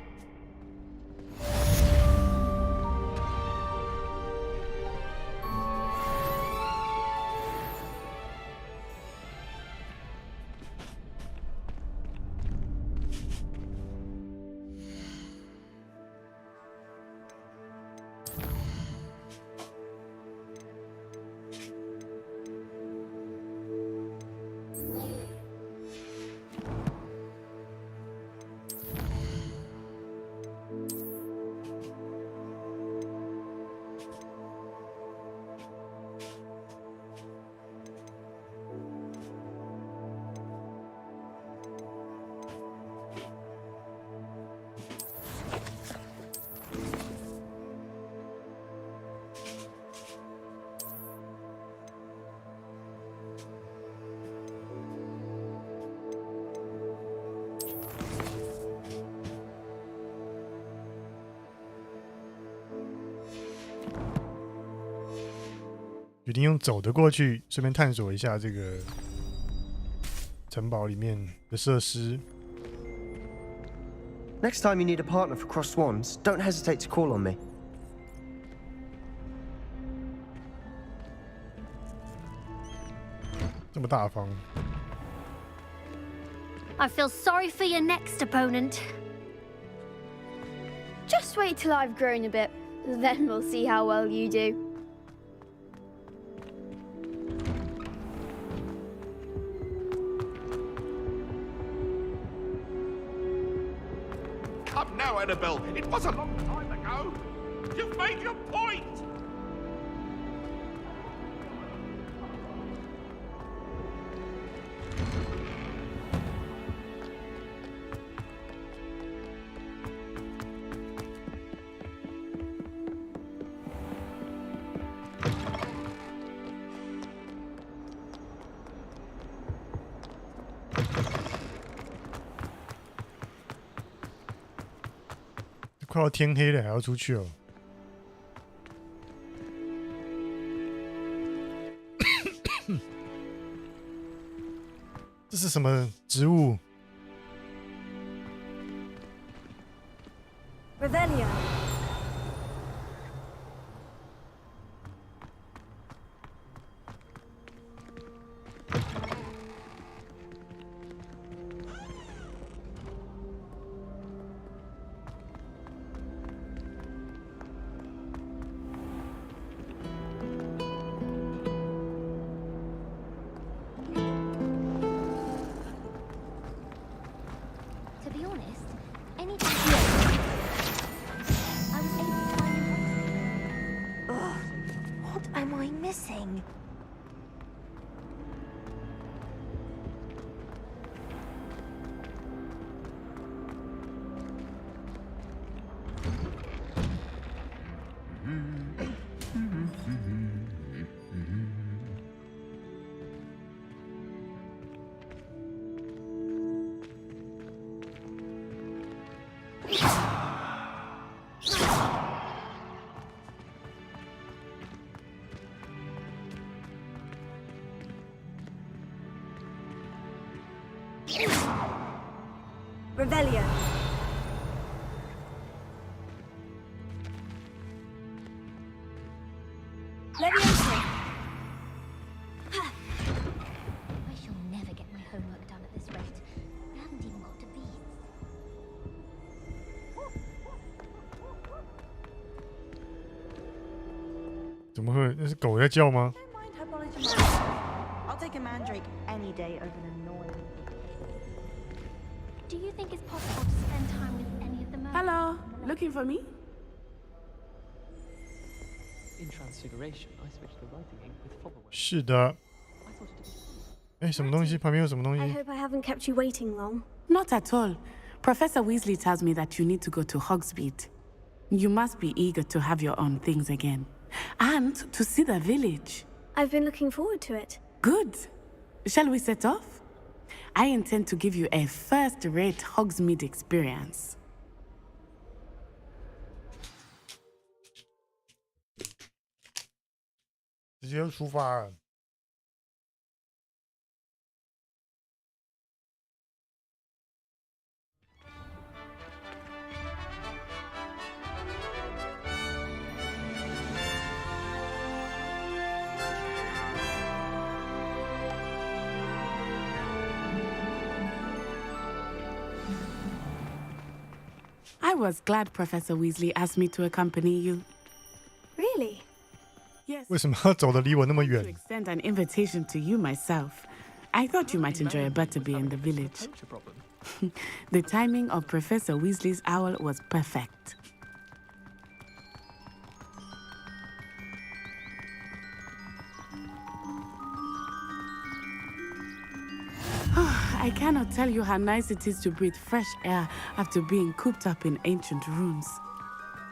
决定用走的过去，顺便探索一下这个城堡里面的设施。 Next time you need a partner for Crossed Wands, don't hesitate to call on me. 这么大方。 I feel sorry for your next opponent. Just wait till I've grown a bit, then we'll see how well you do. Come now, Annabelle. It was a long time ago. You've made your point. 快要天黑了还要出去哦。这是什么植物？ Revelio. To be honest, anything. I was able to find an Ugh, what am I missing? Revelio. Leviosa. I shall never get my homework done at this rate. I haven't even got to beads. 怎么会？那是狗在叫吗？ I'll take a mandrake any day over an annoying. Do you think it's possible to spend time with any of the mermaids? Hello, looking for me? In Transfiguration, I switched the writing ink with Flobberway. 是的。哎，什么东西？旁边有什么东 I 西？ hope I haven't kept you waiting long. Not at all. Professor Weasley tells me that you need to go to Hogsmeade. You must be eager to have your own things again. And to see the village. I've been looking forward to it. Good. Shall we set off? I intend to give you a first-rate Hogsmeade experience. 直接出发了。I was glad Professor Weasley asked me to accompany you. Really? Yes. 为什么要走得离我那么 To 远？ extend an invitation to you myself. I thought you might enjoy a butterbeer in the village. The timing of Professor Weasley's owl was perfect. I cannot tell you how nice it is to breathe fresh air after being cooped up in ancient rooms.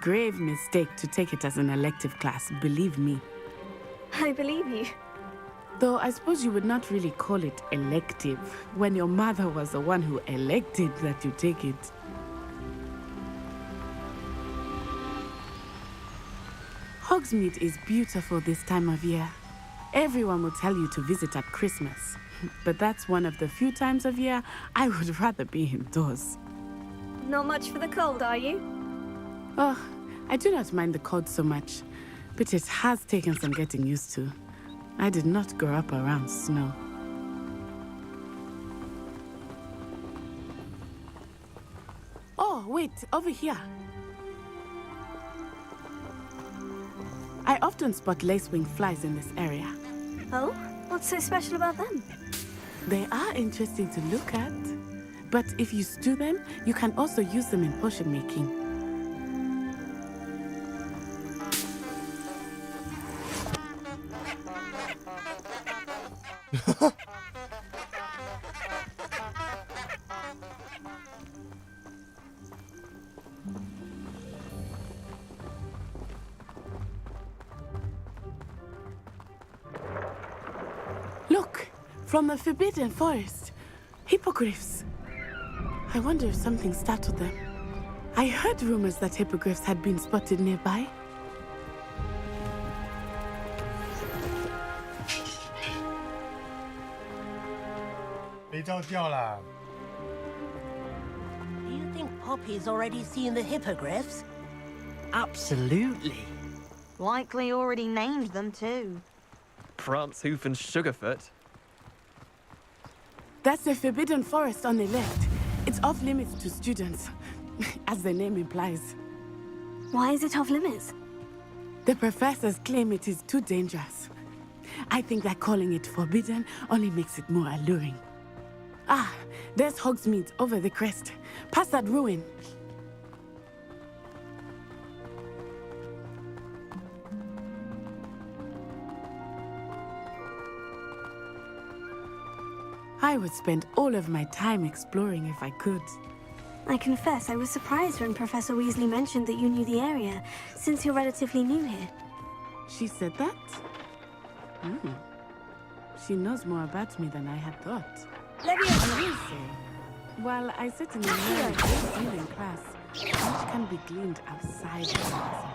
Grave mistake to take it as an elective class, believe me. I believe you. Though I suppose you would not really call it elective when your mother was the one who elected that you take it. Hogsmeade is beautiful this time of year. Everyone will tell you to visit at Christmas, but that's one of the few times of year I would rather be indoors. Not much for the cold, are you? Oh, I do not mind the cold so much, but it has taken some getting used to. I did not grow up around snow. Oh, wait, over here. I often spot lacewing flies in this area. Oh? What's so special about them? They are interesting to look at, but if you stew them, you can also use them in potion making. Look, from the Forbidden Forest. Hippogriffs. I wonder if something startled them. I heard rumors that hippogriffs had been spotted nearby. 肥皂掉了。 Do you think Poppy's already seen the hippogriffs? Absolutely. Likely already named them too. Prance, Hoof, and Sugarfoot. That's the forbidden forest on the left. It's off limits to students, as the name implies. Why is it off limits? The professors claim it is too dangerous. I think that calling it forbidden only makes it more alluring. Ah, there's Hogsmeade over the crest. Past that ruin. I would spend all of my time exploring if I could. I confess I was surprised when Professor Weasley mentioned that you knew the area, since you're relatively new here. She said that? She knows more about me than I had thought. While I sit in the mirror in class, much can be gleaned outside the class.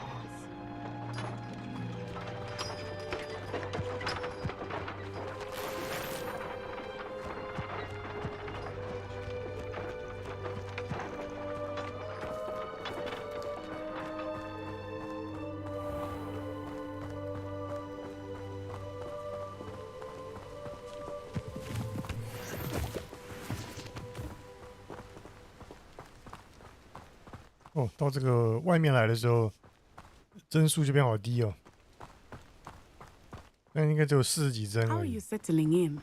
哦，到这个外面来的时候，帧数就变好低哦。那应该只有40几帧 How 而 are 已 you。settling in?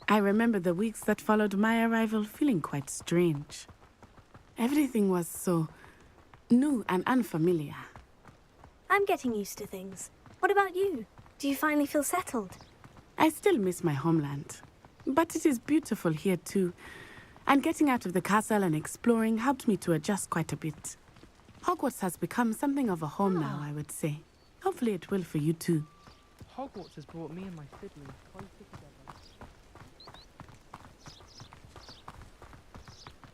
I remember the weeks that followed my arrival feeling quite strange. Everything was so new and unfamiliar. I'm getting used to things. What about you? Do you finally feel settled? I still miss my homeland, but it is beautiful here too. And getting out of the castle and exploring helped me to adjust quite a bit. Hogwarts has become something of a home now, I would say. Hopefully it will for you too. Hogwarts has brought me and my siblings closer together.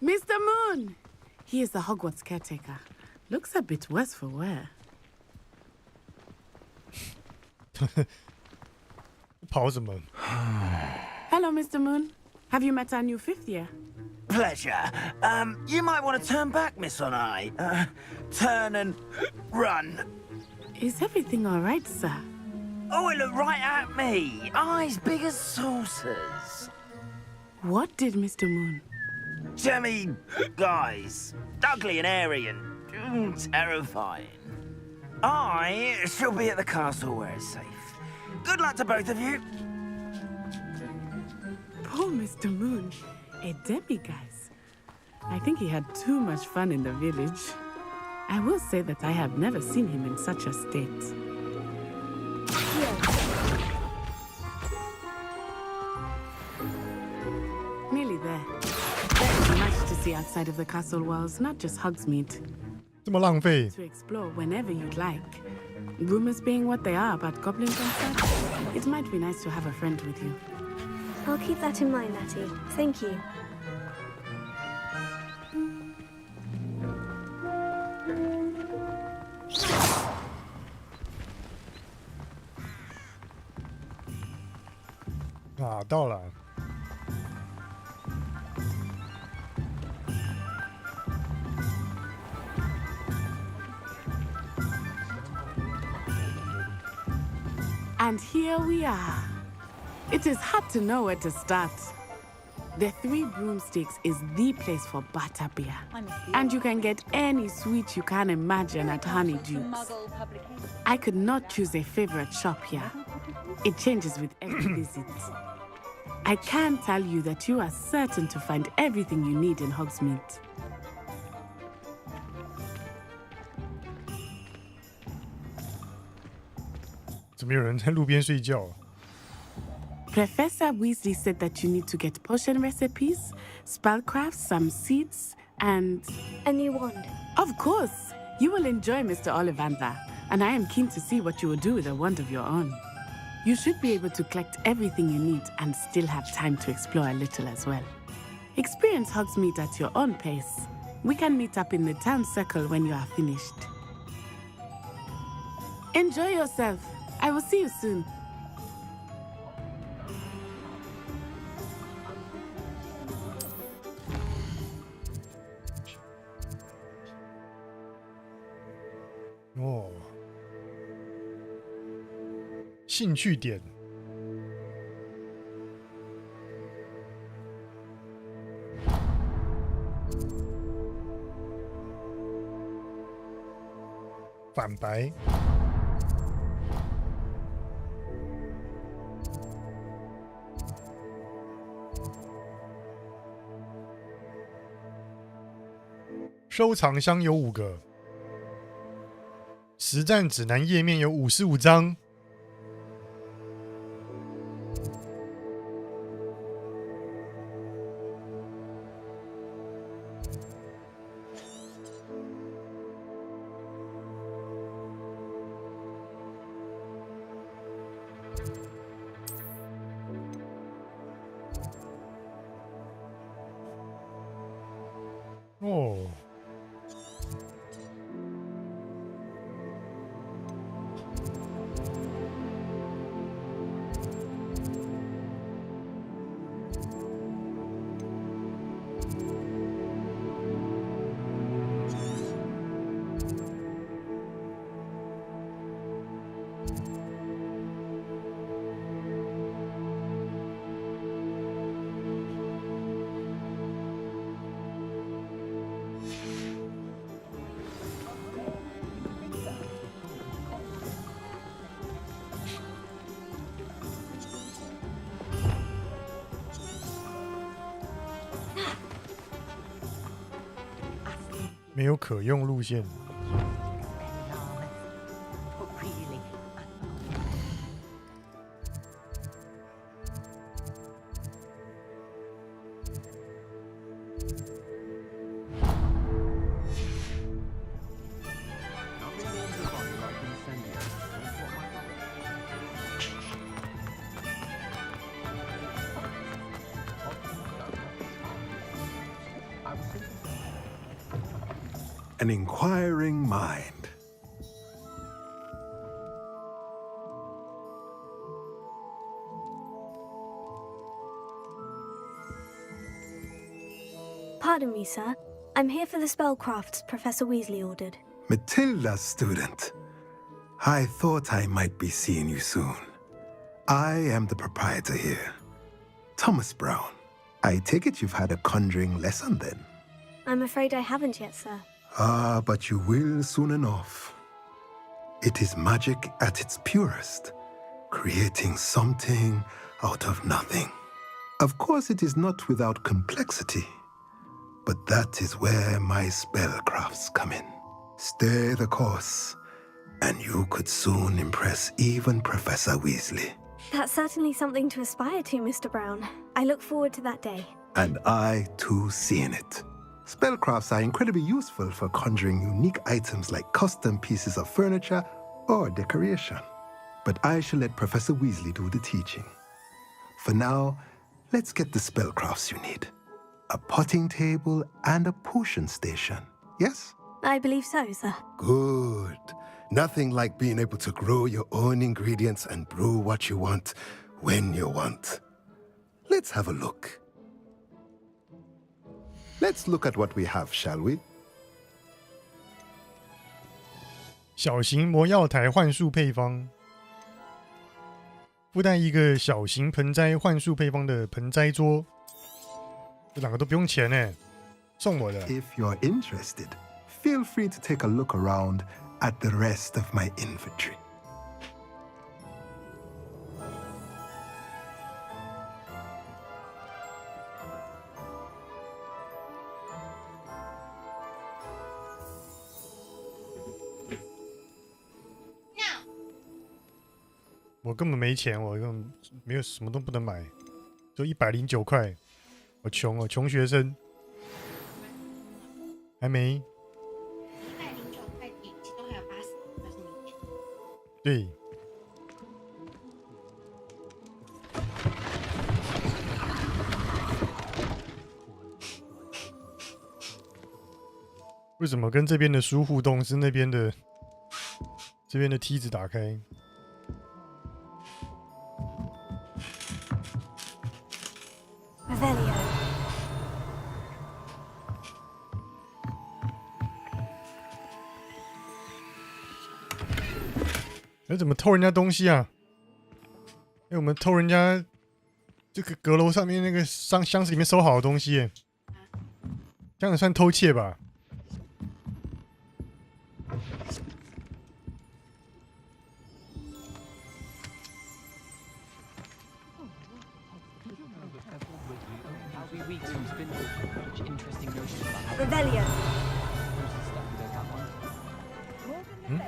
Mr. Moon! He is the Hogwarts caretaker. Looks a bit worse for wear. 跑什么？ Hello, Mr. Moon. Have you met our new 5th year? Pleasure. You might want to turn back, Miss Onai. Turn and run. Is everything all right, sir? Oh, it looked right at me. Eyes big as saucers. What did Mr. Moon? Jemmy guys. Ugly and airy and terrifying. I shall be at the castle where it's safe. Good luck to both of you. Poor Mr. Moon. A demiguise. I think he had too much fun in the village. I will say that I have never seen him in such a state. Nearly there. There's much to see outside of the castle walls, not just Hogsmeade. 这么浪费。 To explore whenever you'd like. Rumors being what they are about goblins and such, it might be nice to have a friend with you. I'll keep that in mind, Natty. Thank you. Ah, 到了。 And here we are. It is hard to know where to start. The 3 Broomsticks is the place for butterbeer. And you can get any sweet you can imagine at Honeydukes. I could not choose a favorite shop here. It changes with every visit. I can tell you that you are certain to find everything you need in Hogsmeade. Professor Weasley said that you need to get potion recipes, spellcraft, some seeds, and... a new wand. Of course! You will enjoy Mr. Ollivander, and I am keen to see what you will do with a wand of your own. You should be able to collect everything you need and still have time to explore a little as well. Experience Hogsmeade at your own pace. We can meet up in the town circle when you are finished. Enjoy yourself. I will see you soon.哦，兴趣点。反白。收藏箱有5个，实战指南页面有55张。哦。没有可用路线。An inquiring mind. Pardon me, sir. I'm here for the spellcrafts Professor Weasley ordered. Matilda's student. I thought I might be seeing you soon. I am the proprietor here, Thomas Brown. I take it you've had a conjuring lesson then? I'm afraid I haven't yet, sir. Ah, but you will soon enough. It is magic at its purest, creating something out of nothing. Of course, it is not without complexity, but that is where my spellcrafts come in. Stay the course, and you could soon impress even Professor Weasley. That's certainly something to aspire to, Mr. Brown. I look forward to that day. And I, too, seeing it. Spellcrafts are incredibly useful for conjuring unique items like custom pieces of furniture or decoration. But I shall let Professor Weasley do the teaching. For now, let's get the spellcrafts you need. A potting table and a potion station, yes? I believe so, sir. Good. Nothing like being able to grow your own ingredients and brew what you want when you want. Let's have a look. Let's look at what we have, shall we? 小型魔药台幻术配方，附带一个小型盆栽幻术配方的盆栽桌，这两个都不用钱呢，送我的。If you're interested, feel free to take a look around at the rest of my inventory. No. 我根本没钱，我根本没有什么都不能买，就109块，我穷哦，穷学生，还没。109块底其都还有80块是你点。对。为什么跟这边的书互动是那边的这边的梯子打开？哎，怎么偷人家东西啊？哎，我们偷人家这个阁楼上面那个箱子里面收好的东西耶，这样也算偷窃吧？嗯？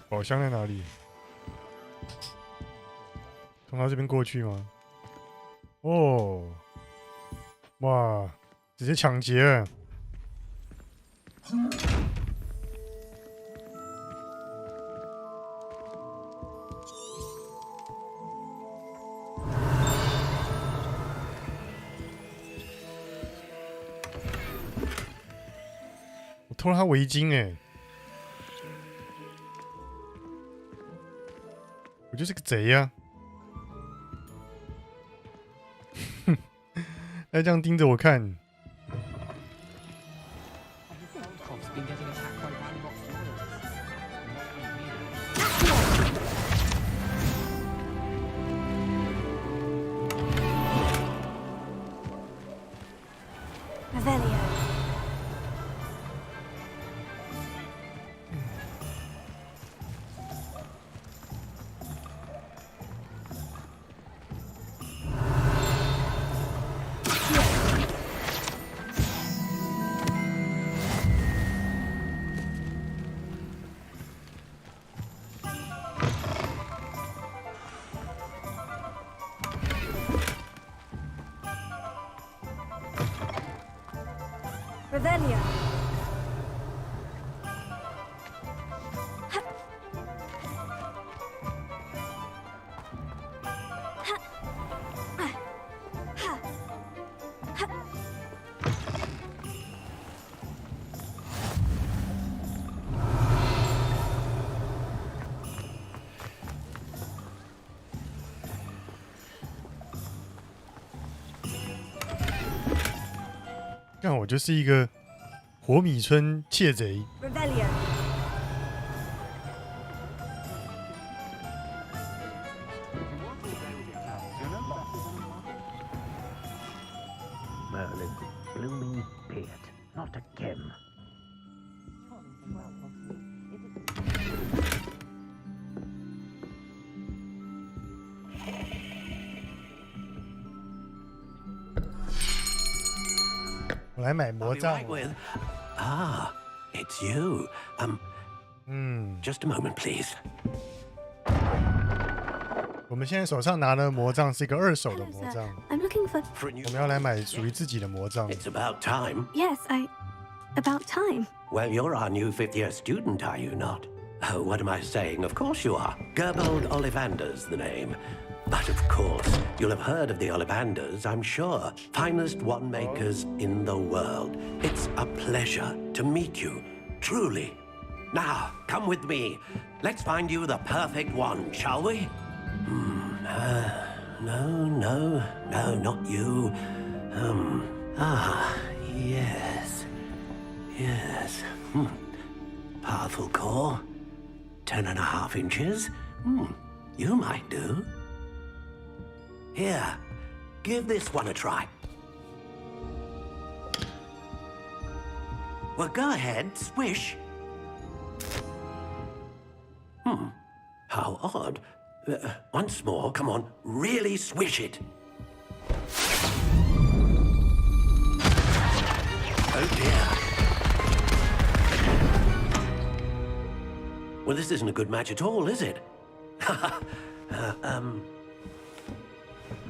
宝箱在哪里？从他这边过去吗？哦，哇，直接抢劫了！我偷了他围巾哎！我就是个贼呀！哼，还这样盯着我看。Revelio.看我就是一个火米村窃贼。Revelio. Merlin, blooming beard, not a gem. 我来买魔杖。Ah, it's you. Just a moment, please. 我们现在手上拿的魔杖是一个二手的魔杖。 I'm looking for. 我们要来买属于自己的魔杖。 It's about time. Yes, about time. Well, you're our new fifth-year student, are you not? Oh, what am I saying? Of course you are. Gerbold Ollivander's the name. But of course, you'll have heard of the Ollivanders, I'm sure. Finest wand-makers in the world. It's a pleasure to meet you, truly. Now, come with me. Let's find you the perfect wand, shall we? No, not you. Yes. Powerful core. 10.5 inches. You might do. Here, give this one a try. Well, go ahead, swish. How odd. Once more, come on, really swish it. Oh dear. Well, this isn't a good match at all, is it?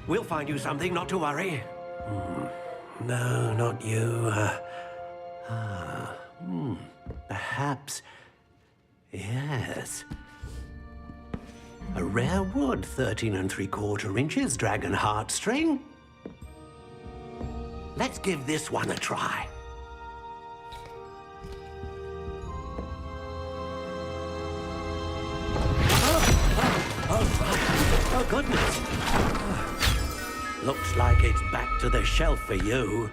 We'll find you something, not to worry. No, not you. Perhaps. Yes. A rare wood, 13 3/4 inches, dragon heartstring. Let's give this one a try. Oh, goodness. Looks like it's back to the shelf for you.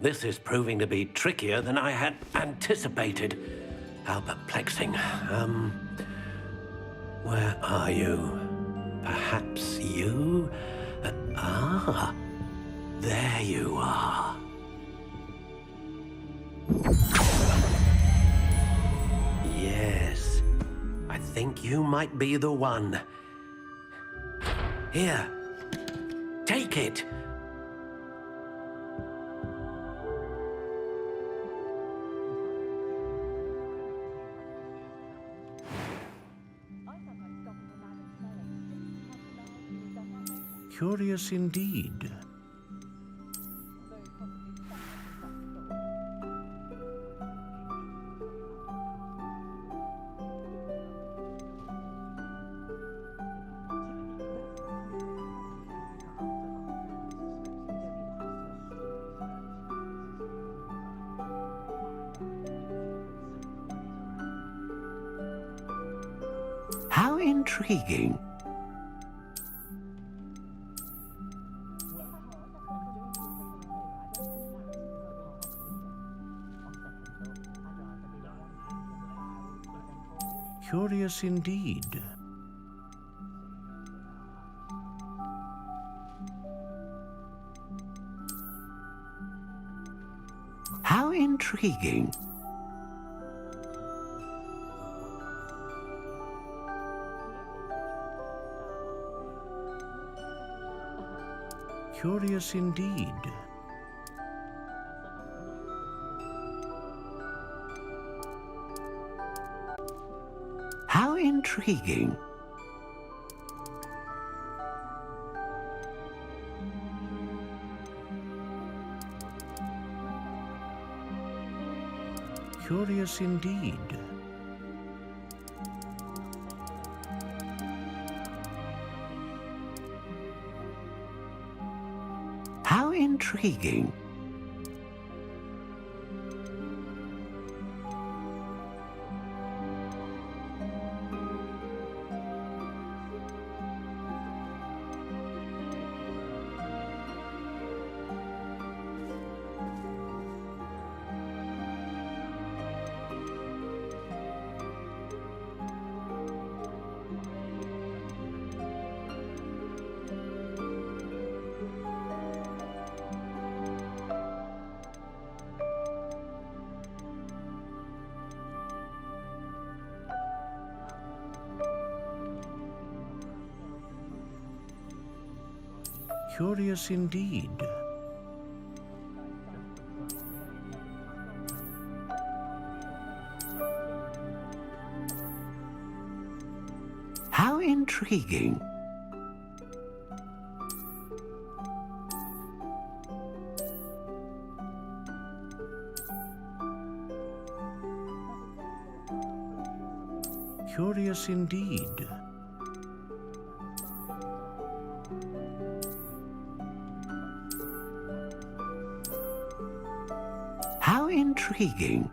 This is proving to be trickier than I had anticipated. How perplexing. Where are you? Perhaps you? There you are. Yes, I think you might be the one. Here, take it. Curious indeed. How intriguing. Curious indeed. How intriguing. Curious indeed. How intriguing. Curious indeed. How intriguing. Curious indeed. How intriguing. Curious indeed. How intriguing.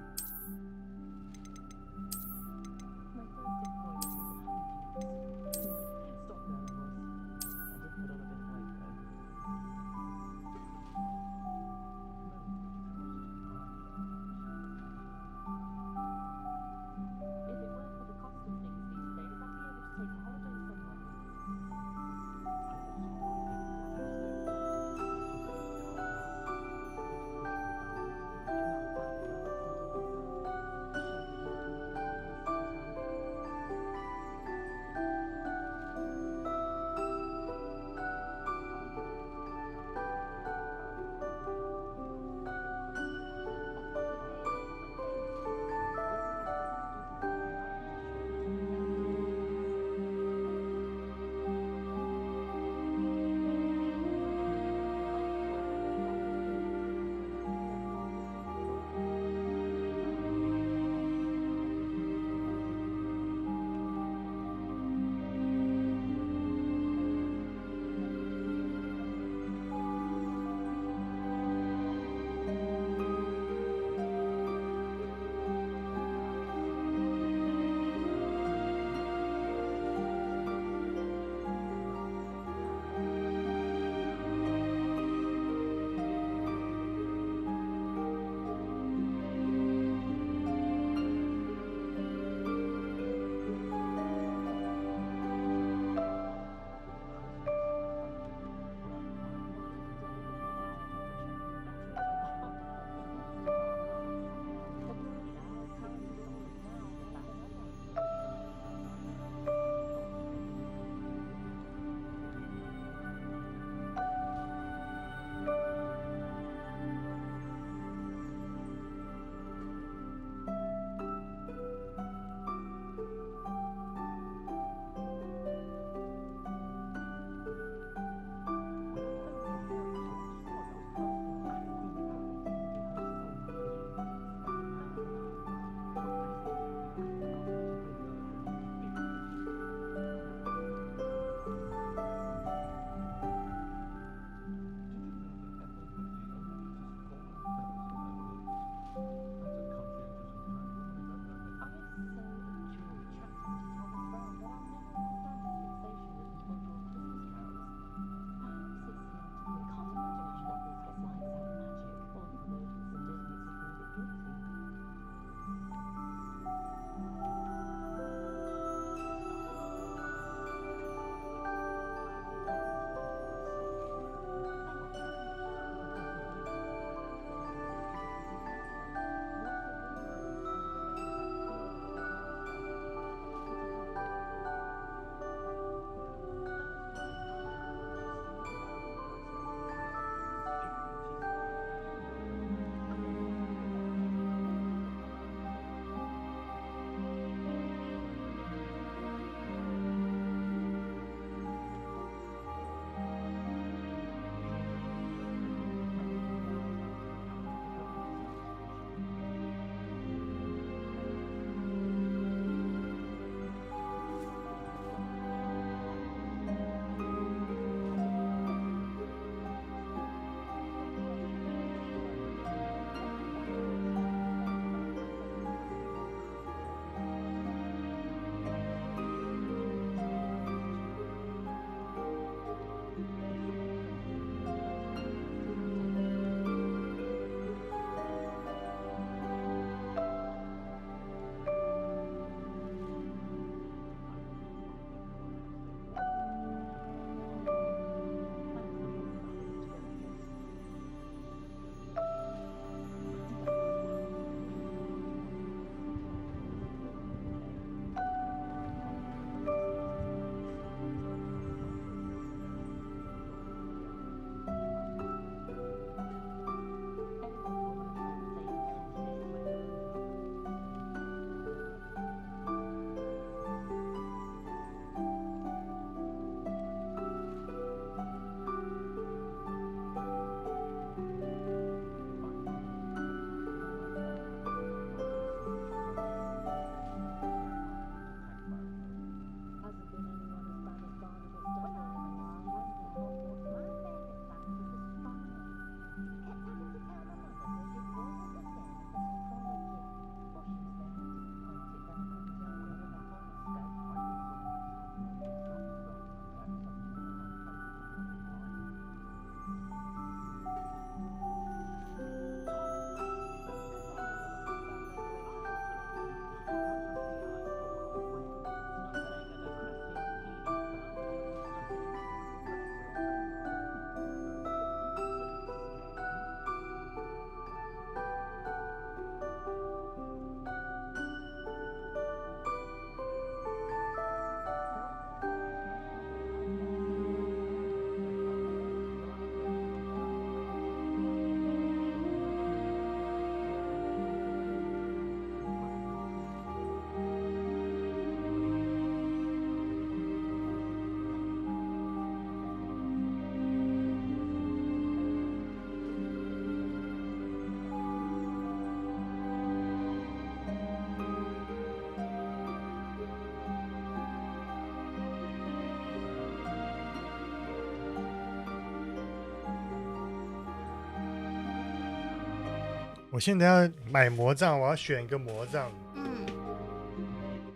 我现在要买魔杖，我要选一个魔杖。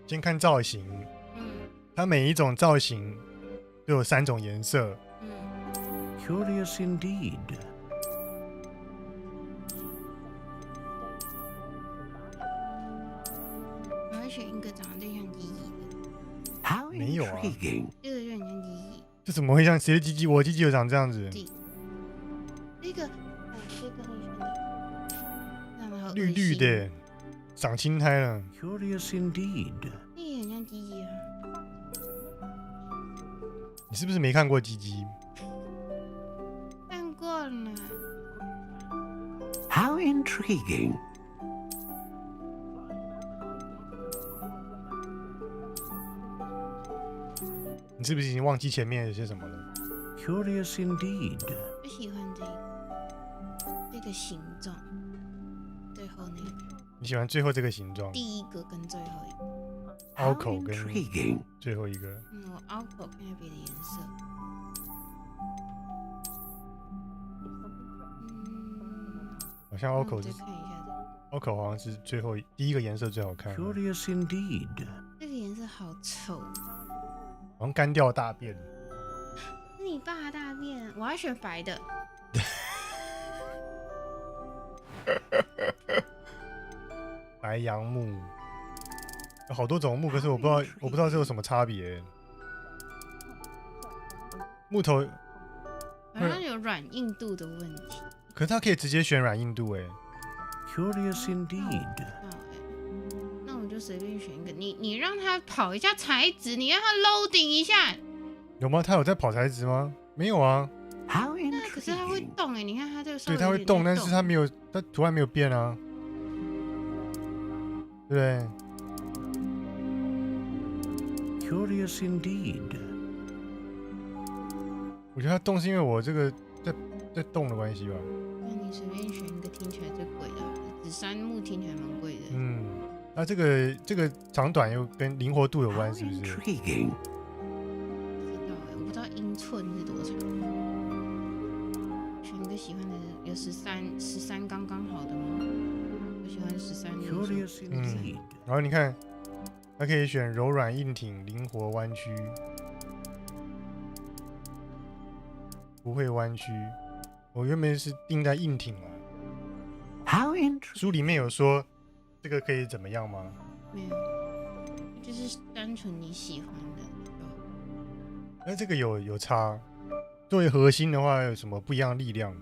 先看造型。它每一种造型都有3种颜色。Curious indeed. 我要选一个长得最像鸡鸡的。 How 没有啊， intriguing. 这个就很像鸡鸡。这怎么会像谁的鸡鸡？我鸡鸡有长这样子。那个，这个很喜欢的，长得好恶心绿绿的，长青苔了。 Curious indeed. 那也很像鸡鸡啊。你是不是没看过鸡鸡？看过了。 How intriguing. 你是不是已经忘记前面有些什么了 Curious indeed. 我喜欢这个形状，最后那个。你喜欢最后这个形状？第一个跟最后一个。凹口跟最后一个。我凹口看看别的颜色。好像凹口是。再看一下这个。凹口好像是最后第一个颜色最好看。 Curious indeed. 这个颜色好丑。好像干掉大便。是你爸大便，我要选白的。白杨木，有好多种木，可是我不知道这有什么差别。木头好像有软硬度的问题。可是它可以直接选软硬度哎。Curious indeed. 那我就随便选一个。你让他跑一下材质，你让他 loading 一下。有吗？他有在跑材质吗？没有啊。那可是它会动哎，你看它这个。对，它会动，但是它没有，它图案没有变啊。对不对 Curious indeed. 我觉得它动是因为我这个在动的关系吧。那你随便选一个听起来最贵的，紫杉木听起来蛮贵的。那这个长短又跟灵活度有关，是不是？ Intriguing. 我不知道英寸是多长。选一个喜欢的，有13刚刚好的吗？我喜欢13。Curious indeed. 然后你看，它可以选柔软、硬挺、灵活、弯曲，不会弯曲。我原本是定在硬挺嘛。How intriguing. 书里面有说这个可以怎么样吗？没有，就是单纯你喜欢的。那这个有差。作为核心的话，有什么不一样的力量？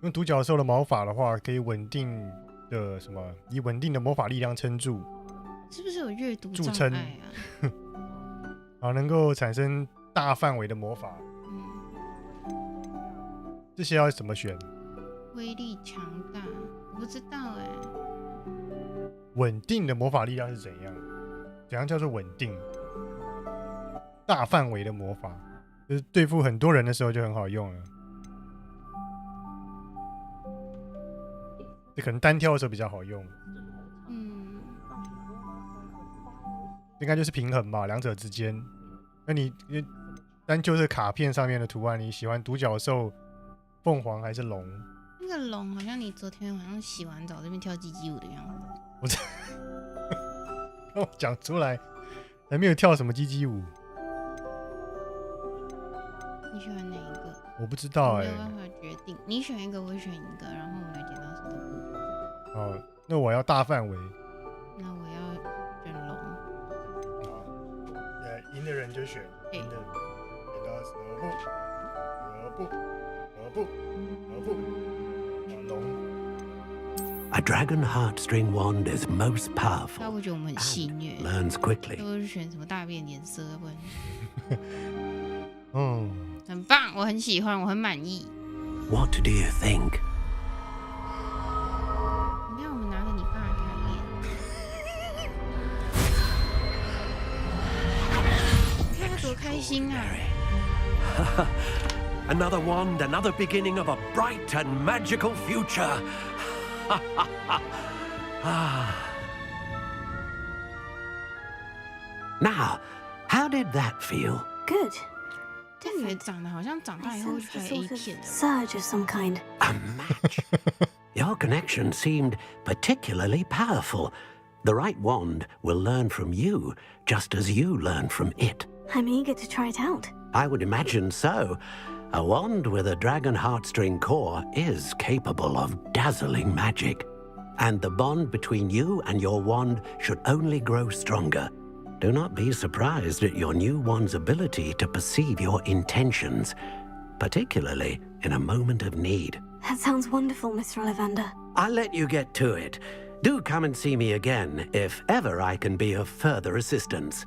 用独角兽的毛发的话，可以稳定的什么？以稳定的魔法力量撑住。是不是有阅读障助撑碍啊？能够产生大范围的魔法。这些要怎么选？威力强大，我不知道哎。稳定的魔法力量是怎样？怎样叫做稳定？大范围的魔法，就是对付很多人的时候就很好用了。这可能单挑的时候比较好用。应该就是平衡吧，两者之间。那你单就是卡片上面的图案，你喜欢独角兽、凤凰还是龙？那个龙好像你昨天晚上洗完澡这边跳鸡鸡舞的样子。我讲出来，还没有跳什么鸡鸡舞。你喜欢哪一个？我不知道哎、没有办法决定。你选一个，我选一个，然后我们来剪刀石头布。好，那我要大范围。那我要选龙。赢的人就选赢的人。剪刀石头布，龙。A dragon heartstring wand is most 那 powerful. 我觉得我们很戏虐。Learns quickly. 都是选什么大便颜色，不然。很棒，我很喜欢，我很满意。 What do you think? 你看，我们拿着你爸的卡片，你看他多开心啊！ Another wand, another beginning of a bright and magical future. Now, how did that feel? Good. 这女的长得好像长大以后会拍 A 片的。 Surge of some kind. A match? Your connection seemed particularly powerful. The right wand will learn from you, just as you learn from it. I'm eager to try it out. I would imagine so. A wand with a dragon heartstring core is capable of dazzling magic. And the bond between you and your wand should only grow stronger. Do not be surprised at your new wand's ability to perceive your intentions, particularly in a moment of need. That sounds wonderful, Mr. Ollivander. I'll let you get to it. Do come and see me again if ever I can be of further assistance.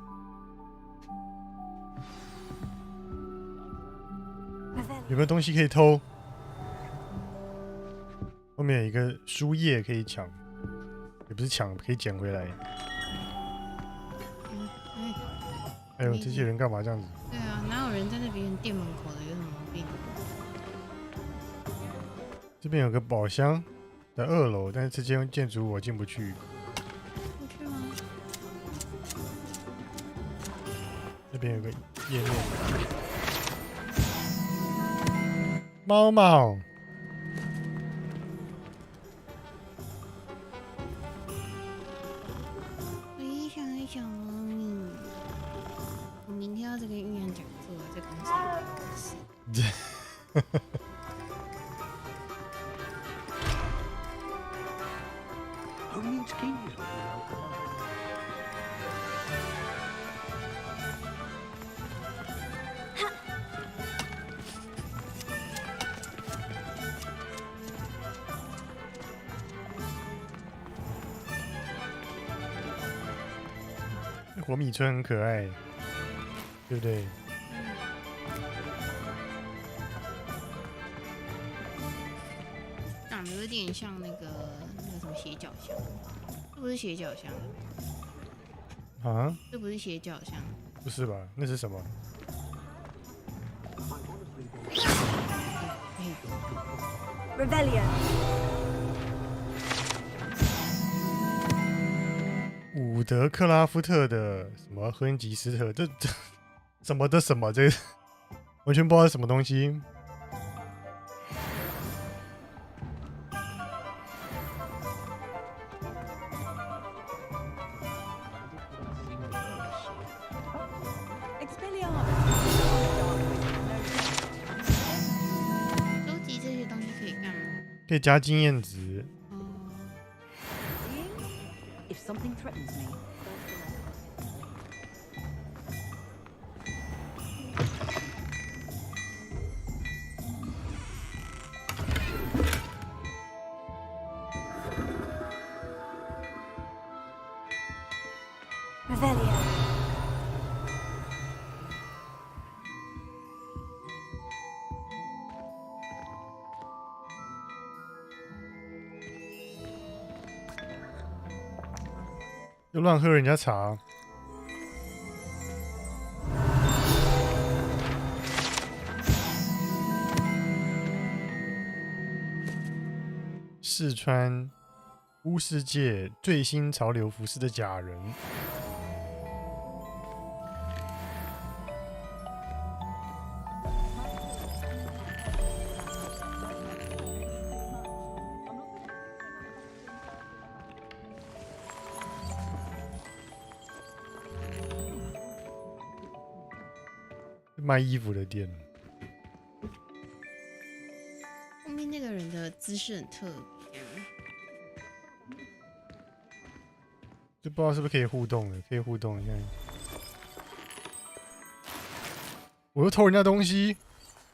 有没有东西可以偷？后面有一个书页可以抢，也不是抢，可以捡回来。哎呦，这些人干嘛这样子？对啊，哪有人在那别人店门口的？有什么毛病？这边有个宝箱在2楼，但是这间建筑我进不去。进去吗？那边有个页面。猫猫。我也想要小猫咪。我明天要这个预言讲座，在公司有事。火米村很可爱，对不对？长得有点像那个什么斜角箱，这不是斜角箱啊？这不是斜角箱，不是吧？那是什么？ Rebellion. 伍德克拉夫特的什么赫恩吉斯特，这什么的什么，这完全不知道是什么东西。收集这些东西可以干嘛？可以加经验值。 If something threatens me. Revelio. 又乱喝人家茶。试穿巫世界最新潮流服饰的假人。卖衣服的店，后面那个人的姿势很特别，就不知道是不是可以互动的，可以互动。你看，我又偷人家东西，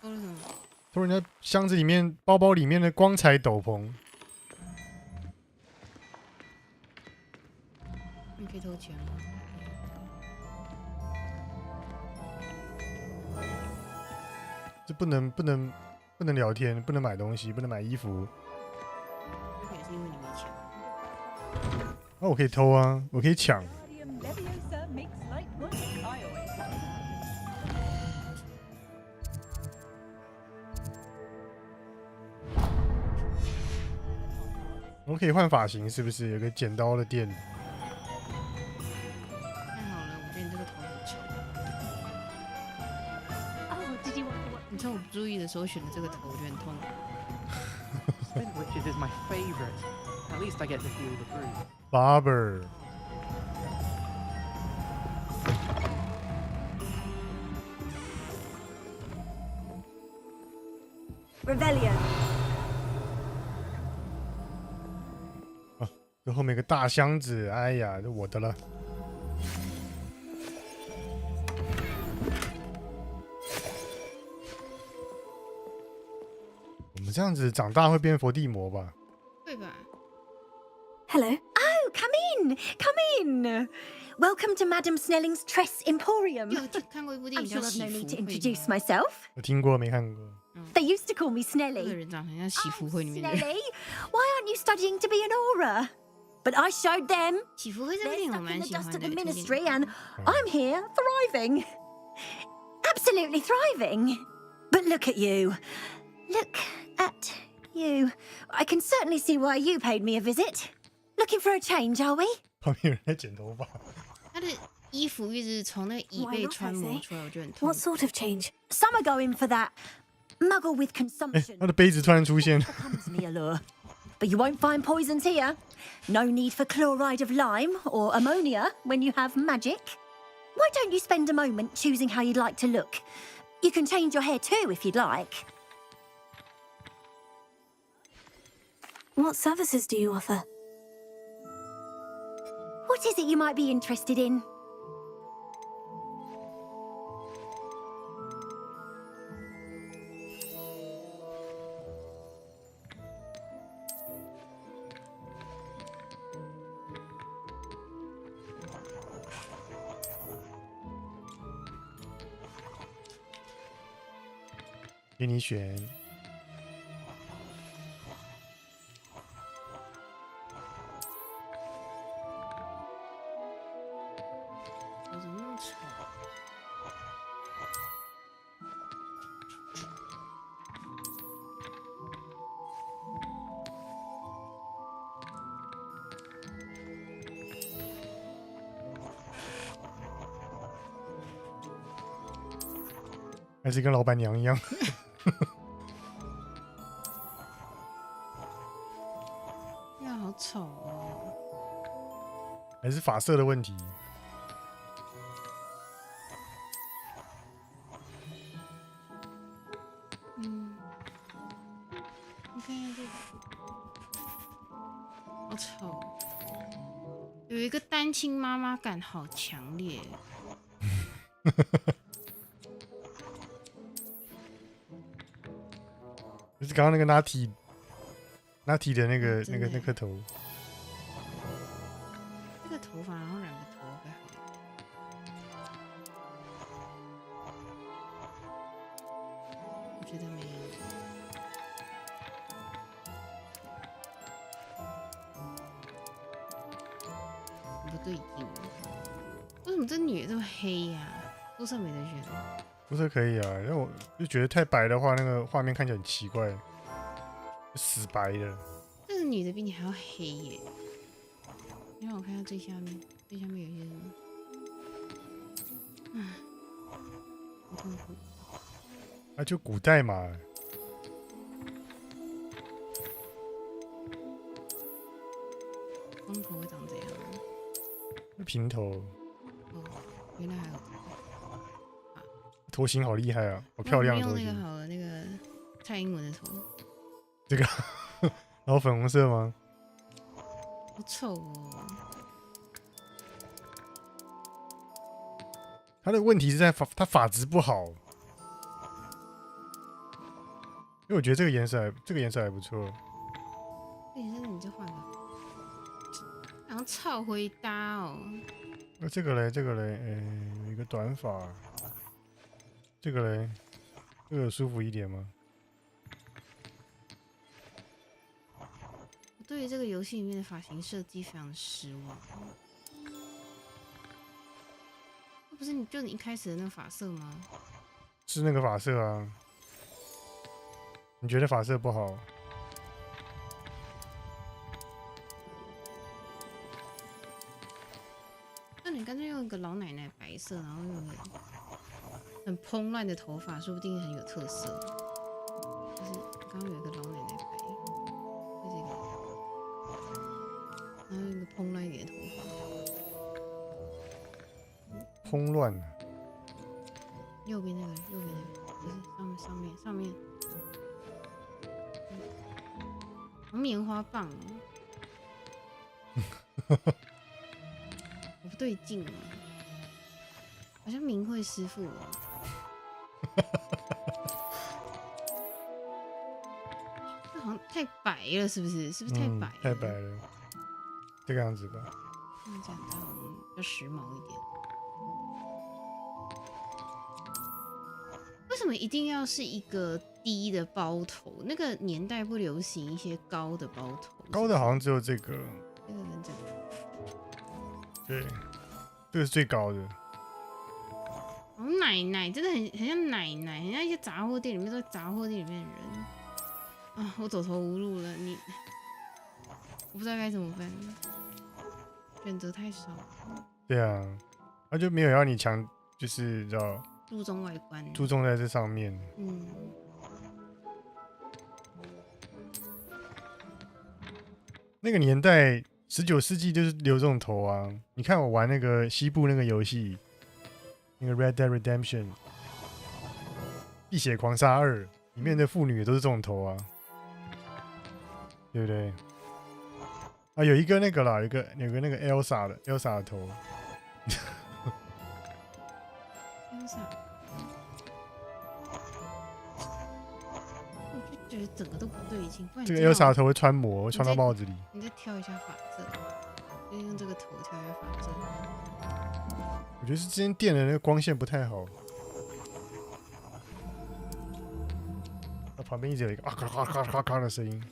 偷了什么？偷人家箱子里面、包包里面的光彩斗篷。你可以偷钱吗？ 这不能聊天，不能买东西，不能买衣服。这也是因为你没钱。那我可以偷啊，我可以抢。我可以换发型，是不是？有个剪刀的店。 你趁我不注意的时候选的这个头，我觉得很痛。Spent witches is my favorite. At least I get to feel the breeze. Barber. Revelio. 这后面有个大箱子，哎呀，这我的了。我们这样子长大会变伏地魔吧？会吧。Hello. Oh, come in, come in. Welcome to Madame Snelling's Tress Emporium. 有看过一部电 I'm 影叫 sure 《 I've 喜 no need 福 to 会》introduce myself. 我听过没看过？ They used to call me 这个 Snelly. 人长得很像喜福会里面的人。 Snelly, why aren't you studying to be an aura? But I showed them. 喜福会这部 They're 电影我 stuck 蛮 in the 喜 dust 欢 at 的 the 推荐 ministry, and I'm here thriving. Absolutely thriving. But look at you. Look at you. I can certainly see why you paid me a visit. Looking for a change, are we? 旁边有人在剪头发。他的衣服一直从那个椅 Why 背 not, 穿 I 磨 say? 出来，我就很痛 What sort of change? Some are going for that muggle with 哎， consumption. 他的杯子突然出现。 Comes me allure. But you won't find poisons here. No need for chloride of lime or ammonia when you have magic. Why don't you spend a moment choosing how you'd like to look? You can change your hair too if you'd like. What services do you offer? What is it you might be interested in? "给你选。我怎么那么丑？还是跟老板娘一样。呀，好丑哦！还是发色的问题。嗯，你看一下这个，好丑，有一个单亲妈妈感好强烈。就是刚刚那个拿铁的那个那颗头。这个头发，然后染个头会好一点。我觉得没有。不对劲，为什么这女的这么黑呀、肤色没得选。肤色可以啊，因为我就觉得太白的话，那个画面看起来很奇怪，死白的。这个女的比你还要黑耶！你让我看一下最下面，最下面有一些什么？唉，好痛苦。啊，就古代嘛。光头会长这样啊？平头，哦，原来还有。头型好厉害啊，好漂亮的头用那个型。好了，那个蔡英文的头，这个，然后粉红色吗？好丑哦。他的问题是在他发质不好，因为我觉得这个颜色还不错。这颜色你就换个，好像超回搭哦。那这个嘞，有一个短发。这个嘞，这个有舒服一点吗？我对于这个游戏里面的发型设计非常的失望。这不是你一开始的那个发色吗？是那个发色啊。你觉得发色不好？那你干脆用一个老奶奶白色，然后用一个很蓬乱的头发，说不定很有特色。就是刚刚有一个老奶奶白。慌乱。右边那个，不是上面，棉花棒，我不对劲啊，好像明慧师傅哦。这好像太白了，是不是？是不是太白了？太白了，这个样子吧。这样子好像比较时髦一点。为什么一定要是一个低的包头？那个年代不流行一些高的包头。高的好像只有这个。这个跟这个。对，这个是最高的。奶奶真的很像奶奶，很像一些杂货店里面杂货店里面的人啊！我走投无路了，我不知道该怎么办，选择太少。对啊，他就没有要你强，就是知道注重外观，注重在这上面。那个年代，19世纪就是留这种头啊！你看我玩那个西部那个游戏。那个《Red Dead Redemption》《碧血狂杀2》里面的妇女也都是这种头啊，对不对？啊，有一个那个啦，有个那个 Elsa 的头。Elsa， 我就觉得整个都不对劲。这个 Elsa 头会穿模，会穿到帽子里。你再挑一下发色，就用这个头挑一下发色。我觉得是之前电的那个光线不太好。旁边一直有一个咔咔咔咔咔的声音。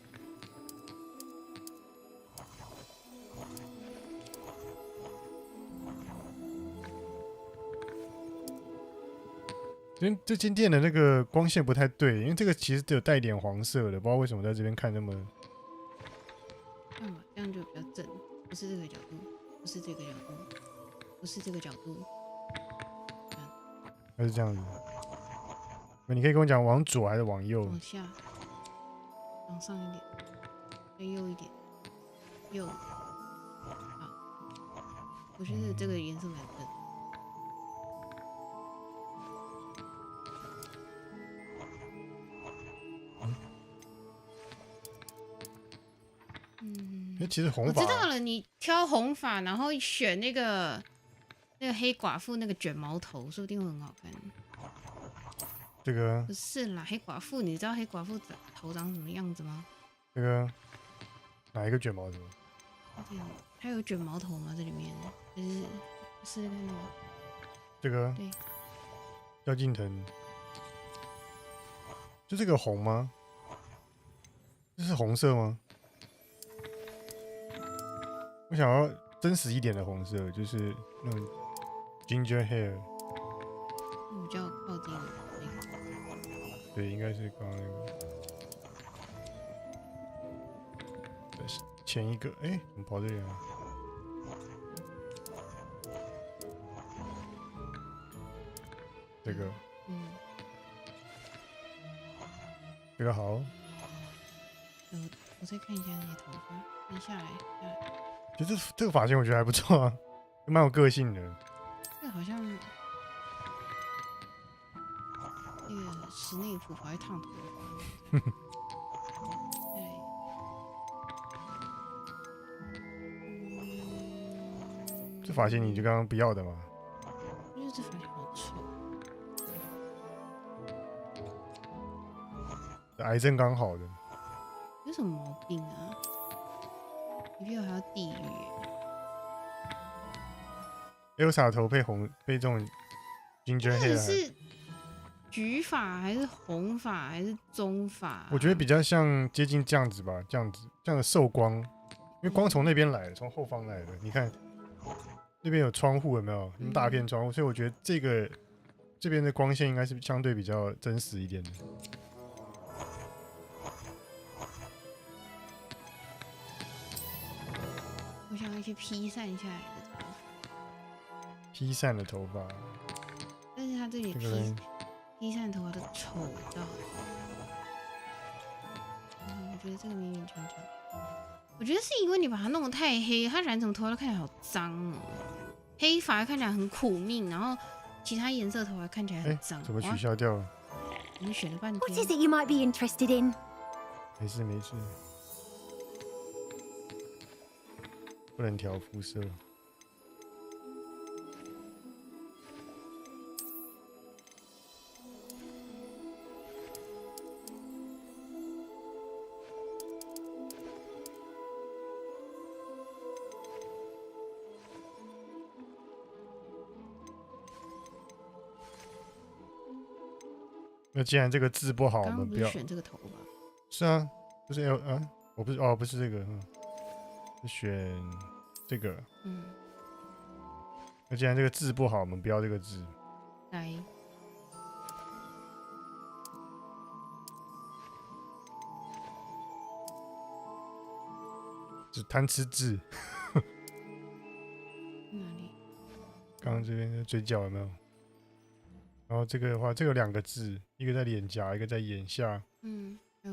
因为这间店的那个光线不太对，因为这个其实有带一点黄色的，不知道为什么在这边看那么。这样就比较正，不是这个角度，不是这个角度。不是这个角度，还是这样子？你可以跟我讲往左还是往右？往下，往上一点，再右一点，右。好，我觉得这个颜色蛮正。其实红发，我知道了，你挑红发，然后选那个黑寡妇那个卷毛头，说不定会很好看。这个不是啦，黑寡妇，你知道黑寡妇头长什么样子吗？这个哪一个卷毛头？它有卷毛头吗？这里面是那个这个对，萧敬腾，就这个红吗？这是红色吗？我想要真实一点的红色，就是那种 ginger hair。比较靠近那个。对，应该是刚刚那个。前一个，哎，怎么跑这里啊？这个，这个好。我再看一下那些头发，你下来。其实这个发型我觉得还不错啊，蛮有个性的。这个好像那个室内普跑去烫头发。这发型你就刚刚不要的吗？我觉得这发型好丑。癌症刚好的。有什么毛病啊？你比我还要地狱。Elsa 头配这种 ginger hair， 是橘发还是红发还是棕发？我觉得比较像接近这样子吧，这样的受光，因为光从那边来的，从后方来的。你看那边有窗户，有没有？那么大片窗户，所以我觉得这边的光线应该是相对比较真实一点的。我想要一些披散下来的头发。披散的头发，但是他这里披散头发都丑到，我觉得这个勉勉强强。我觉得是因为你把它弄得太黑，它染什么头发都看起来好脏哦。黑发看起来很苦命，然后其他颜色头还看起来很脏。怎么取消掉了？我们选了半天。 What is it you might be interested in? 没事没事，不能调肤色。那既然这个字不好，我们不要选这个头吧。是啊，就是 L 啊，我不是哦，不是这个，是选这个。那既然这个字不好，我们不要这个字。来，只贪吃字。哪里？刚刚这边的嘴角有没有？然后这个的话，这个2个字，一个在脸颊，一个在眼下。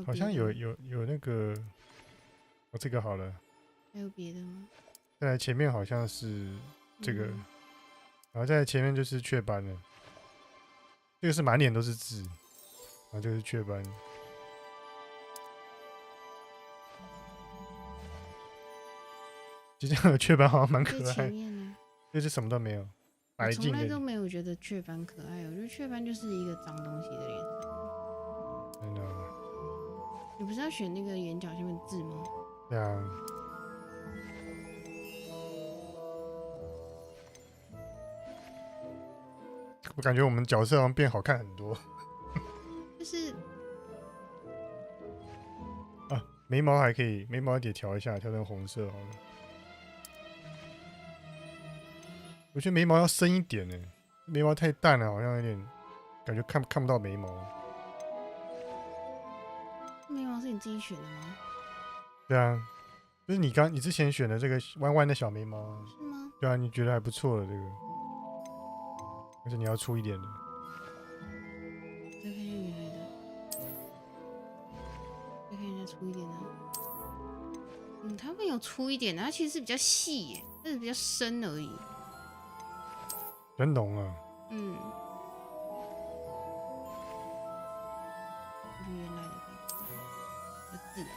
好像有那个，哦，这个好了。还有别的吗？再来前面好像是这个，然后再来前面就是雀斑了。这个是满脸都是字，然后这个是雀斑。其实这样的雀斑好像蛮可爱。前面呢？这是什么都没有。我从来都没有觉得雀斑可爱，我觉得雀斑就是一个脏东西的脸上。真的？你不是要选那个眼角下面字吗？对啊。我感觉我们角色好像变好看很多。就是啊，眉毛还可以，眉毛也调一下，调成红色好了。我觉得眉毛要深一点呢，眉毛太淡了，好像有点感觉看不到眉毛。眉毛是你自己选的吗？对啊，就是你之前选的这个弯弯的小眉毛啊。是吗？对啊，你觉得还不错的这个，而且你要粗一点的。再看一下原来的，再看一下粗一点的。它会有粗一点的，它其实是比较细耶，但是比较深而已。比较浓啊。我觉得原来的比较自然。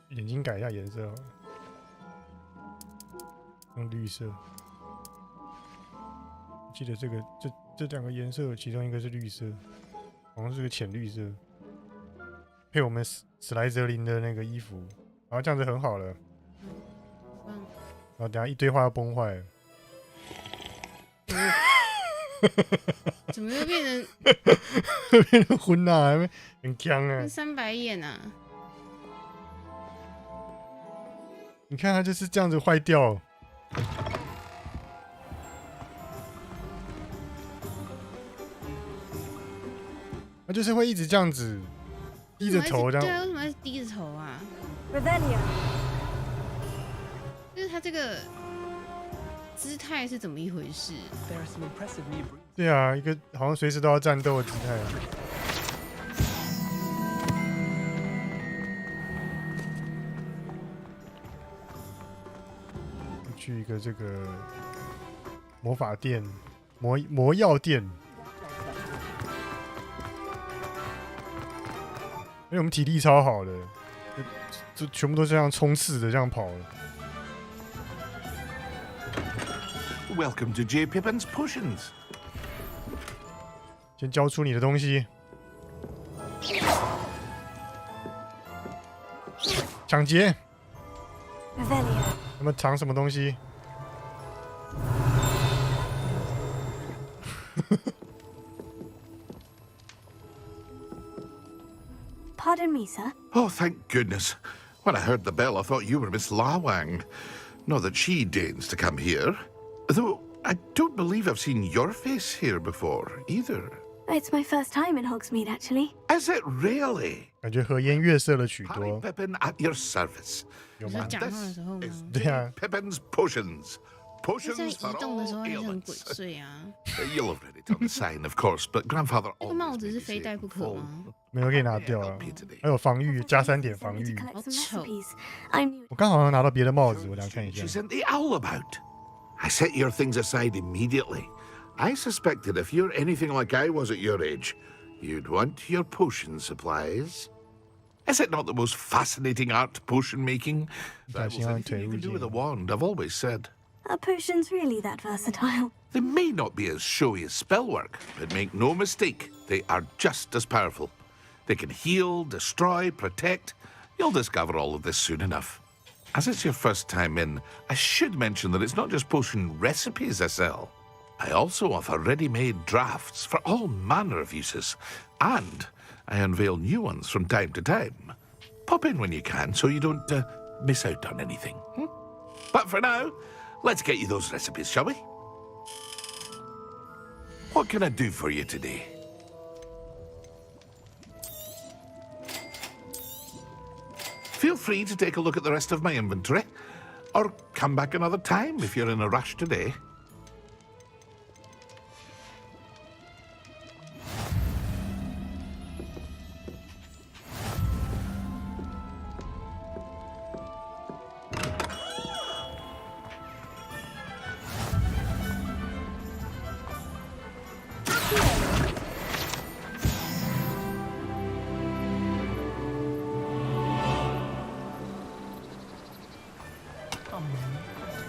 眼睛改一下颜色好了，用绿色。我记得这2个颜色，其中一个是绿色，好像是个浅绿色，配我们史莱哲林的那个衣服，然后这样子很好了。然后等下一堆话要崩坏了。怎么又变成变成昏啊？很强啊！三白眼啊！你看它就是这样子坏掉。它就是会一直这样子低着头这样。对啊，为什么要低着头啊？ Revelio 就是它这个姿态是怎么一回事？对啊，一个好像随时都要战斗的姿态啊。去一个这个魔法店、魔药店，因为我们体力超好的，就全部都是这样冲刺的这样跑了。Welcome to J. Pippin's Potions. 先交出你的东西。抢劫！他们藏什么东西？Pardon me, sir. Oh, thank goodness. When I heard the bell, I thought you were Miss Lawang. Not that she deigns to come here. Though I don't believe I've seen your face here before, either. It's my first time in Hogsmeade, actually. Is it really? 感觉和颜悦色了许多。 Pippin at your service. 有吗？ This is 对啊。 Pippin's Potions. Potions 在 for 移动的时候 all 还是很鬼 ailments. 祟啊。 You'll have read it on the sign, of course, but grandfather 那个帽子是非戴不可吗？没有可以拿掉啊，还有防御加3点防御。好丑。我刚好像拿到别的帽子，我来看一下。 Sent the owl about. I set your things aside immediately. I suspected if you're anything like I was at your age, you'd want your potion supplies. Is it not the most fascinating art, potion making? That was anything you can do with a wand, I've always said. Are potions really that versatile? They may not be as showy as spellwork, but make no mistake, they are just as powerful. They can heal, destroy, protect. You'll discover all of this soon enough. As it's your first time in, I should mention that it's not just potion recipes I sell. I also offer ready-made drafts for all manner of uses, and I unveil new ones from time to time. Pop in when you can so you don't miss out on anything. But for now, let's get you those recipes, shall we? What can I do for you today? Feel free to take a look at the rest of my inventory, or come back another time if you're in a rush today.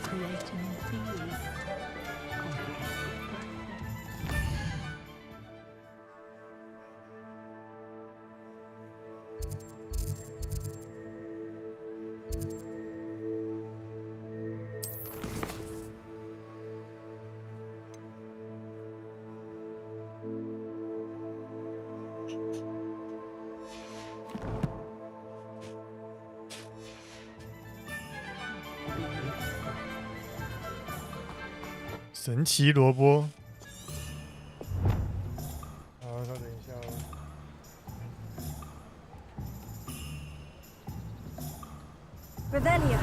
Creating theories. 神奇萝卜。好，稍等一下哦。Revelio.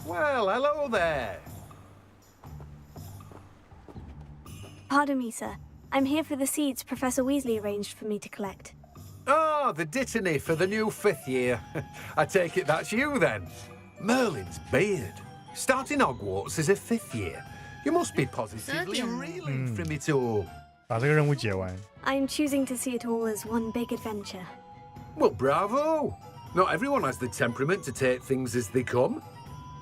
Well, hello there. Pardon me, sir. I'm here for the seeds Professor Weasley arranged for me to collect. Oh, the dittany for the new 5th year. I take it that's you then. Merlin's beard. Starting Hogwarts as a 5th year. You must be positively reeling from it all. 把这个任务解完。 I'm choosing to see it all as one big adventure. Well, bravo. Not everyone has the temperament to take things as they come.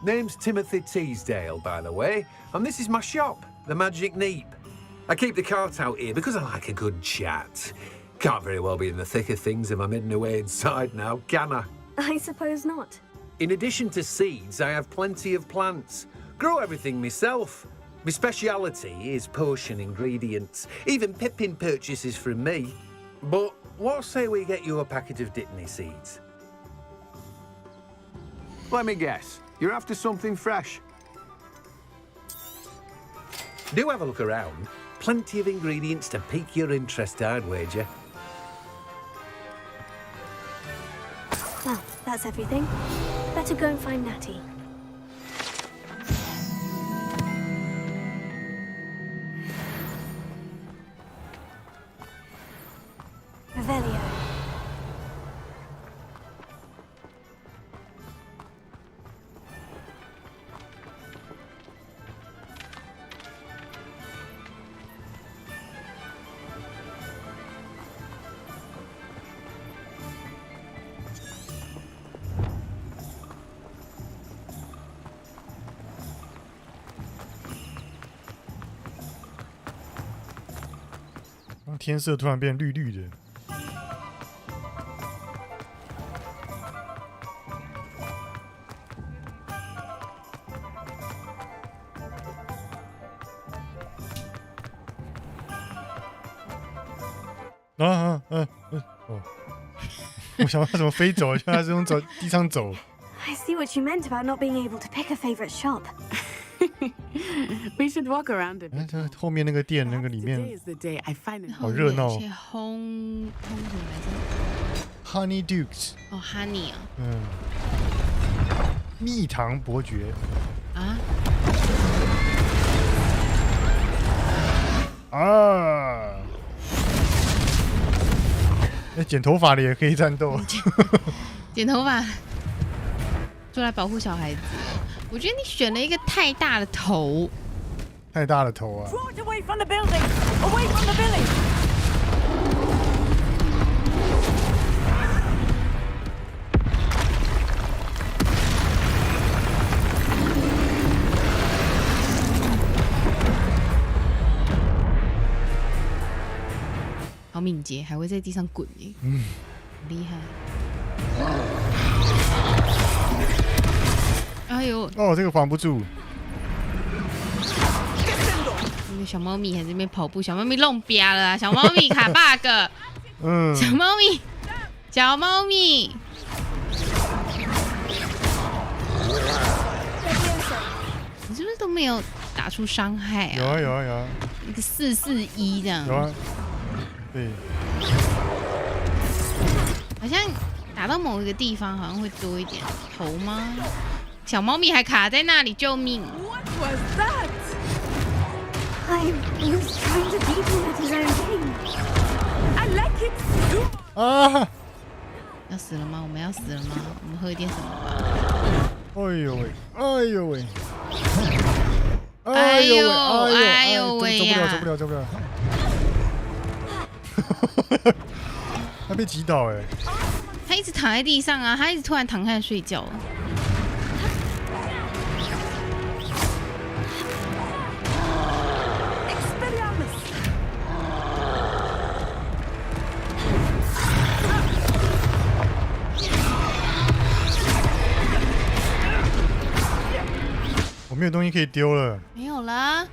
Name's Timothy Teasdale, by the way, and this is my shop, the Magic Neep. I keep the cart out here because I like a good chat. Can't very well be in the thick of things if I'm hidden away inside now, can I? I suppose not. In addition to seeds, I have plenty of plants. Grow everything myself. My speciality is potion ingredients. Even Pippin purchases from me. But what say we get you a packet of Dittany seeds? Let me guess. You're after something fresh. Do have a look around. Plenty of ingredients to pique your interest, I'd wager. Well, that's everything. Better go and find Natty. Revelio.然后天色突然变绿绿的。哦，我想他怎么飞走，像他是用走地上走。I see what you meant about not being able to pick a favorite shop. We should walk around a bit. 这后面那个店，那个里面 Today is the day I finally 好热闹。烘什么来着 Honey Dukes。哦 ，Honey 啊。蜜糖伯爵。剪头发的也可以战斗。剪头发，出来保护小孩子。我觉得你选了一个太大的头。太大的头啊！ Draw it away from the building! Away from the village! 好敏捷，还会在地上滚耶！厉害！哎呦！哦，这个防不住。那个小猫咪还在那边跑步，小猫咪弄瘪了啊！小猫咪卡 bug。小猫咪，小猫咪。你是不是都没有打出伤害啊？有啊。一个441这样。有啊。对，好像打到某一个地方，好像会多一点头吗？小猫咪还卡在那里，救命 What was that? I was trying to teach him at his own game. I like it too. 要死了吗？我们要死了吗？我们喝一点什么吧。哎呦喂！走不了！他被击倒哎！他一直躺在地上啊，他一直突然躺下来睡觉。我没有东西可以丢了。没有啦。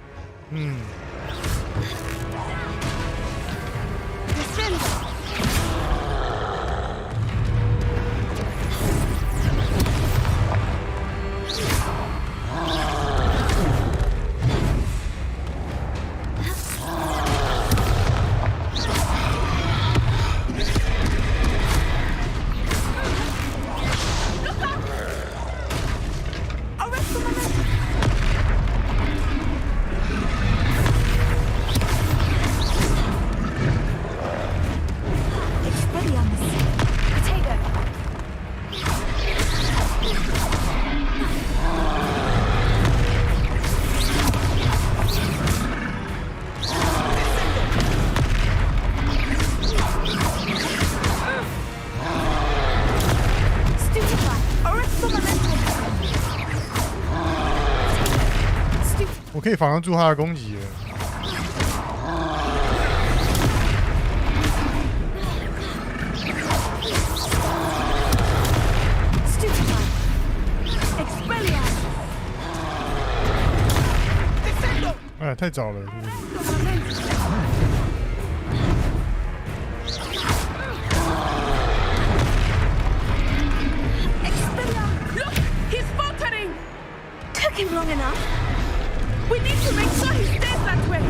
我可以防得住他的攻击了。哎，太早了。He's faltering! Took him long enough. We need to make sure he stays that way.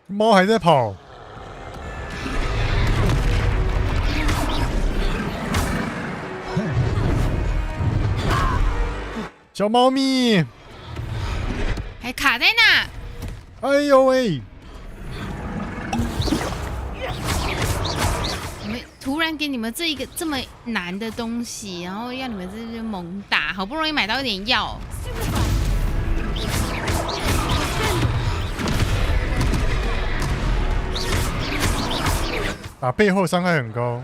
猫还在跑。小猫咪还卡在那。哎呦喂！我们突然给你们这一个这么难的东西，然后要你们这边猛打，好不容易买到一点药。打背后伤害很高。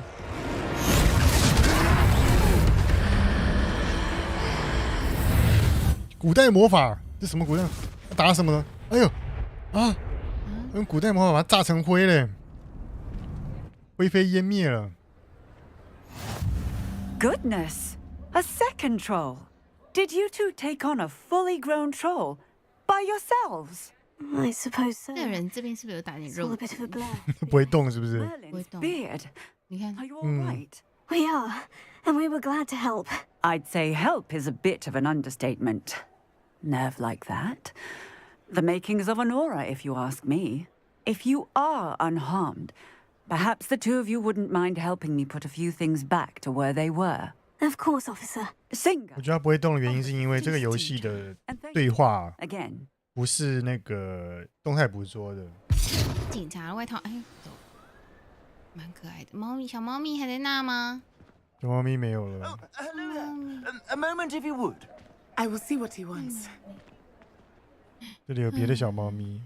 古代魔法，这什么古代？打什么呢？哎呦啊！用古代魔法把它炸成灰嘞，灰飞烟灭了。 Goodness, a second troll. Did you two take on a fully grown troll by yourselves? I suppose so. 这人这边是不是有打点 It's all 肉 a bit of a blur. 不会动是不是？ Merlin's beard. 你看 Are you all right? We are, and we were glad to help. I'd say help is a bit of an understatement. Nerve like that. The makings of an aura, if you ask me. If you are unharmed, perhaps the two of you wouldn't mind helping me put a few things back to where they were. Of course, officer. Singer. 我觉得它不会动的原因是因为这个游戏的对话 Again. 不是那个动态捕捉的。警察的外套，哎，走，蛮可爱的。猫咪，小猫咪还在那吗？小猫咪没有了。 A moment, if you would. I will see what he wants. 这里有别的小猫咪。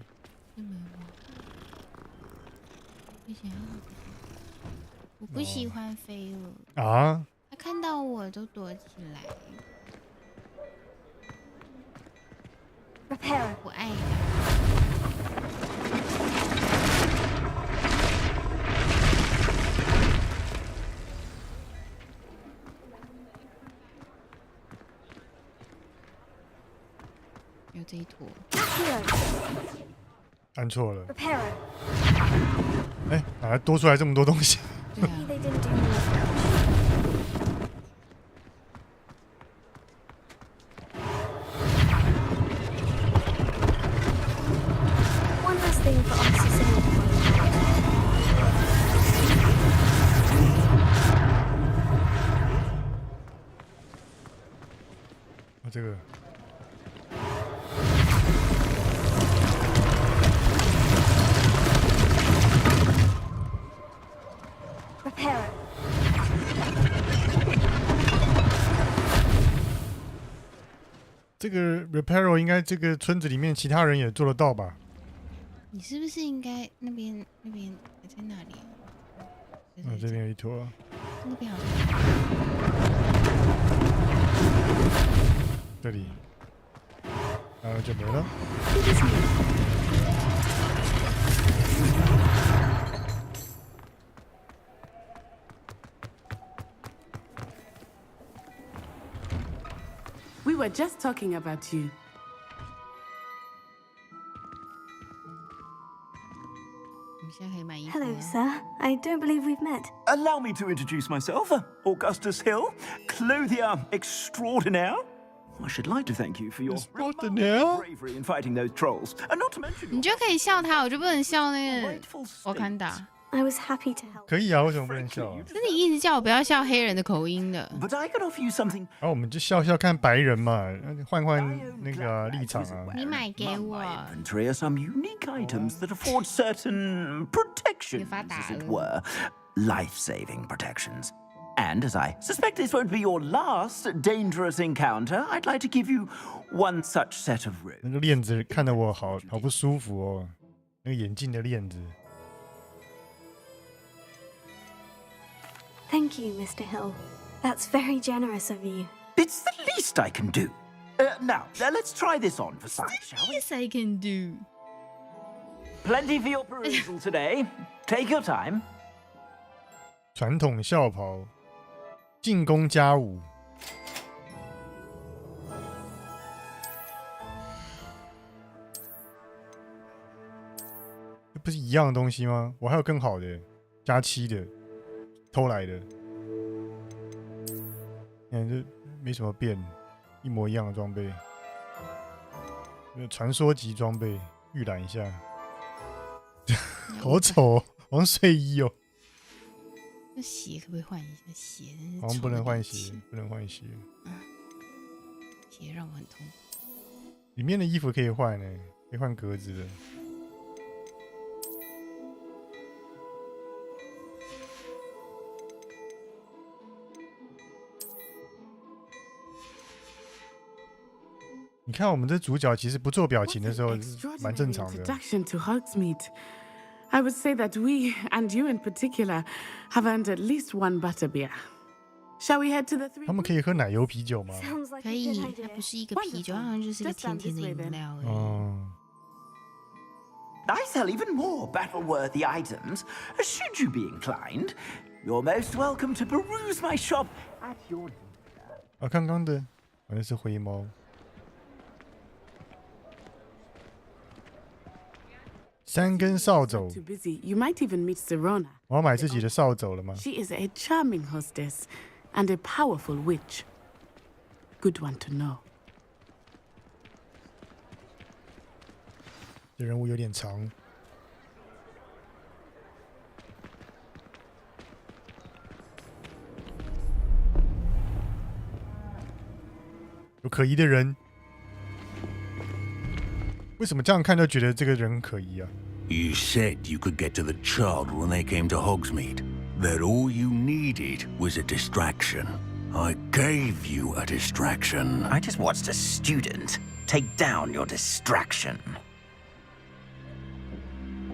我不喜欢飞蛾。啊？它看到我都躲起来。Repair. 我爱它。有这一坨。按错了。 Repair. 哎，哪来多出来这么多东西？ They didn't do more. One last thing for Officer Singer to point out. 这个。 Repair. 这个 Reparo 应该这个村子里面其他人也做得到吧？你是不是应该那边还在那里？这边有一坨。那边好像。这里，然后就没了。 We were just talking about you. Hello, sir. I don't believe we've met. Allow me to introduce myself. Augustus Hill, clothier extraordinaire. I should like to thank you for your bravery in fighting those trolls, and not to mention. 你就可以笑他，我就不能笑那个我看打。 I was happy to help. 可以啊，为什么不能笑啊？是你一直叫我不要笑黑人的口音的。 But I can offer you something. 然后我们就笑笑看白人嘛，换那个立场啊。你买给我。 Inventory are some unique items that afford certain protections, as it were, life-saving protections. And as I suspect this won't be your last dangerous encounter, I'd like to give you one such set of robes. 那个链子看得我好不舒服哦，那个眼镜的链子。 Thank you, Mr. Hill. That's very generous of you. It's the least I can do. Now, let's try this on for size, shall we? Yes, I can do. Plenty for your perusal today. Take your time. 传统校袍，进攻加舞。这不是一样的东西吗？我还有更好的，加7的。 偷来的，你看这没什么变，一模一样的装备。传说级装备，预览一下，好丑哦，好像睡衣哦。那鞋可不可以换一下？鞋好像不能换鞋，不能换鞋。鞋让我很痛苦。里面的衣服可以换呢，可以换格子的。 你看，我们这主角其实不做表情的时候蛮正常的。 Introduction to Hogsmeade. I would say that we, and you in particular, have earned at least one butterbeer. Shall we head to the three? 他们可以喝奶油啤酒吗？可以，它不是一个啤酒，它好像就是一个甜甜的饮料而已。哦。 I sell even more battle-worthy items. Should you be inclined, you're most welcome to peruse my shop at your leisure. 啊，刚刚的那是灰猫。3根扫帚。 Too busy. You might even meet Sirona. 我要买自己的扫帚了吗？ She is a charming hostess and a powerful witch. Good one to know. 这任务有点长。有可疑的人，为什么这样看都觉得这个人很可疑啊？ You said you could get to the child when they came to Hogsmeade. That all you needed was a distraction. I gave you a distraction. I just watched a student take down your distraction.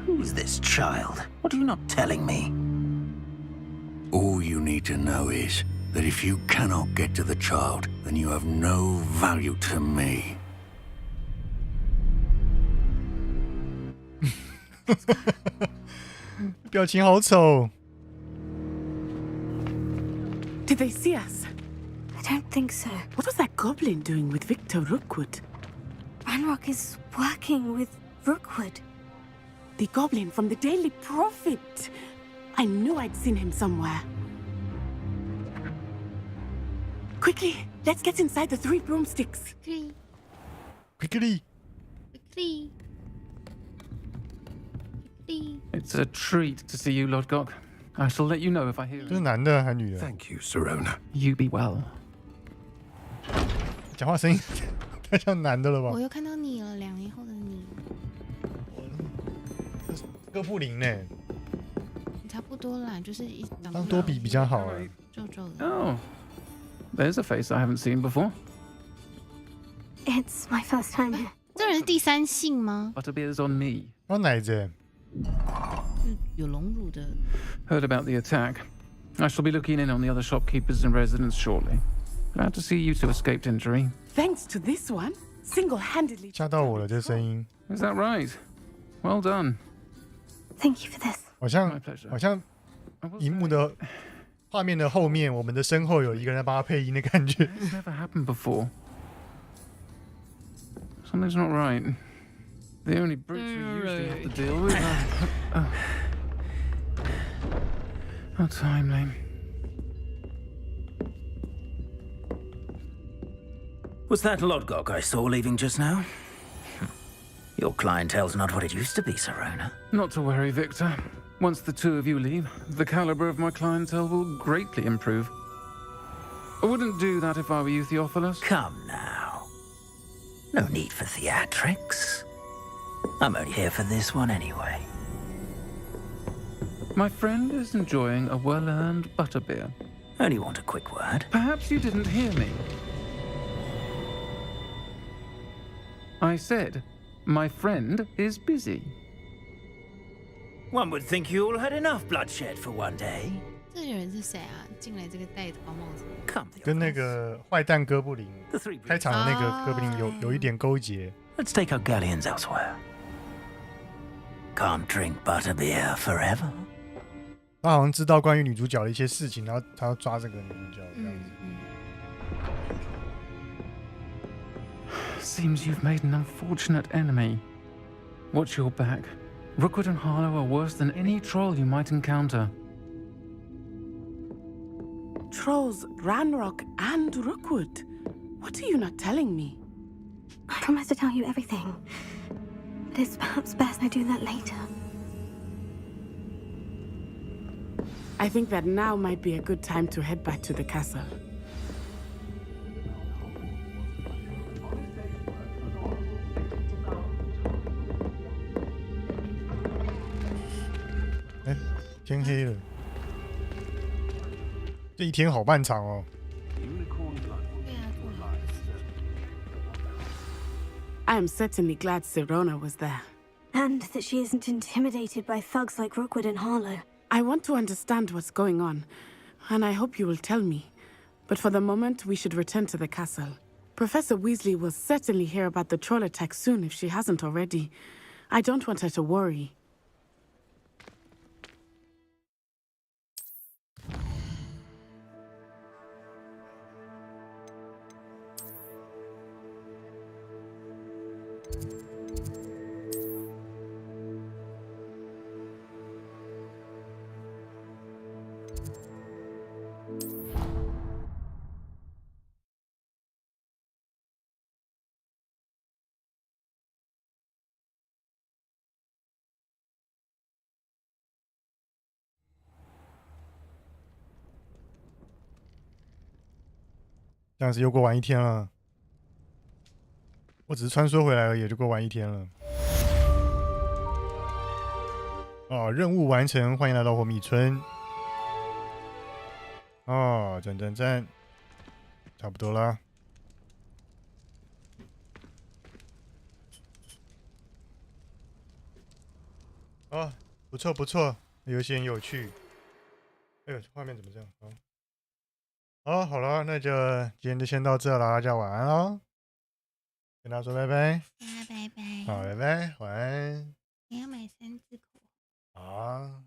Who's this child? What are you not telling me? All you need to know is that if you cannot get to the child, then you have no value to me. 表情好丑。 Did they see us? I don't think so. What was that goblin doing with Victor Rookwood? Ranrock is working with Rookwood. The goblin from the Daily Prophet. I knew I'd seen him somewhere. Quickly, let's get inside the 3 broomsticks. Quickly. It's a treat to see you, Lord Gok. I shall let you know if I hear. 这是男的还是女的？ Thank you, Sirona. You be well. 讲话声音太像男的了吧？我又看到你了，2年后的你。哥布林呢？差不多啦，就是一当多比比较好啊。皱皱的。 Oh, there's a face I haven't seen before. It's my first time here. 这人是第3性吗？ Butterbeer's on me. 要奶子。有隆乳的。 Heard about the attack. I shall be looking in on the other shopkeepers and residents shortly. Glad to see you two escaped injury. Thanks to this one, single-handedly. 吓到我了，这声音。 Is that right? Well done. Thank you for this. 好像荧幕的画面的后面，我们的身后有一个人在帮他配音的感觉。 It's never happened before. Something's not right. The only brutes we usually have to deal with are... How timely. Was that Lodgok I saw leaving just now? Your clientele's not what it used to be, Sirona. Not to worry, Victor. Once the 2 of you leave, the caliber of my clientele will greatly improve. I wouldn't do that if I were you, Theophilus. Come now. No need for theatrics. I'm only here for this one anyway. My friend is enjoying a well-earned butterbeer. Only want a quick word. Perhaps you didn't hear me. I said, my friend is busy. One would think you all had enough bloodshed for one day. 这个人是谁啊？进来这个戴高帽子。跟那个坏蛋哥布林开场的那个哥布林有一点勾结。 Let's take our galleons elsewhere. Can't drink butterbeer forever. 他好像知道关于女主角的一些事情，然后他要抓这个女主角这样子。Seems you've made an unfortunate enemy. Watch your back. Rookwood and Harlow are worse than any troll you might encounter. Trolls, Ranrock, and Rookwood. What are you not telling me? I promise to tell you everything. But it's perhaps best I do that later. I think that now might be a good time to head back to the castle. Eh, 天黑了，这一天好漫长哦。 I am certainly glad Sirona was there. And that she isn't intimidated by thugs like Rookwood and Harlow. I want to understand what's going on, and I hope you will tell me. But for the moment, we should return to the castle. Professor Weasley will certainly hear about the troll attack soon if she hasn't already. I don't want her to worry. 这样子又过完一天了。我只是穿梭回来而已，就过完一天了。哦，任务完成，欢迎来到火米村。哦，赞，差不多啦。哦，不错，游戏很有趣。哎呦，画面怎么这样？好了，那就今天就先到这了，大家晚安喽。跟大家说拜拜。拜拜。好，拜拜，晚安。你要买3支口。好啊。